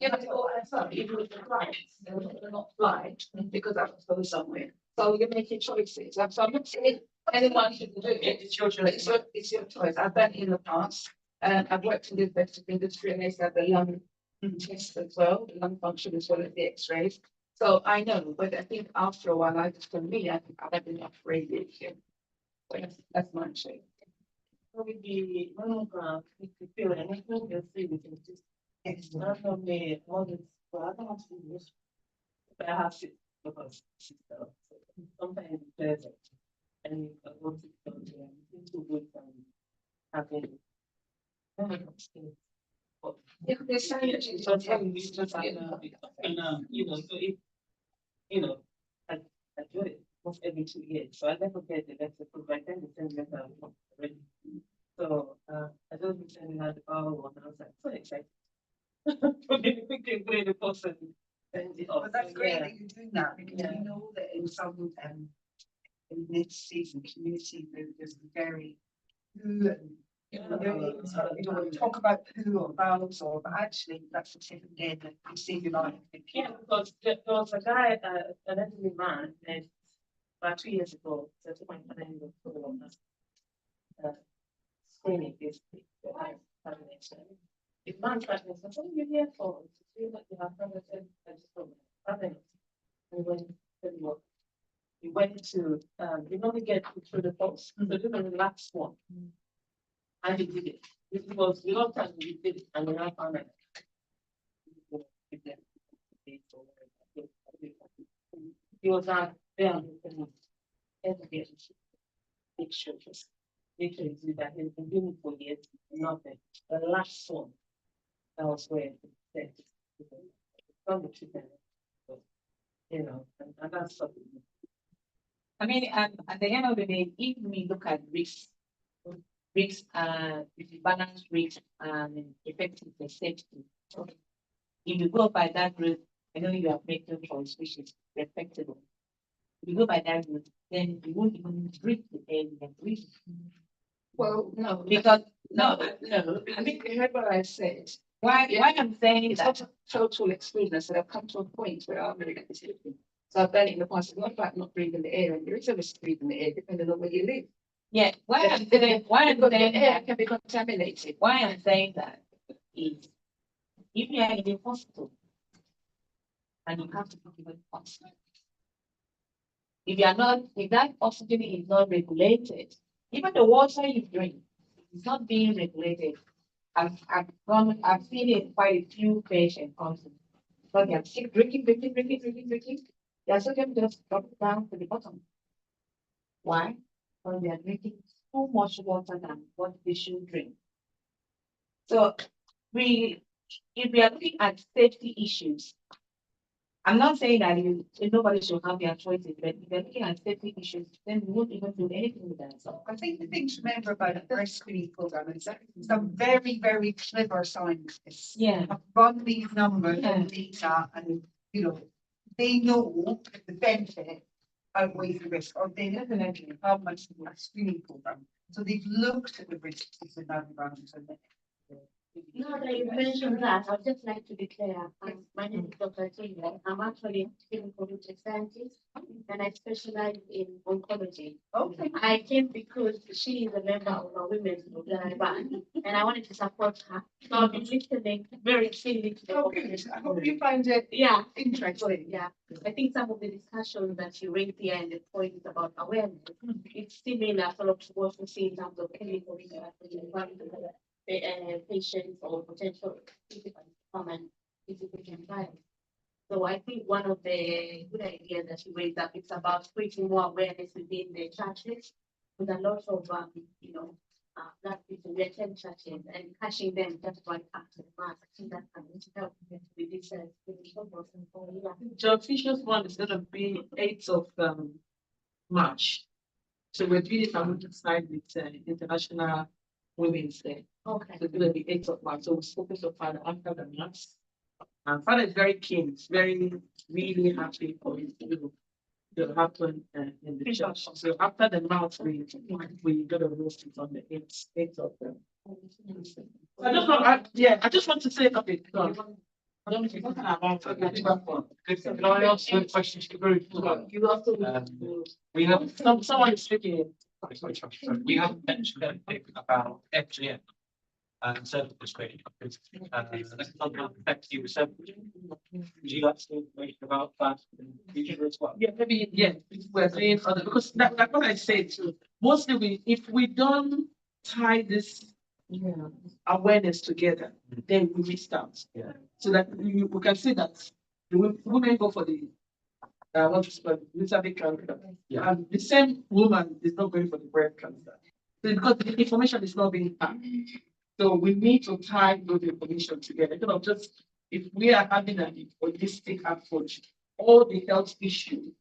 Yeah, but all adds up. Even with the flights, they're not flight because I was going somewhere. So you're making choices. So I'm not saying anyone should do it. It's your But choice. it's your choice. I've done it in the past. I've worked in the veterinary industry and they said the lung test as well, the lung function as well as the X-rays. So I know, but I think after a while, for me, I think I've had enough radiation. So that's my choice. With the mammogram, if you feel anything, you'll see we can just. Yes. Not only all this, but I don't want to use. but I have six because sister. So sometimes it's better. And I want to go there. It's too good from having. Yeah, there's so much in So content. it's just you know, so if you know, I do it almost every 2 years. So I never get the letter because by then the same letter already. So I don't be sending out the power one. I was like, so excited. Put it quickly, put it in the post and send it off. But that's So, great yeah. that you're doing that because Yeah. we know that in some in mid-season community there's very who and you don't want to talk about who or about or but actually that's the tip of the game that you see your life. Yeah, because there was a guy, an elderly man, and about 2 years ago, so 2.9 years ago, screening basically. If man tried to say, what are you here for? To see that you have done it, I just told him, and when he went to, you normally get through the post, so this was the last one. And he did it. It was the last time he did it, and we now found out. He was out there every day. Big churches. Literally do that. He's been doing it for years, nothing. The last one, that was where it said, from the children. You know, and that's something. I mean, at the end of the day, if we look at risks, if you balance risk and effectiveness, safety. If you go by that route, I know you have made no choice, which is respectable. If you go by that route, then you won't even breathe the air you can breathe. Well, no, Because, no, I think you heard what I said. why I'm saying It's that, not a total experience that I've come to a point where I'm really getting sick. So I've done it in the past. It's not about not breathing the air, and there is a risk breathing the air depending on where you live. yeah, Because the air can be contaminated. why I'm saying that is, if you are in a hospital and you have to be given oxygen, if that oxygen is not regulated, even the water you drink is not being regulated. I've seen it quite a few patients also. But they are sick, drinking. Their sodium just dropped down to the bottom. Why? Because they are drinking too much water than what they should drink. So if we are looking at safety issues, I'm not saying that nobody should have their choices, but if you're looking at safety issues, then we won't even do anything with that. So I think the thing to remember about a breast screening program is that some very, very clever scientists yeah, have run these numbers and data and, you know, they know the benefit outweighs the risk, or they definitely how much the screening program. So they've looked at the risks in that environment. Now that you mentioned that, I'd just like to be clear. My name is Dr. Taylor. I'm actually a clinical research scientist and I specialize in oncology. Okay. I came because she is a member of our women's band and I wanted to support her. So I've been listening very keenly to the Okay, I hope you find it Yeah, interesting. yeah. I think some of the discussions that you raised here and the points about awareness, it's similar sort of to what we see in terms of clinical research patients or potential participants come and participate trials. So I think one of the good ideas that you raised up is about creating more awareness within the churches with a lot of black people we attend churches and catching them just by after the mass. I think that can help with this The official one is gonna be 8th of March. So we're doing it on the side with International Women's Day. Okay. So it's gonna be 8th of March. So we focus on Father after the mass. And Father is very keen. It's very really happy for it to happen in the church. So after the mass, we got a roast it on the 8th of them. I just want to say something. I don't know if you're talking about Can I ask some questions to the group as well? you also We have, someone is speaking. we haven't mentioned anything about FGM and cervical screening. That's something that affects you with cervical. Would you like some information about that in the future as well? Yeah, maybe, yeah, we're saying other, because like what I said too, mostly if we don't tie this awareness together, then we miss out. Yeah. So that we can see that the women go for the what is called urinary cancer. Yeah. And the same woman is not going for the breast cancer. So because the information is not being passed. So we need to tie those information together. Instead of just if we are having an holistic approach, all the health issues,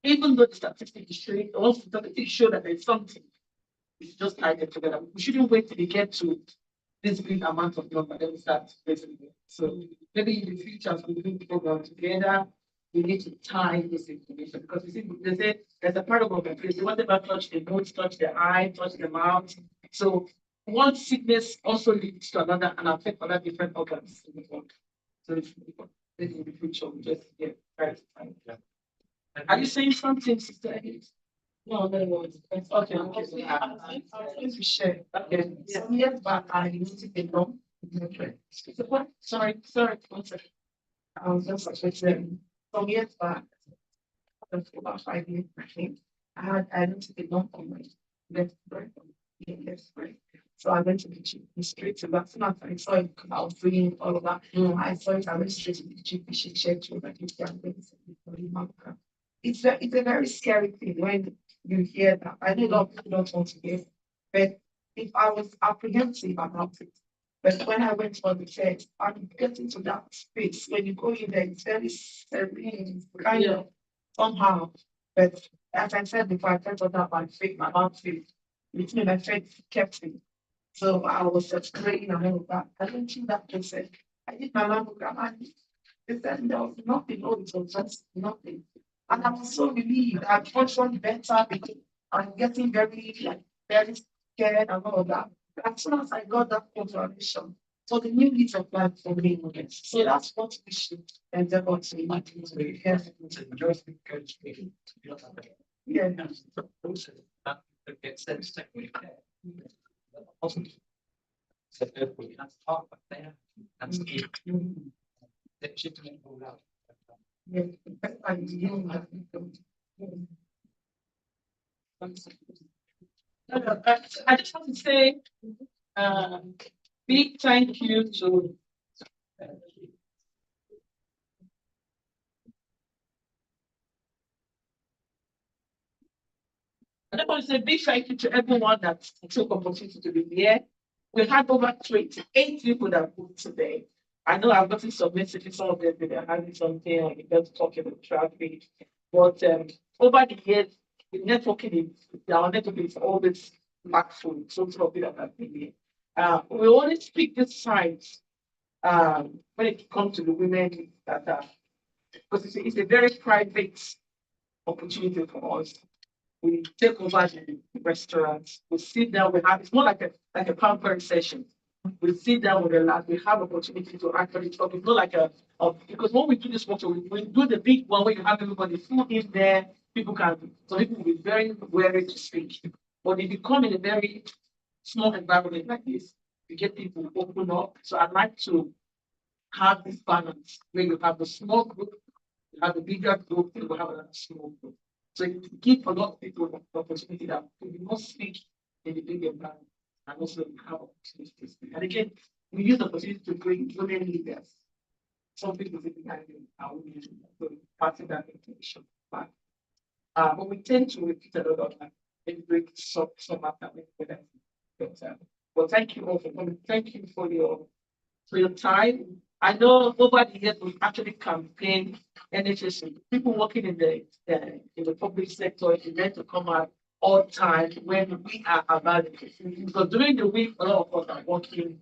even though the statistics show, all statistics show that there's something, we should just tie them together. We shouldn't wait till we get to this big amount of number, then we start raising it. So maybe in the future, as we bring the program together, we need to tie this information because you see, they say there's a paradox of the place. They want to touch the nose, touch the eye, touch the mouth. So one sickness also leads to another and affect other different organs in the body. So it's maybe in the future we just get try to find. Yeah. Are you saying something, Sister Edith? No, no. Okay. I was going to share. Okay. Some years back, I used to know. So what? Sorry, one second. I was just saying, some years back, about 5 years, I think, I went to the lump on my left brain, left brain. So I went to the GP straight to that. So I saw it, I was doing all of that. I saw it, I went straight to the GP, she checked me, like, if I'm going to it's a very scary thing when you hear that. I know a lot of people don't want to hear, but if I was apprehensive about it, but when I went for the test, I'm getting to that space when you go in there, it's very serene, kind of somehow. But as I said before, I felt that my faith, my mouth faith, which means my faith kept me. So I was just praying and all of that. I went through that process. I did my mammogram and they said there was nothing, no, it was just nothing. And I'm so relieved. I functioned better because I'm getting very, like, very scared and all of that. As soon as I got that confirmation, so the new lease of life for me. So that's what we should endeavor to imagine. Yes. Yeah. That gets sense secondary care. So therefore you have to talk about there. That's the key. That should be all out. Yeah. I just want to say big thank you to I just want to say big thank you to everyone that took opportunity to be here. We had over 28 people that booked today. I know I've gotten some messages, some of them they are having something or you got to talk about traffic. But over the years, the networking our networking is always impactful. So of it that been here. We only speak this side when it comes to the women that are because it's a very private opportunity for us. We take over the restaurant, we sit down, we have it's more like a pampering session. We sit down with the lab, we have opportunity to actually talk. It's not like because when we do this workshop, we do the big one where you have everybody full in there, people can so people will be very wary to speak. But if you come in a very small environment like this, you get people to open up. So I'd like to have this balance where you have a small group, you have a bigger group, you have a small group. So it give a lot of people the opportunity that we must speak in the big environment and also have opportunities to speak. And again, we use the opportunity to bring women leaders. Some people think behind them are women so part of that information. But we tend to repeat a lot of that and break some after with them. But thank you all for coming. Thank you for your time. I know over the years we actually campaign NHS people working in the public sector is meant to come out all time when we are available. Because during the week, a lot of us are working,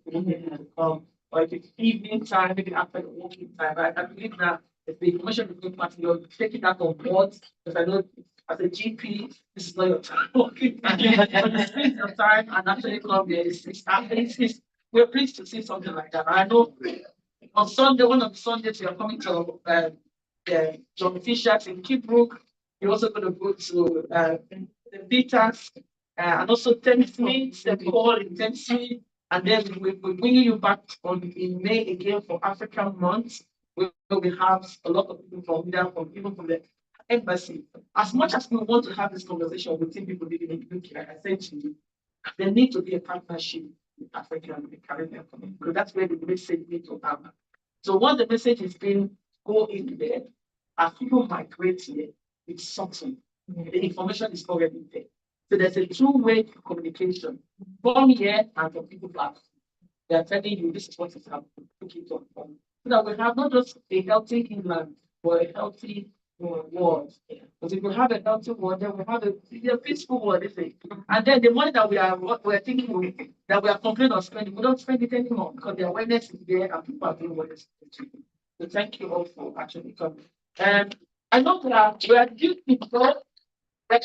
or if it's evening time, maybe after the working time. I believe that if the information is being passed, you're taking that on board. Because I know as a GP, this is not your time working. But it's your time and actually come there. We're pleased to see something like that. I know on Sunday, one of the Sundays, we are coming to the John Fisher's in Kibrook. You're also going to go to the Peters and also Tennessee, the Paul in Tennessee. And then we're bringing you back in May again for African Month. We have a lot of people from there, even from the embassy. As much as we want to have this conversation with people living in UK, like I said to you, there needs to be a partnership with Africa and the Caribbean community because that's where the message needs to happen. So once the message is being go in there, as people migrate here, it's something. The information is already there. So there's a two-way communication from here and from people back. They are telling you this is what is happening. Pick it up. So that we have not just a healthy inland, but a healthy world. Because if we have a healthy world, then we have a peaceful world, isn't it? And then the money that we're thinking that we are complaining of spending, we don't spend it anymore because the awareness is there and people are doing what they're supposed to do. So thank you all for actually coming. I know that we are due to go. Like,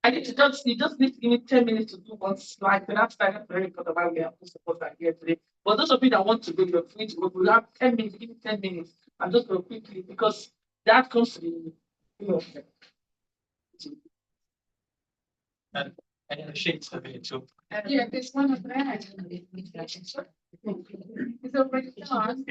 I need to just, you just need to give me 10 minutes to do one slide. So that's kind of very important why we are supposed to here today. But those of you that want to go, you're free to go. We have 10 minutes, give me 10 minutes. I'm just going quickly because that comes to the, you know, And the sheets are being took. Yeah, there's one of that. It's already done.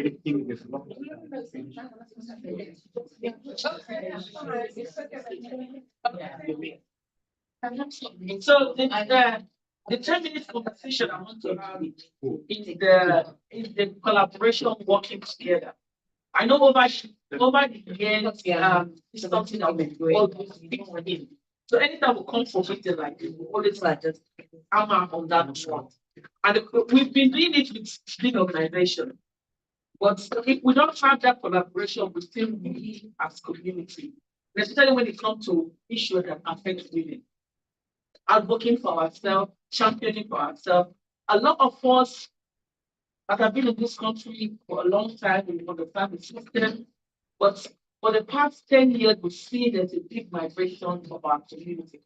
So the 10 minutes conversation I want to have is the collaboration working together. I know over the years, it's something that we always speak for him. So anytime we come for meeting like this, we always like just hammer on that one. And we've been doing it with big organizations. But if we don't have that collaboration within we as community, especially when it comes to issues that affect women, advocating for ourselves, championing for ourselves, a lot of us that have been in this country for a long time, we understand the system, but for the past 10 years, we see there's a big migration of our community.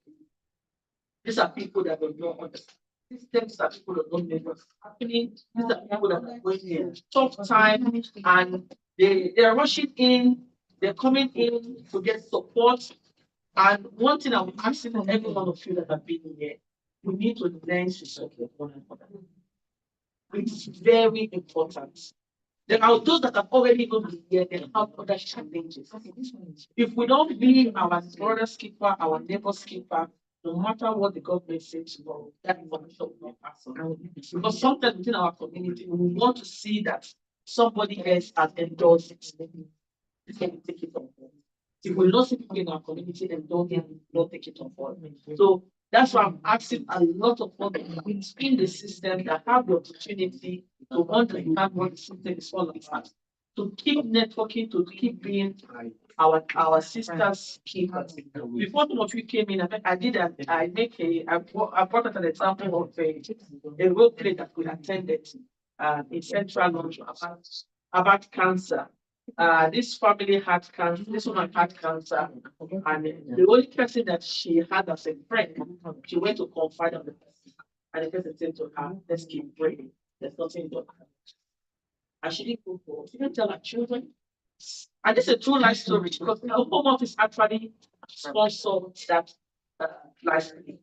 These are people that don't know understand systems, that people that don't know what's happening. These are people that are going through a tough time and they're rushing in, they're coming in to get support. And one thing I'm asking every one of you that have been here, we need to learn to support one another. It's very important. There are those that have already gone here, they have other challenges. If we don't be our brother's keeper, our neighbor's keeper, no matter what the government says tomorrow, that information will not pass on. Because sometimes within our community, we want to see that somebody else has endorsed it. This can take it on board. If we not see people in our community endorse it, we will not take it on board. So that's why I'm asking a lot of people in the system that have the opportunity to understand what the system is all about, to keep networking, to keep being our sisters keepers. Before some of you came in, I brought out an example of a role play that we attended in Central London about cancer. This family had cancer, this woman had cancer, and the only person that she had as a friend, she went to confide on the person, and the person said to her, let's keep praying, there's nothing to happen. And she didn't go for, she didn't tell her children. And this is a true life story because the Home Office actually sponsored that life story.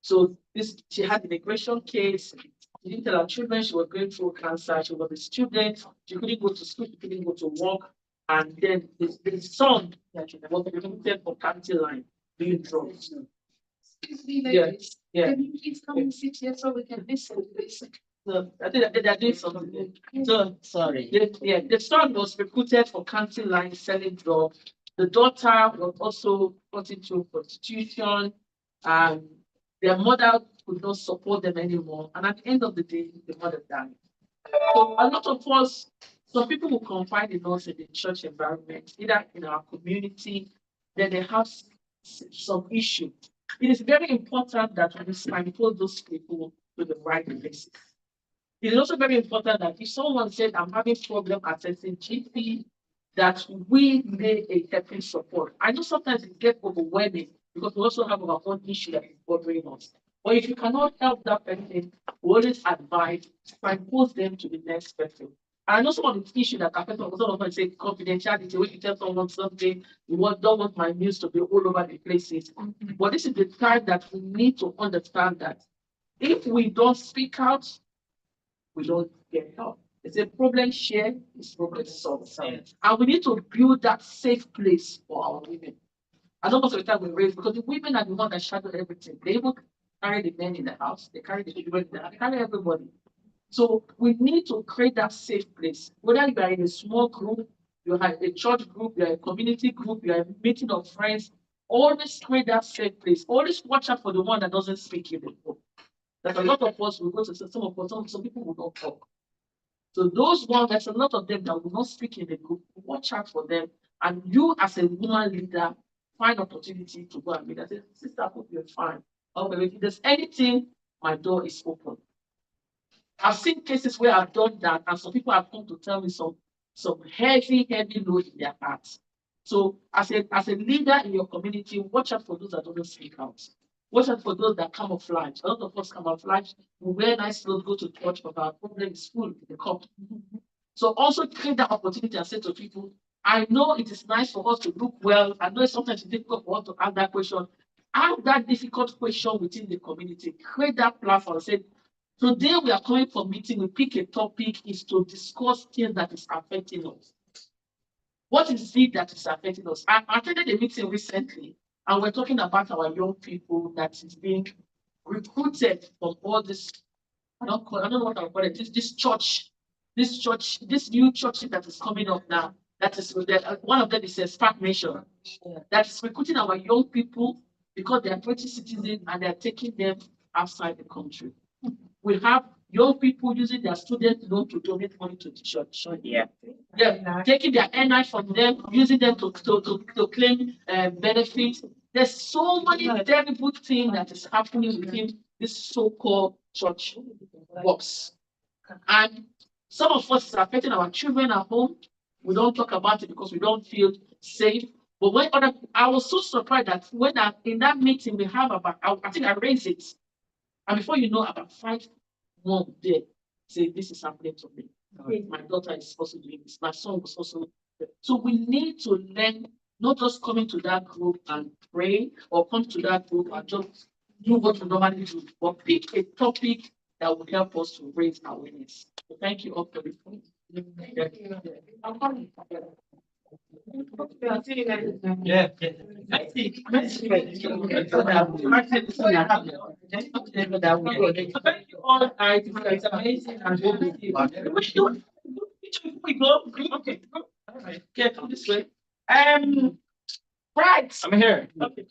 So she had an immigration case. She didn't tell her children she was going through cancer. She was a student. She couldn't go to school. She couldn't go to work. And then the son that was recruited for county line doing drugs. Excuse me, Yeah, ladies. yeah. Can you please come and sit here so we can listen to this? So I think that they're doing something. So Sorry. the son was recruited for county line selling drugs. The daughter was also got into prostitution, and their mother could not support them anymore. And at the end of the day, the mother died. So a lot of us, some people will confide in us in the church environment, either in our community, then they have some issue. It is very important that we signpost those people to the right places. It is also very important that if someone said, I'm having problem accessing GP, that we need a helping support. I know sometimes it gets overwhelming because we also have our own issue that is bothering us. But if you cannot help that person, we always advise signpost them to the next person. I know some of the issues that affect us, some of us say confidentiality, when you tell someone something, don't want my news to be all over the places. But this is the time that we need to understand that if we don't speak out, we don't get help. It's a problem shared, it's problem solved. And we need to build that safe place for our women. I know most of the time we raise because the women are the ones that shadow everything. They even carry the men in the house, they carry the children in the house, they carry everybody. So we need to create that safe place. Whether you are in a small group, you are a church group, you are a community group, you are a meeting of friends. Always create that safe place. Always watch out for the one that doesn't speak in the group. That a lot of us will go to some of us, some people will not talk. So those ones, there's a lot of them that will not speak in the group. Watch out for them. And you as a woman leader, find opportunity to go and meet. I say, sister, I hope you're fine. Or if there's anything, my door is open. I've seen cases where I've done that, and some people have come to tell me some heavy load in their hearts. So as a leader in your community, watch out for those that don't speak out. Watch out for those that camouflage. A lot of us camouflage. We wear nice clothes, go to church, but our problem is full in the cup. So also create that opportunity and say to people, I know it is nice for us to look well. I know sometimes it's difficult for us to ask that question. Ask that difficult question within the community. Create that platform. Say, today we are coming for meeting. We pick a topic is to discuss things that is affecting us. What is it that is affecting us? I attended a meeting recently, and we're talking about our young people that is being recruited from all this. I don't know what I call it. This new church that is coming up now. That is one of them is a Spark Nation that is recruiting our young people because they are British citizens and they are taking them outside the country. We have young people using their student loan to donate money to the church. Yeah, taking their NI from them, using them to claim benefits. There's so many terrible things that is happening within this so-called church box. And some of us is affecting our children at home. We don't talk about it because we don't feel safe. But I was so surprised that in that meeting we have I think I raised it. And before you know, about 5 months there, say, this is happening to me. My daughter is also doing this. My son was also. So we need to learn, not just coming to that group and pray or come to that group and just do what we normally do, but pick a topic that will help us to raise awareness. So thank you all for this. Yeah. Thank you all. It's amazing. We go. Okay. All right. Okay, come this way. Right. I'm here. Okay.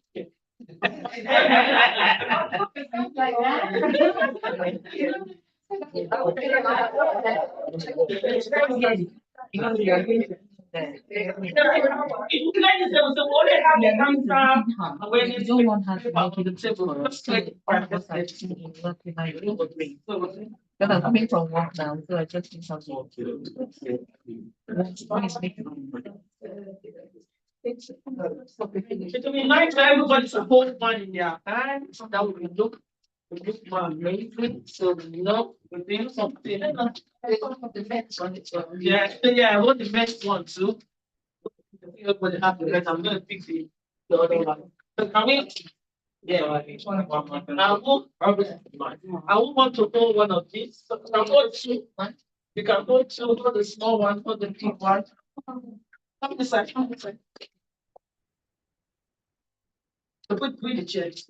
But I'm coming from work now, so I just need something. It will be nice for everybody to hold one in their hand, so that we look more amazing. So we're doing something. Yeah, I want the next one too. Everybody have the rest. I'm gonna pick the other one. So can we? Yeah, I will want to hold one of these. So can I hold two? You can hold two, hold the small one, hold the big one. Come this side, come this side. So put the chairs.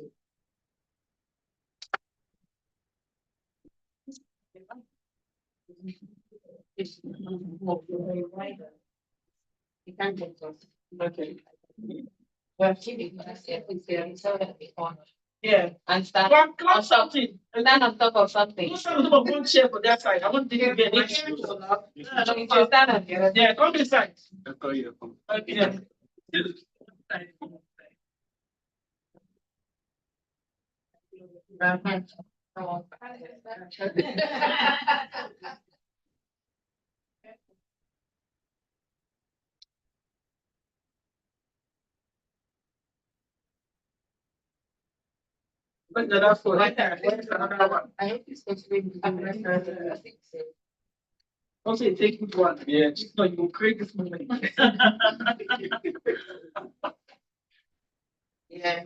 Okay. Yeah. And stand Clap something. stand on top of something. Who's on top of one chair for that side? I want to get next to you. You stand on the other. Yeah, come this side. Okay. But that's for right there. I hope it's going to be. Also, take good one. Yeah. No, you will create this moment. Yeah.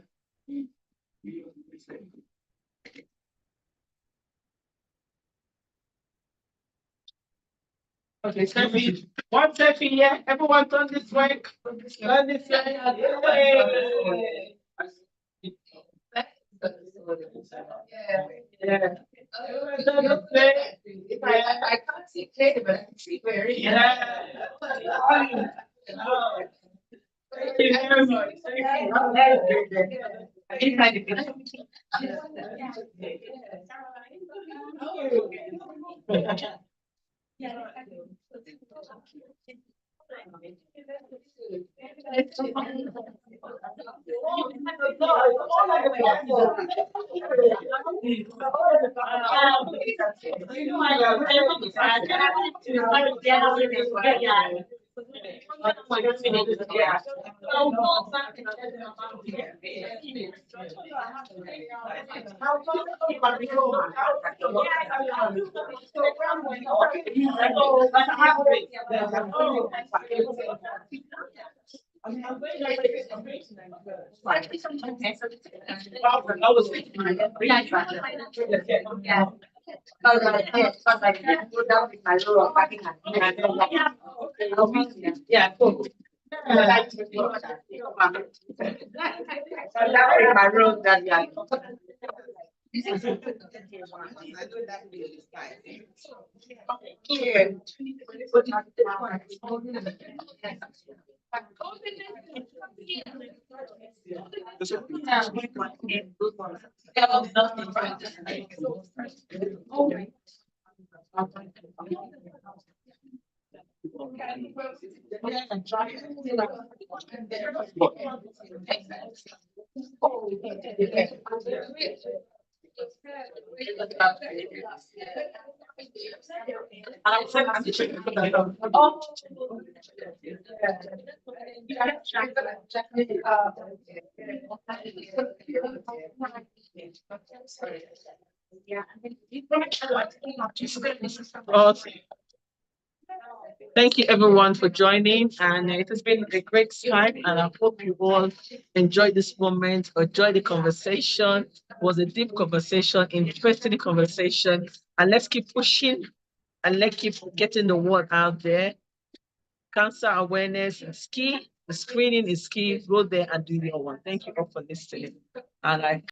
Okay, selfie. One selfie here. Everyone turn this way. Turn this way. Yeah. Turn this way. I can't see clearly, but I can see where it is. Yeah. Thank you very much. Yeah, cool. Awesome. Thank you everyone for joining, and it has been a great time, and I hope you all enjoyed this moment, enjoyed the conversation. It was a deep conversation, interesting conversation, and let's keep pushing and let's keep getting the word out there. Cancer awareness is key. The screening is key. Go there and do your one. Thank you all for listening. And I